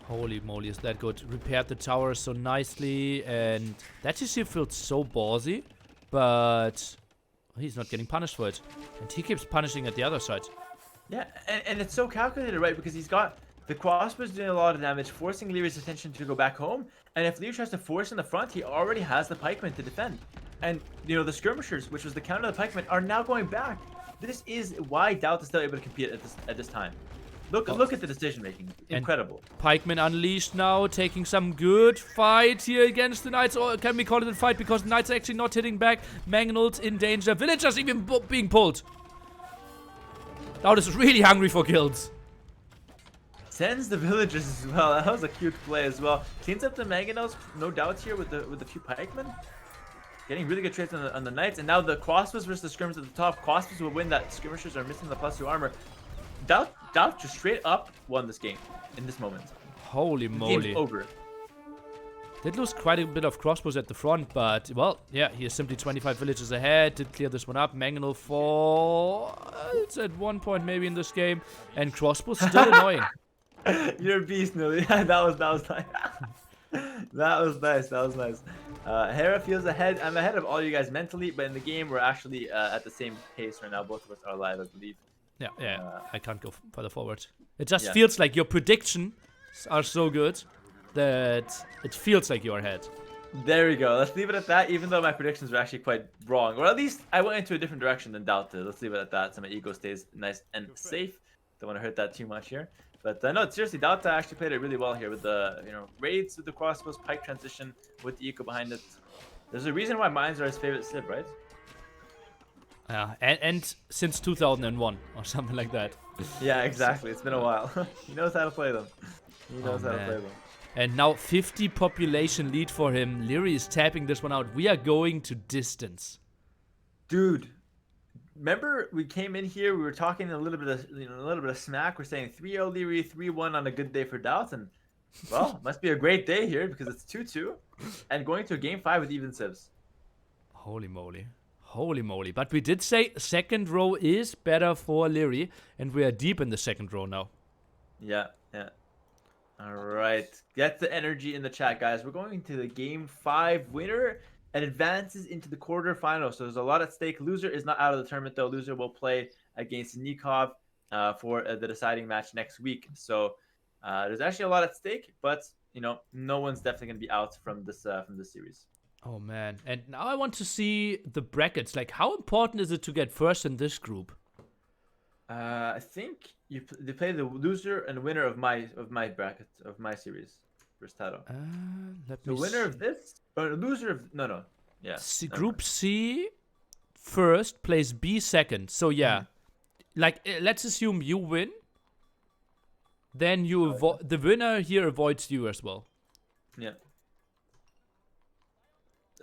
Holy moly, is that good. Repaired the tower so nicely, and that just feels so ballsy. But He's not getting punished for it. And he keeps punishing at the other side. Yeah, and it's so calculated, right? Because he's got the crossbows doing a lot of damage, forcing Lierey's attention to go back home. And if Liereyy tries to force in the front, he already has the pikemen to defend. And, you know, the skirmishers, which was the counter of the pikemen, are now going back. This is why DauT is still able to compete at this time. Look at the decision making. Incredible. And pikemen unleashed now, taking some good fight here against the knights. Or can we call it a fight because the knights are actually not hitting back? Mangnul's in danger. Villagers even being pulled. DauT is really hungry for kills. Sends the villagers as well. That was a cute play as well. Cleans up the mangonels, no doubt here with the few pikemen. Getting really good trades on the knights, and now the crossbows versus the skirmishers at the top. Crossbows will win that. Skirmishers are missing the +2 armor. DauT just straight up won this game in this moment. Holy moly! Game's over. Did lose quite a bit of crossbows at the front, but well, yeah, he is simply 25 villages ahead. Did clear this one up. Mangonel for it's at one point maybe in this game, and crossbows still annoying. You're a beast, Nilly. that was nice. That was nice. Hera feels ahead. I'm ahead of all you guys mentally, but in the game, we're actually at the same pace right now. Both of us are alive, I believe. Yeah. I can't go further forward. It just feels like your predictions are so good that it feels like you're ahead. There we go. Let's leave it at that, even though my predictions were actually quite wrong. Or at least I went into a different direction than DauT did. Let's leave it at that so my ego stays nice and safe. Don't want to hurt that too much here. But no, seriously, DauT actually played it really well here with the raids, with the crossbows, pike transition, with the eco behind it. There's a reason why mines are his favorite civ, right? Yeah, and since 2001 or something like that. Yeah, exactly. It's been a while. He knows how to play them. He knows how to play them. And now 50 population lead for him. Liereyy is tapping this one out. We are going to distance. Dude, remember we came in here, we were talking a little bit of smack. We're saying 3-0 Liereyy, 3-1 on a good day for DauT, and well, must be a great day here because it's 2-2 and going to a game 5 with even civs. Holy moly. Holy moly. But we did say second row is better for Liereyy, and we are deep in the second row now. Yeah. All right. Get the energy in the chat, guys. We're going to the game 5 winner and advances into the quarterfinals. So there's a lot at stake. Loser is not out of the tournament, though. Loser will play against Nikov for the deciding match next week. So there's actually a lot at stake, but no one's definitely going to be out from this series. Oh man, and now I want to see the brackets. Like, how important is it to get first in this group? I think they play the loser and winner of my bracket of my series versus Tato. The winner of this or loser of yeah. Group C first plays B second. So yeah, like let's assume you win. Then you the winner here avoids you as well. Yeah.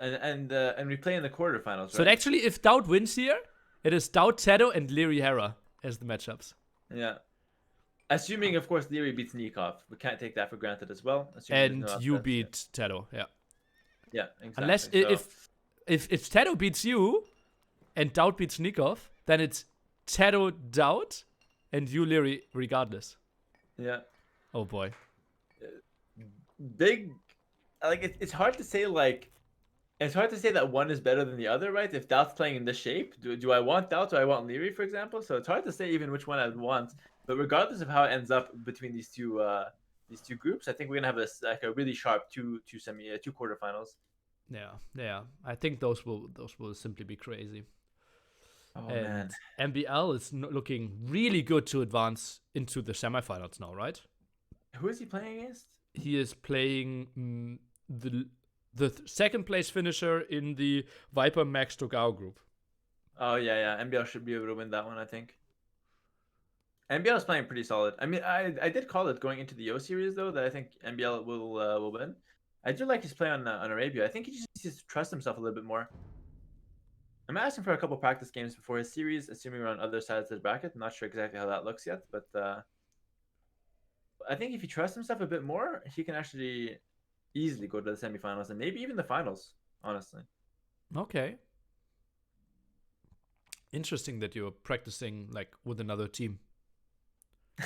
And we play in the quarterfinals, right? So actually, if DauT wins here, it is DauT, Tato, and Liereyy Hera as the matchups. Yeah. Assuming, of course, Liereyy beats Nikov. We can't take that for granted as well. And you beat Tato, yeah. Yeah, exactly. Unless if Tato beats you and DauT beats Nikov, then it's Tato, DauT, and you Liereyy regardless. Yeah. Oh boy. Big, like it's hard to say It's hard to say that one is better than the other, right? If DauT's playing in this shape, do I want DauT? Do I want Liereyy, for example? So it's hard to say even which one I would want. But regardless of how it ends up between these two groups, I think we're gonna have a really sharp two quarterfinals. Yeah. I think those will simply be crazy. Oh and man, MBL is looking really good to advance into the semifinals now, right? Who is he playing against? He is playing the second place finisher in the Viper Max Togao group. Oh yeah. MBL should be able to win that one, I think. MBL is playing pretty solid. I mean, I did call it going into the O series though that I think MBL will win. I do like his play on Arabia. I think he just needs to trust himself a little bit more. I'm asking for a couple practice games before his series, assuming we're on other sides of the bracket. I'm not sure exactly how that looks yet, but I think if he trusts himself a bit more, he can actually easily go to the semifinals and maybe even the finals, honestly. Okay. Interesting that you're practicing like with another team.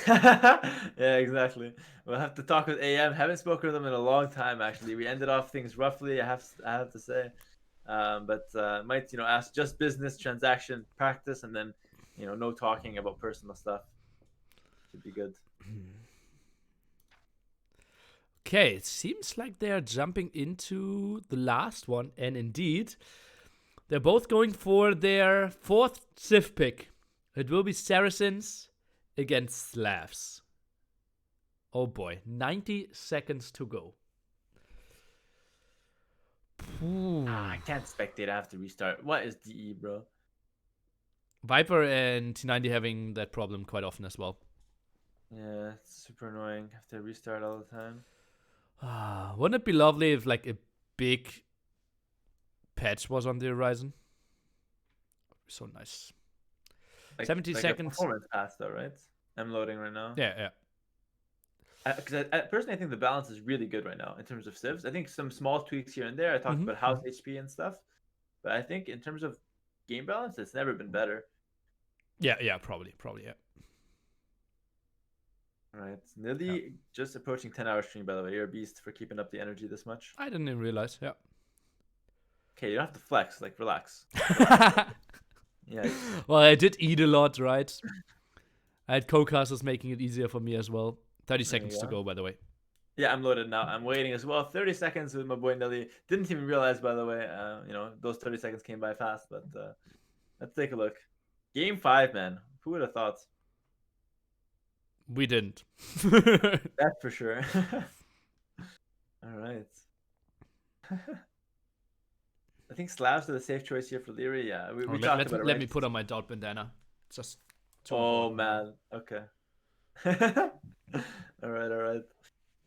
Yeah, exactly. We'll have to talk with AM. Haven't spoken to them in a long time, actually. We ended off things roughly, I have to say. But might ask just business transaction practice, and then no talking about personal stuff. Should be good. Okay, it seems like they are jumping into the last one, and indeed, they're both going for their 4th Civ pick. It will be Saracens against Slavs. Oh boy, 90 seconds to go. I can't spectate. I have to restart. What is DE, bro? Viper and T90 having that problem quite often as well. Yeah, it's super annoying. Have to restart all the time. Wouldn't it be lovely if like a big patch was on the horizon? So nice. 70 seconds. A performance pass though, right? I'm loading right now. Yeah. Because I personally think the balance is really good right now in terms of civs. I think some small tweaks here and there. I talked about house HP and stuff, but I think in terms of game balance, it's never been better. Yeah, probably, yeah. All right, nearly just approaching 10-hour stream. By the way, you're a beast for keeping up the energy this much. I didn't even realize. Yeah. Okay, you don't have to flex. Like, relax. Yeah. Well, I did eat a lot, right? I had co-casters making it easier for me as well. 30 seconds to go, by the way. Yeah, I'm loaded now. I'm waiting as well. 30 seconds with my boy Nelly. Didn't even realize, by the way, those 30 seconds came by fast. But let's take a look. Game 5, man. Who would have thought? We didn't. That's for sure. All right. I think Slavs are the safe choice here for Liereyy. Yeah, we talked about it. Let me put on my DauT bandana. Just. Man. Okay. All right.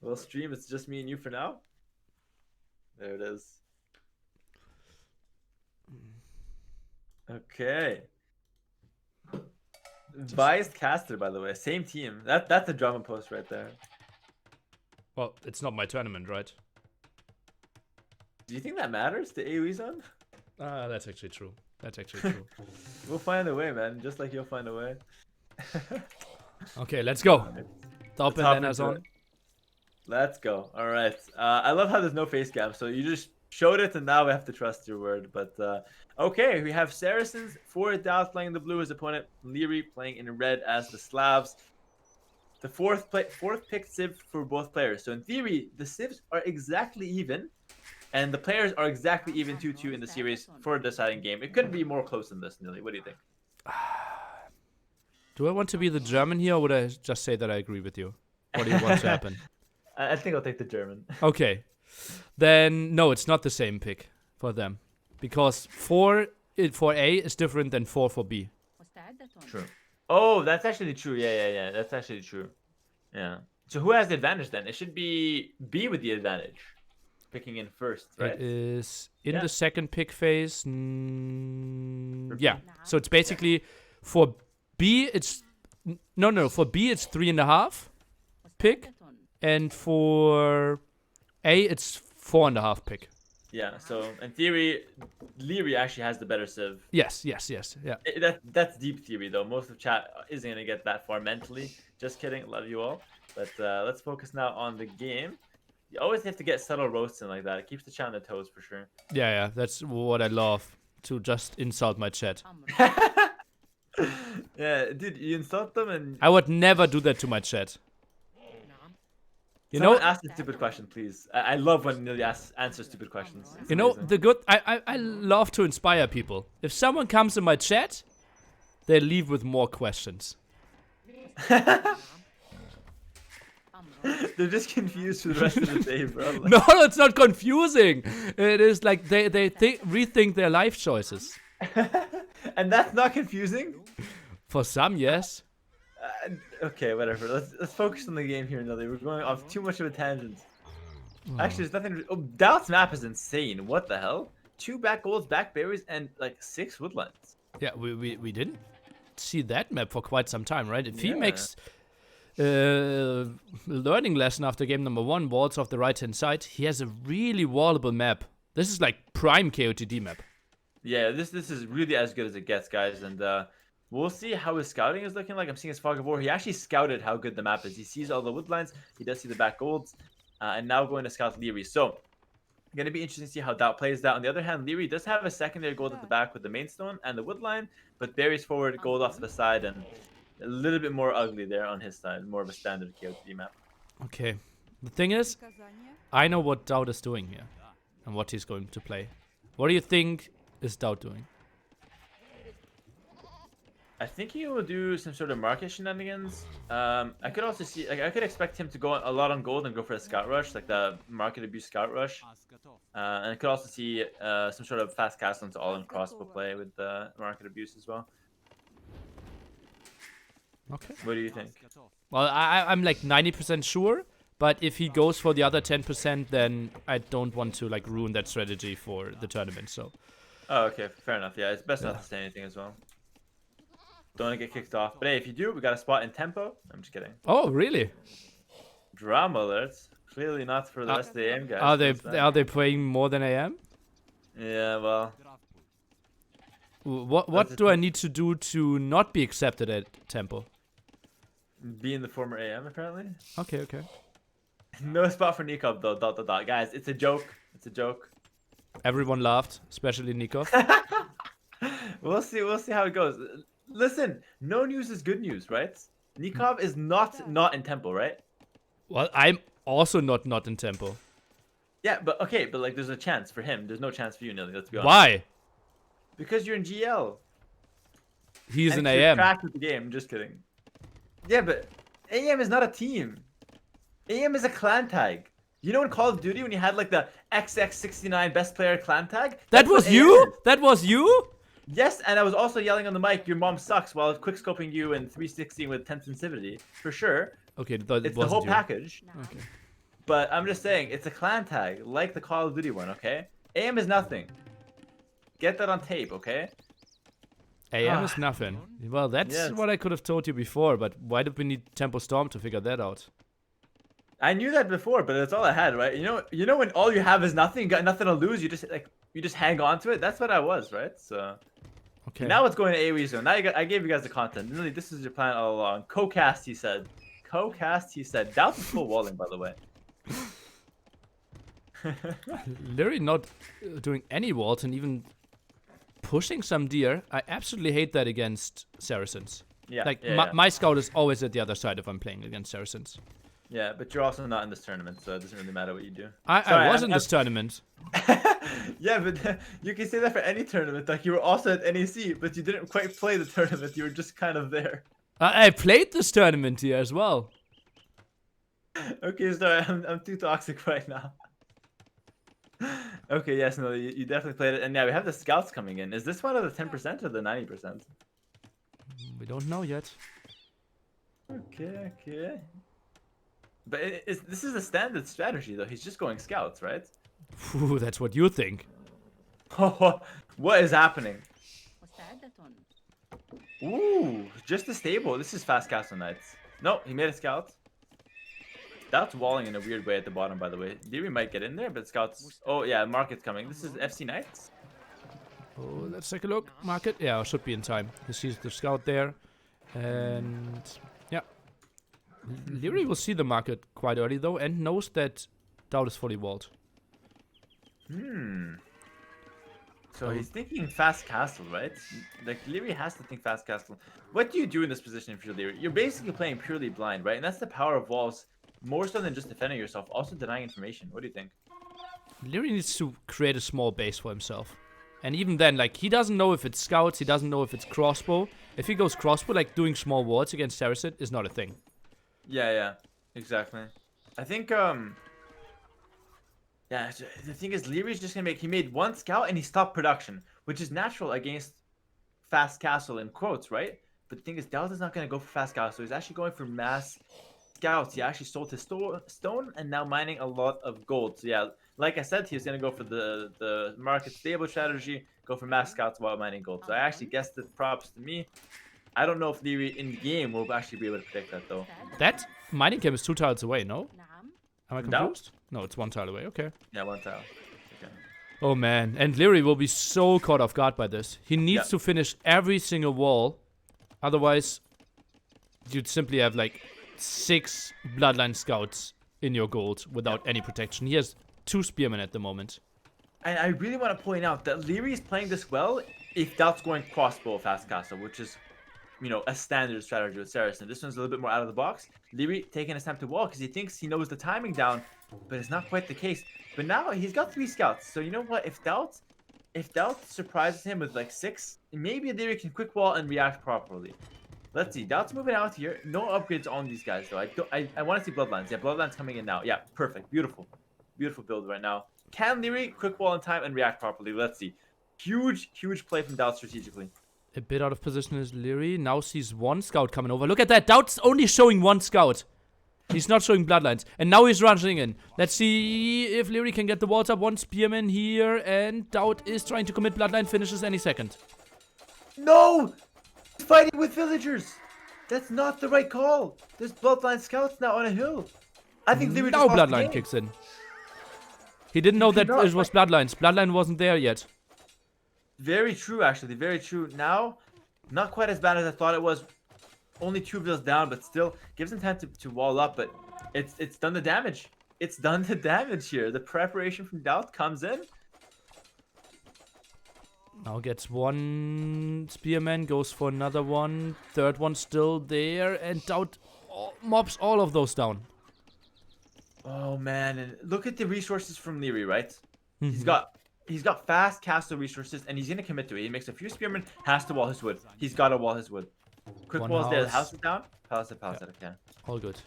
Well, stream. It's just me and you for now. There it is. Okay. Biased caster, by the way. Same team. That's a drama post right there. Well, it's not my tournament, right? Do you think that matters? The AoE zone? That's actually true. We'll find a way, man. Just like you'll find a way. Okay, let's go. DauT bandana's on. Let's go. All right. I love how there's no face cam. So you just showed it, and now we have to trust your word. But okay, we have Saracens for DauT playing the blue as opponent. Liereyy playing in red as the Slavs. The fourth pick civ for both players. So in theory, the civs are exactly even, and the players are exactly even 2-2 in the series for a deciding game. It couldn't be more close than this, Nelly. What do you think? Do I want to be the German here, or would I just say that I agree with you? What do you want to happen? I think I'll take the German. Okay. Then, no, it's not the same pick for them. Because 4 for A is different than 4 for B. True. Oh, that's actually true. Yeah. That's actually true. Yeah. So who has the advantage then? It should be B with the advantage. Picking in first, right? It is in the second pick phase. Yeah. So it's basically for B, it's... No. For B, it's 3.5 pick. And for A, it's 4.5 pick. Yeah, so in theory, Liereyy actually has the better civ. Yes. Yeah. That's deep theory, though. Most of chat isn't going to get that far mentally. Just kidding. Love you all. But let's focus now on the game. You always have to get subtle roasts in like that. It keeps the chat on their toes for sure. Yeah. That's what I love. To just insult my chat. Yeah, dude, you insult them and... I would never do that to my chat. Someone ask a stupid question, please. I love when Nelly answers stupid questions. It's amazing. The good... I love to inspire people. If someone comes in my chat, they leave with more questions. They're just confused for the rest of the day, bro. Like... No, it's not confusing. It is like they rethink their life choices. And that's not confusing? For some, yes. Okay, whatever. Let's focus on the game here, Nelly. We're going off too much of a tangent. Actually, there's nothing... Oh, DauT's map is insane. What the hell? 2 back golds, back berries, and like 6 woodlands. Yeah, we didn't see that map for quite some time, right? If he makes learning lesson after game number 1, walls off the right-hand side, he has a really wallable map. This is like prime KOTD map. Yeah, this is really as good as it gets, guys, and we'll see how his scouting is looking like. I'm seeing his Fog of War. He actually scouted how good the map is. He sees all the woodlands. He does see the back golds. And now going to scout Liereyy. So, Going to be interesting to see how DauT plays that. On the other hand, Liereyy does have a secondary gold at the back with the main stone and the wood line, but Barry's forward gold off to the side and a little bit more ugly there on his side. More of a standard KOTD map. Okay. The thing is, I know what DauT is doing here and what he's going to play. What do you think is DauT doing? I think he will do some sort of market shenanigans. I could also see, like, I could expect him to go a lot on gold and go for a scout rush, like the market abuse scout rush. And I could also see some sort of fast castle into all-in crossbow play with the market abuse as well. Okay. What do you think? Well, I'm like 90% sure, but if he goes for the other 10%, then I don't want to like ruin that strategy for the tournament. So. Oh, okay, fair enough. Yeah, it's best not to say anything as well. Don't want to get kicked off. But hey, if you do, we got a spot in tempo. I'm just kidding. Oh, really? Drama alerts. Clearly not for the rest of the AM guys. Are they playing more than AM? Yeah, well. What do I need to do to not be accepted at tempo? Be in the former AM apparently. Okay. No spot for Nikov though. DauT. Guys, it's a joke. It's a joke. Everyone laughed, especially Nikov. We'll see how it goes. Listen, no news is good news, right? Nikov is not in tempo, right? Well, I'm also not in tempo. Yeah, but okay, but like there's a chance for him. There's no chance for you, Nilly. Let's be honest. Why? Because you're in GL. He's and an AM. Cracked with the game. Just kidding. Yeah, but AM is not a team. AM is a clan tag. You know in Call of Duty when you had like the XX69 best player clan tag? That was you? That was you? Yes, and I was also yelling on the mic, your mom sucks, while quickscoping you in 360 with 10 sensitivity, for sure. Okay, it's the whole package. Okay. But I'm just saying, it's a clan tag, like the Call of Duty one, okay? AM is nothing. Get that on tape, okay? AM is nothing. Well, that's what I could have told you before, but why did we need Tempo Storm to figure that out? I knew that before, but it's all I had, right? You know when all you have is nothing, you got nothing to lose, you just hang on to it. That's what I was, right? So okay. Now it's going to AoE zone. Now I gave you guys the content. Really, this is your plan all along. Co-cast, he said. Co-cast, he said. DauT is full walling, by the way. Literally not doing any walls and even pushing some deer. I absolutely hate that against Saracens. Yeah. My scout is always at the other side if I'm playing against Saracens. Yeah, but you're also not in this tournament, so it doesn't really matter what you do. I was in this tournament. Yeah, but you can say that for any tournament. Like, you were also at NEC, but you didn't quite play the tournament. You were just kind of there. I played this tournament here as well. Okay, sorry, I'm too toxic right now. Okay, yes, no, you definitely played it. And yeah, we have the scouts coming in. Is this one of the 10% or the 90%? We don't know yet. Okay. But this is a standard strategy, though. He's just going scouts, right? Ooh, that's what you think. What is happening? Ooh, just a stable. This is fast castle knights. No, he made a scout. That's walling in a weird way at the bottom, by the way. Liereyy might get in there, but scouts... Oh, yeah, market's coming. This is FC Knights. Oh, let's take a look. Market. Yeah, should be in time. He sees the scout there. And... yeah. Liereyy will see the market quite early, though, and knows that DauT is fully walled. So he's thinking fast castle, right? Like, Liereyy has to think fast castle. What do you do in this position if you're Liereyy? You're basically playing purely blind, right? And that's the power of walls, more so than just defending yourself, also denying information. What do you think? Liereyy needs to create a small base for himself. And even then, like, he doesn't know if it's scouts, he doesn't know if it's crossbow. If he goes crossbow, like, doing small wards against Saracen is not a thing. Yeah, exactly. I think, yeah, the thing is, Lierey's just gonna he made one scout and he stopped production, which is natural against fast castle in quotes, right? But the thing is, DauT is not gonna go for fast castle. He's actually going for mass scouts. He actually sold his stone and now mining a lot of gold. So yeah, like I said, he was gonna go for the market stable strategy, go for mass scouts while mining gold. So I actually guessed it. Props to me. I don't know if Liereyy in the game will actually be able to predict that though. That mining camp is 2 tiles away, no? Am I confused? DauT? No, it's 1 tile away. Okay. Yeah, 1 tile. Okay. Oh man, and Liereyy will be so caught off guard by this. He needs to finish every single wall, otherwise you'd simply have like 6 bloodline scouts in your gold without any protection. He has 2 spearmen at the moment. And I really want to point out that Liereyy is playing this well if DauT's going crossbow fast castle, which is, you know, a standard strategy with Saracen. This one's a little bit more out of the box. Liereyy taking his time to wall because he thinks he knows the timing down, but it's not quite the case. But now he's got 3 scouts. So you know what? If DauT surprises him with like 6, maybe Liereyy can quick wall and react properly. Let's see. DauT's moving out here. No upgrades on these guys though. I want to see Bloodlines. Yeah, Bloodlines coming in now. Yeah, perfect. Beautiful. Beautiful build right now. Can Liereyy quick wall in time and react properly? Let's see. Huge play from DauT strategically. A bit out of position is Liereyy. Now sees 1 scout coming over. Look at that. DauT's only showing 1 scout. He's not showing Bloodlines. And now he's rushing in. Let's see if Liereyy can get the walls up. 1 spearman here. And DauT is trying to commit Bloodline. Finishes any second. No! He's fighting with villagers. That's not the right call. There's Bloodline scouts now on a hill. I think Liereyy now just lost the Bloodline game. kicks in. He didn't know that it was Bloodlines. Bloodline wasn't there yet. Very true, actually. Very true. Now, not quite as bad as I thought it was. Only 2 villas down, but still gives him time to wall up. But it's done the damage. It's done the damage here. The preparation from DauT comes in. Now gets 1 spearman, goes for another one. 3rd one still there, and DauT mobs all of those down. Oh man, and look at the resources from Liereyy, right? Mm-hmm. He's got fast castle resources, and he's gonna commit to it. He makes a few spearmen, has to wall his wood. He's gotta wall his wood. Quick 1 walls there. The house. house is down. Palace, okay. All good.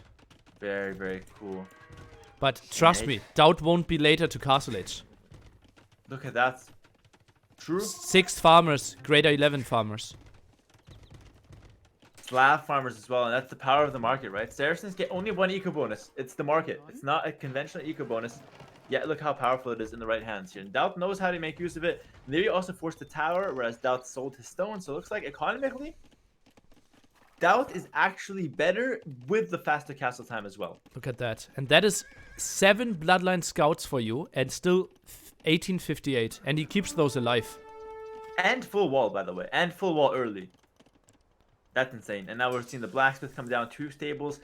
Very cool. But trust me, DauT won't be later to Castle Age. Look at that. True. 6 farmers, greater 11 farmers. Slav farmers as well, and that's the power of the market, right? Saracens get only 1 eco bonus. It's the market. It's not a conventional eco bonus. Yet look how powerful it is in the right hands here. And DauT knows how to make use of it. Liereyy also forced the tower, whereas DauT sold his stone. So it looks like economically, DauT is actually better with the faster castle time as well. Look at that. And that is 7 Bloodline scouts for you, and still 1858. And he keeps those alive. And full wall, by the way. And full wall early. That's insane. And now we're seeing the blacksmith come down 2 stables.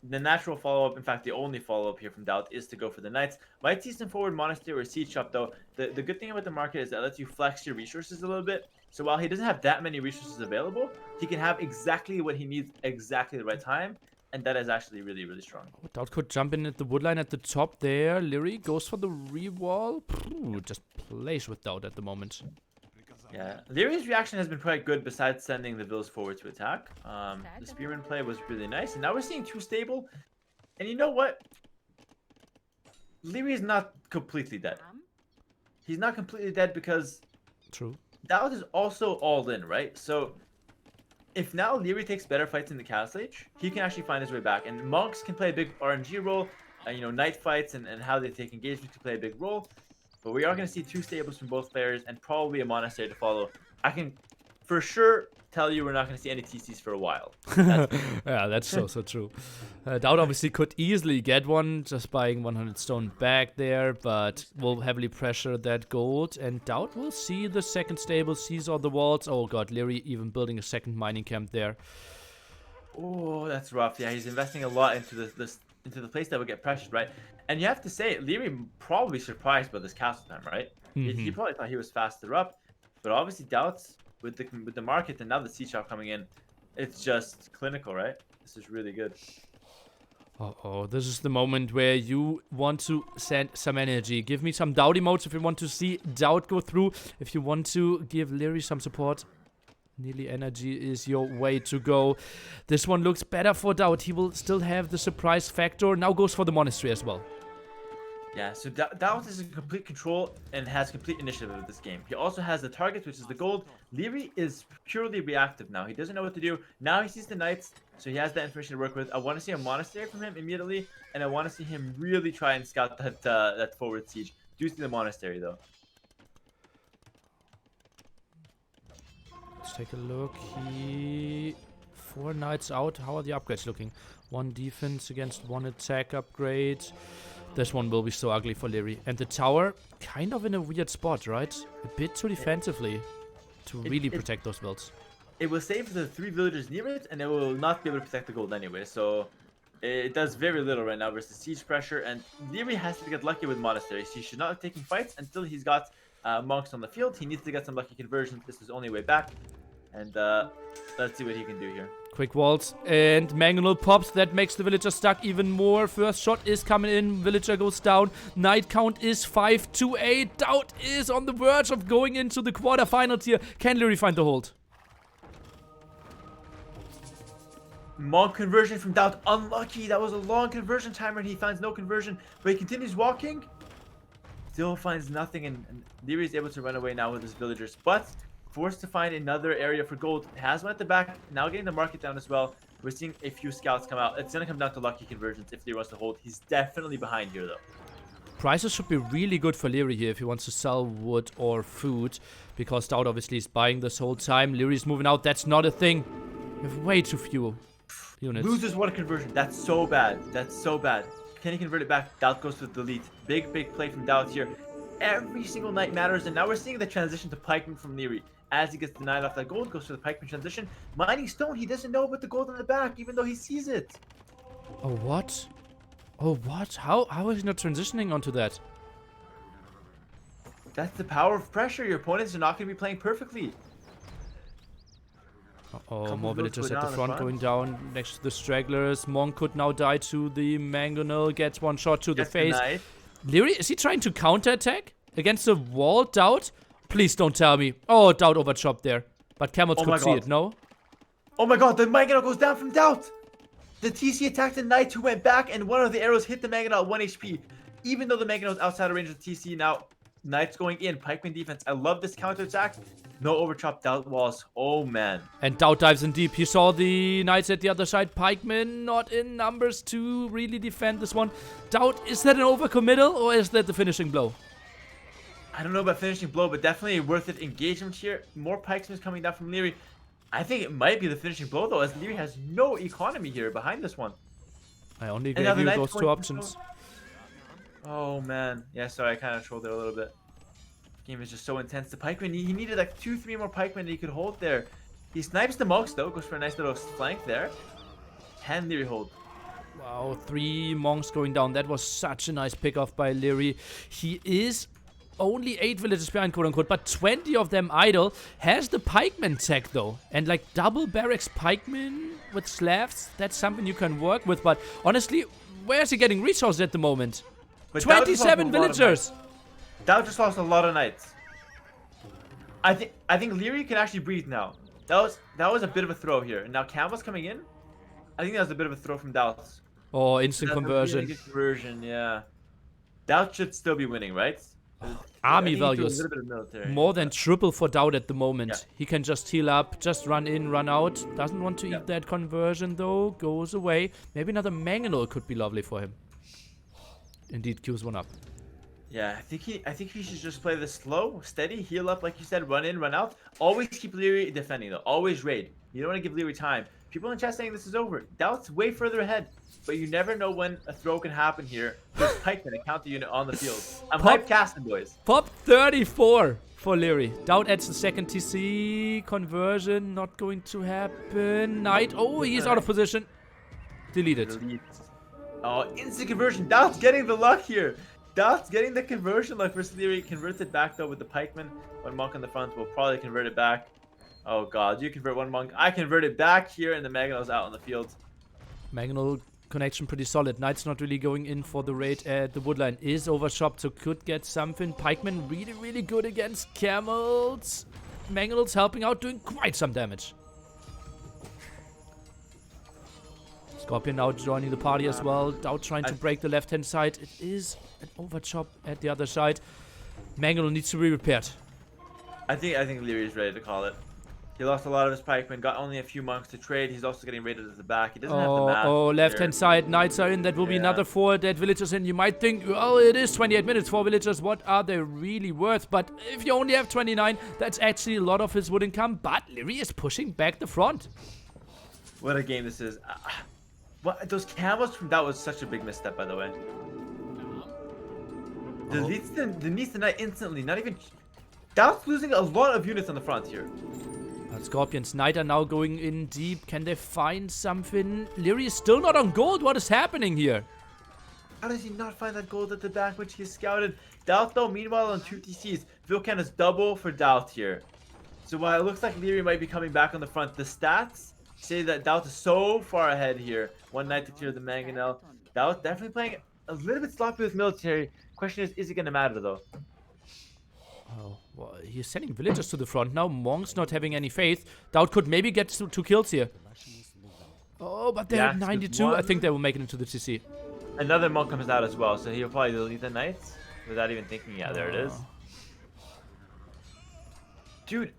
The natural follow-up, in fact, the only follow-up here from DauT is to go for the knights. Might see some forward monastery or siege shop, though. The good thing about the market is that it lets you flex your resources a little bit. So while he doesn't have that many resources available, he can have exactly what he needs exactly the right time. And that is actually really strong. DauT could jump in at the woodline at the top there. Liereyy goes for the re-wall. Just plays with DauT at the moment. Yeah, Lierey's reaction has been quite good besides sending the villas forward to attack. The spearman play was really nice. And now we're seeing 2 stable. And you know what? Lierey's not completely dead. He's not completely dead because True. DauT is also all in, right? So if now Liereyy takes better fights in the Castle Age, he can actually find his way back. And monks can play a big RNG role. You know, knight fights and how they take engagement can play a big role. But we are going to see 2 stables from both players and probably a monastery to follow. I can for sure tell you we're not going to see any TCs for a while. Yeah, that's so true. DauT obviously could easily get one just buying 100 stone back there, but will heavily pressure that gold. And DauT will see the 2nd stable, sees all the walls. Oh god, Liereyy even building a 2nd mining camp there. Oh, that's rough. Yeah, he's investing a lot into into the place that would get pressured, right? And you have to say, Liereyy probably surprised by this castle time, right? He probably thought he was faster up, but obviously DauT's with the market and now the siege shop coming in, it's just clinical, right? This is really good. Oh, this is the moment where you want to send some energy. Give me some DauT emotes if you want to see DauT go through. If you want to give Liereyy some support, nearly energy is your way to go. This one looks better for DauT. He will still have the surprise factor. Now goes for the monastery as well. Yeah, so DauT is in complete control and has complete initiative of this game. He also has the target, which is the gold. Liereyy is purely reactive now. He doesn't know what to do. Now he sees the knights, so he has that information to work with. I want to see a monastery from him immediately, and I want to see him really try and scout that forward siege. Do see the monastery, though. Let's take a look. 4 knights out. How are the upgrades looking? 1 defense against 1 attack upgrade. This one will be so ugly for Liereyy. And the tower, kind of in a weird spot, right? A bit too defensively to really protect those builds. It will save the 3 villagers near it, and it will not be able to protect the gold anyway. So it does very little right now versus siege pressure. And Liereyy has to get lucky with monasteries. He should not be taking fights until he's got monks on the field. He needs to get some lucky conversions. This is his only way back. And let's see what he can do here. Quick waltz, and Mangonel pops. That makes the villager stuck even more. First shot is coming in. Villager goes down. Knight count is 5-8. DauT is on the verge of going into the quarterfinals here. Can Liereyy find the hold? Monk conversion from DauT. Unlucky. That was a long conversion timer, and he finds no conversion. But he continues walking. Still finds nothing, and Liereyy is able to run away now with his villagers. But forced to find another area for gold. Has one at the back. Now getting the market down as well. We're seeing a few scouts come out. It's going to come down to lucky conversions if Liereyy wants to hold. He's definitely behind here, though. Prices should be really good for Liereyy here if he wants to sell wood or food. Because DauT obviously is buying this whole time. Lierey's moving out. That's not a thing. We have way too few units. Loses one conversion. That's so bad. That's so bad. Can he convert it back? DauT goes to delete. Big play from DauT here. Every single knight matters. And now we're seeing the transition to pikeman from Liereyy. As he gets denied off that gold, goes to the pikeman transition. Mining stone, he doesn't know about the gold in the back, even though he sees it. Oh, what? Oh, what? How is he not transitioning onto that? That's the power of pressure. Your opponents are not going to be playing perfectly. Uh-oh, more villagers at the front going down next to the stragglers. Monk could now die to the Mangonel. Gets one shot to the face. Liereyy, is he trying to counterattack against the wall? DauT? Please don't tell me. Oh, DauT overchopped there. But camels could see it, no? Oh my god, the Mangonel goes down from DauT! The TC attacked the knight who went back, and one of the arrows hit the Mangonel at 1 HP. Even though the Mangonel is outside of range of the TC, now knight's going in. Pikeman defense. I love this counterattack. No overchop DauT walls. Oh man. And DauT dives in deep. He saw the knights at the other side. Pikeman not in numbers to really defend this one. DauT, is that an overcommittal or is that the finishing blow? I don't know about finishing blow, but definitely worth it engagement here. More pikemen coming down from Liereyy. I think it might be the finishing blow, though, as Liereyy has no economy here behind this one. I only gave you those two options. Oh, man. Yeah, sorry, I kind of trolled there a little bit. Game is just so intense. The pikeman, he needed like 2-3 more pikemen that he could hold there. He snipes the monks, though. Goes for a nice little flank there. Can Liereyy hold? Wow, 3 monks going down. That was such a nice pick off by Liereyy. He is only 8 villages behind, quote unquote, but 20 of them idle. Has the pikeman tech though, and like double barracks pikemen with slavs, that's something you can work with. But honestly, where is he getting resources at the moment? But 27 villagers. DauT just lost a lot of knights. I think Liereyy can actually breathe now. That was a bit of a throw here. And now Campbell's coming in. I think that was a bit of a throw from DauT. Oh, instant conversion. Really good conversion, yeah. DauT should still be winning, right? Army values more than triple for DauT at the moment. Yeah. He can just heal up, just run in, run out. Doesn't want to eat that conversion though. Goes away. Maybe another Mangonel could be lovely for him. Indeed, queues one up. Yeah, I think he should just play this slow, steady, heal up like you said, run in, run out. Always keep Liereyy defending though. Always raid. You don't want to give Liereyy time. People in chat saying this is over. DauT's way further ahead. But you never know when a throw can happen here. There's pikemen, a counter unit on the field. I'm hype casting, boys. Pop 34 for Liereyy. DauT adds the second TC. Conversion not going to happen. Knight. Oh, he's out of position. Deleted. Oh, instant conversion. DauT's getting the luck here. DauT's getting the conversion luck versus Liereyy. Converts it back though with the pikeman. One monk on the front will probably convert it back. Oh god, you convert one monk. I convert it back here, and the Mangonel's out on the field. Mangonel connection pretty solid. Knight's not really going in for the raid at the woodline. Is overshopped, so could get something. Pikeman really good against camels. Mangonel's helping out, doing quite some damage. Scorpion now joining the party as well. DauT trying to break the left-hand side. It is an overchop at the other side. Mangonel needs to be repaired. I think Lierey's ready to call it. He lost a lot of his pikemen, got only a few monks to trade. He's also getting raided at the back. He doesn't have the map. Oh, left-hand side. Knights are in. That will be another 4 dead villagers in. You might think, well, it is 28 minutes, 4 villagers. What are they really worth? But if you only have 29, that's actually a lot of his wood income. But Liereyy is pushing back the front. What a game this is. What, those camels from DauT was such a big misstep, by the way. Deletes the knight instantly. Not even... DauT's losing a lot of units on the front here. Scorpion's Knight are now going in deep. Can they find something? Liereyy is still not on gold. What is happening here? How does he not find that gold at the back which he scouted? DauT though, meanwhile on 2 TCs. Vilcan is double for DauT here. So while it looks like Liereyy might be coming back on the front, the stats say that DauT is so far ahead here. 1 knight to clear the mangonel. DauT definitely playing a little bit sloppy with military. Question is it going to matter though? Oh, well, he's sending villagers to the front now. Monk's not having any faith. DauT could maybe get 2 kills here. Oh, but they're at 92. I think they will make it into the TC. Another monk comes out as well, so he'll probably delete the knights without even thinking. Yeah, there it is. Dude,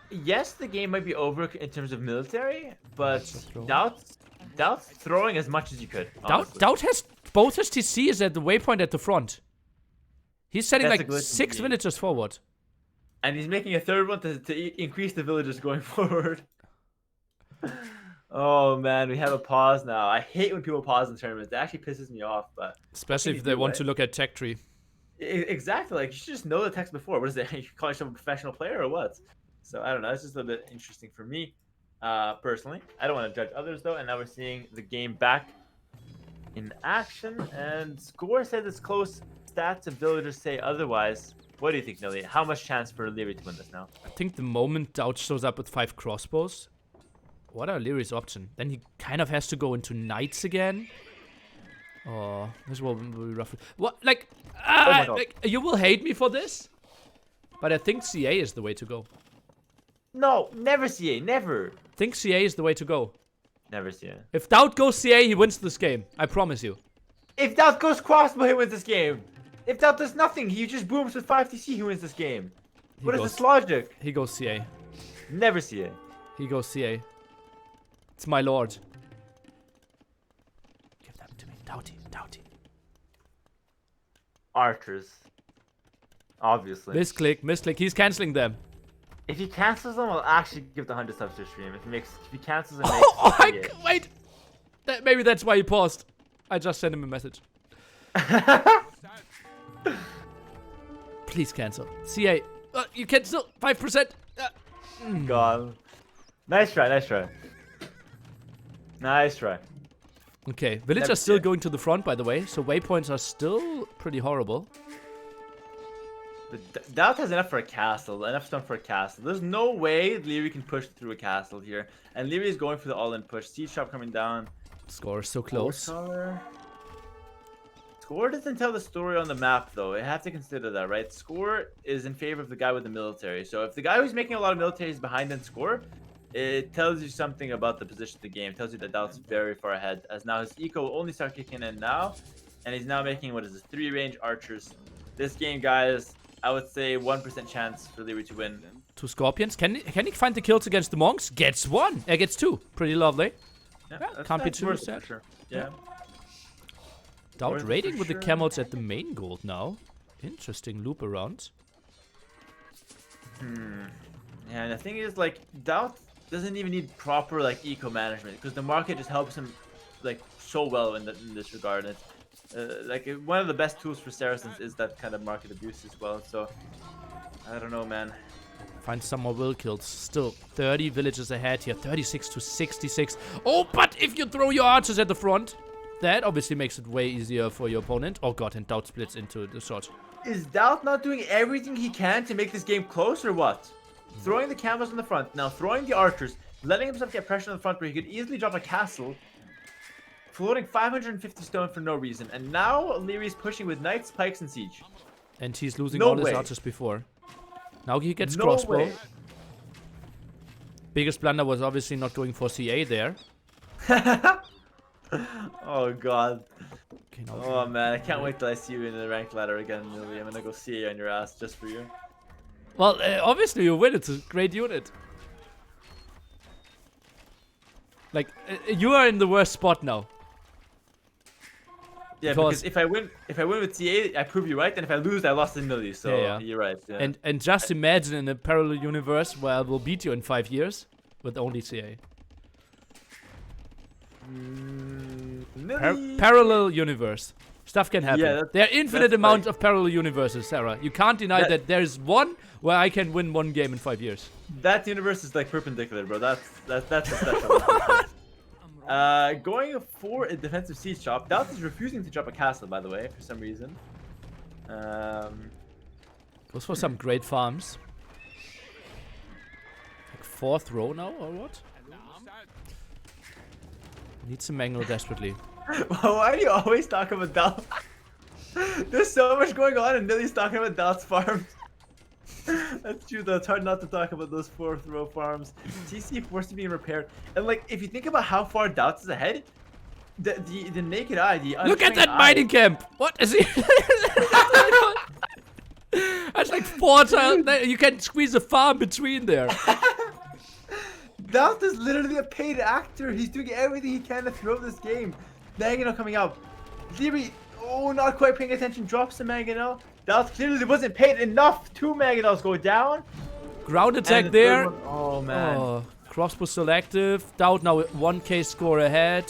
yes, the game might be over in terms of military, but DauT's throwing as much as you could. DauT has both his TCs at the waypoint at the front. He's sending like 6 villagers forward. And he's making a third one to increase the villagers going forward. Oh man, we have a pause now. I hate when people pause in tournaments. It actually pisses me off, but especially if they want to look at tech tree. Exactly, like you should just know the text before. What is it? You call yourself a professional player or what? So I don't know. It's just a little bit interesting for me, personally. I don't want to judge others though. And now we're seeing the game back in action, and score says it's close. Stats and villagers say otherwise. What do you think, Nilly? How much chance for Liereyy to win this now? I think the moment DauT shows up with 5 crossbows. What are Lierey's options? Then he kind of has to go into knights again. Oh, this will be rough. What? Like, you will hate me for this, but I think CA is the way to go. No, never CA, never. I think CA is the way to go. Never CA. If DauT goes CA, he wins this game. I promise you. If DauT goes crossbow, he wins this game. If DauT does nothing, he just booms with 5 TC, he wins this game. What is this logic? He goes CA. Never CA. He goes CA. It's my lord. Give them to me. DauT. Archers. Obviously. Misclick. He's canceling them. If he cancels them, I'll actually give the 100 subs to stream. If he cancels them, wait. Maybe that's why he paused. I just sent him a message. Please cancel. CA. You cancel 5%. God. Nice try. Okay, villagers are still going to the front, by the way, so waypoints are still pretty horrible. But DauT has enough for a castle, enough stuff for a castle. There's no way Liereyy can push through a castle here. And Liereyy is going for the all-in push. Siege shop coming down. Score is so close. Score doesn't tell the story on the map, though. I have to consider that, right? Score is in favor of the guy with the military. So if the guy who's making a lot of military is behind in score, it tells you something about the position of the game. It tells you that DauT's very far ahead, as now his eco will only start kicking in now. And he's now making, what is this, 3 range archers. This game, guys, I would say 1% chance for Liereyy to win. 2 scorpions. Can he find the kills against the monks? Gets 1. Gets 2. Pretty lovely. Yeah, can't be too sad. Sure. Yeah. DauT raiding with the camels at the main gold now. Interesting loop around. Yeah, and the thing is, like, DauT doesn't even need proper, like, eco management, because the market just helps him, like, so well in this regard. It's, like, one of the best tools for Saracens is that kind of market abuse as well, so I don't know, man. Find some more will kills. Still 30 villages ahead here. 36 to 66. Oh, but if you throw your archers at the front, that obviously makes it way easier for your opponent. Oh god, and DauT splits into the shot. Is DauT not doing everything he can to make this game close or what? Throwing the camels in the front, now throwing the archers, letting himself get pressure in the front where he could easily drop a castle, floating 550 stone for no reason, and now Lierey's pushing with knights, pikes, and siege. And he's losing all his archers before. Now he gets crossbow. Biggest blunder was obviously not going for CA there. Oh god. Okay, oh man, I can't wait till I see you in the ranked ladder again, Lily. I'm gonna go CA on your ass just for you. Well, obviously you win. It's a great unit. Like, you are in the worst spot now. Yeah, because if I win with CA, I prove you right, and if I lose, I lost in Millie. So yeah. You're right. Yeah. And just imagine in a parallel universe where I will beat you in 5 years with only CA. Parallel universe. Stuff can happen. Yeah, there are infinite amounts of parallel universes, Sarah. You can't deny that there is one where I can win 1 game in 5 years. That universe is like perpendicular, bro. That's a special one. Going for a defensive siege chop. DauT is refusing to drop a castle, by the way, for some reason. Goes for some great farms. Like 4th row now, or what? Needs a Mango desperately. Why do you always talk about DauT? There's so much going on, and Nilly's talking about DauT's farms. That's true though. It's hard not to talk about those 4th row farms. TC forced to be repaired, and like if you think about how far DauT is ahead, the naked eye, look at that mining camp. What is he? That's like 4 tiles. You can squeeze a farm between there. DauT is literally a paid actor. He's doing everything he can to throw this game. Mangonel coming out. Liereyy, oh, not quite paying attention. Drops the Mangonel. DauT clearly wasn't paid enough. 2 Mangonels go down. Ground attack there. Oh, man. Oh, crossbow selective. DauT now 1k score ahead.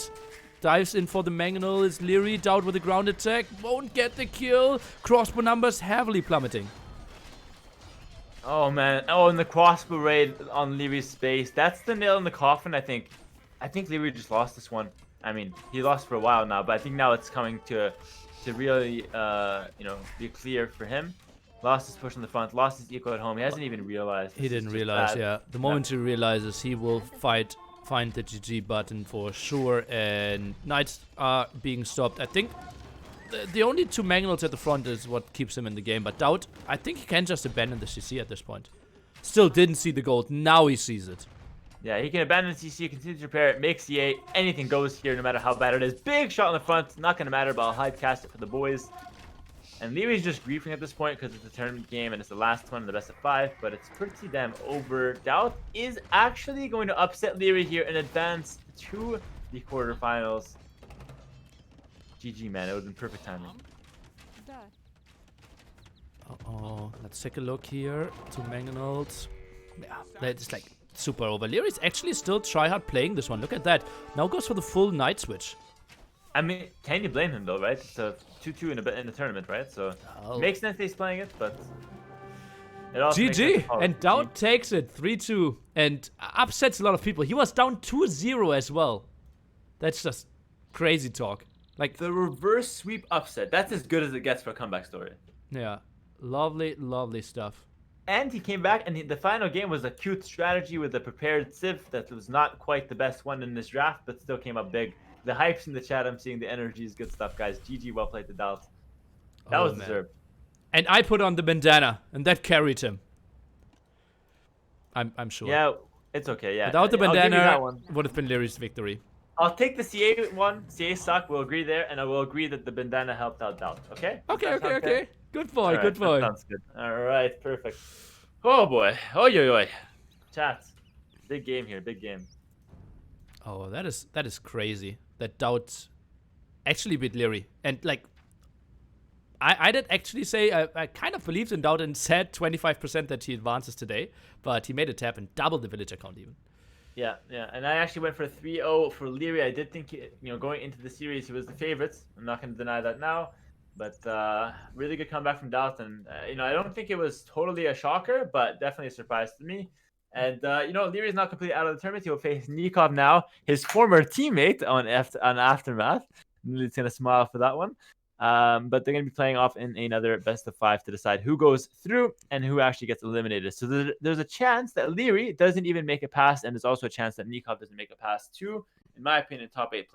Dives in for the Mangonel. Is Liereyy. DauT with the ground attack. Won't get the kill. Crossbow numbers heavily plummeting. Oh, man. Oh, and the crossbow raid on Lierey's space. That's the nail in the coffin, I think. I think Liereyy just lost this one. I mean, he lost for a while now, but I think now it's coming to really, you know, be clear for him. Lost his push in the front, lost his eco at home. He hasn't even realized. He didn't realize, yeah. The moment he realizes, he will find the GG button for sure, and Knights are being stopped. I think the only 2 Mangonels at the front is what keeps him in the game, but DauT, I think he can just abandon the CC at this point. Still didn't see the gold, now he sees it. Yeah, he can abandon the CC, continue to repair it, make CA, anything goes here no matter how bad it is. Big shot in the front, not going to matter, but I'll hide cast it for the boys. And Lierey's just griefing at this point because it's a tournament game and it's the last one in the best of 5, but it's pretty damn over. DauT is actually going to upset Liereyy here and advance to the quarterfinals. GG, man, it would have been perfect timing. Uh-oh, let's take a look here. 2 Mangonels. Yeah, that's like super over. Lierey's actually still tryhard playing this one. Look at that. Now goes for the full Knight switch. I mean, can you blame him though, right? It's a 2-2 in the tournament, right? So it makes sense that he's playing it, but it also GG, and DauT takes it 3-2 and upsets a lot of people. He was down 2-0 as well. That's just crazy talk. Like the reverse sweep upset. That's as good as it gets for a comeback story. Yeah, lovely, lovely stuff. And he came back, and the final game was a cute strategy with a prepared Civ that was not quite the best one in this draft, but still came up big. The hype's in the chat. I'm seeing the energy is good stuff, guys. GG, well played to DauT. That was deserved. And I put on the bandana, and that carried him. I'm sure. Yeah, it's okay. Yeah. Without the bandana, would have been Lierey's victory. I'll take the CA one. CA suck. We'll agree there, and I will agree that the bandana helped out DauT. Okay? Okay. Good boy. Right, good boy. Sounds good. All right, perfect. Oh boy. Oh yo. Chat. Big game here. Big game. Oh, that is crazy. That DauT actually beat Liereyy, and like I did actually say I kind of believed in DauT and said 25% that he advances today, but he made it happen, double the villager count even. Yeah, and I actually went for 3-0 for Liereyy. I did think, going into the series, he was the favorites. I'm not going to deny that now, but really good comeback from DauT, and I don't think it was totally a shocker, but definitely a surprise to me. And Lierey's not completely out of the tournament. He will face Nikov now, his former teammate on Aftermath. He's gonna smile for that one. But they're gonna be playing off in another best of 5 to decide who goes through and who actually gets eliminated. So there's a chance that Liereyy doesn't even make it past, and there's also a chance that Nikov doesn't make it past. 2, in my opinion, top 8 players.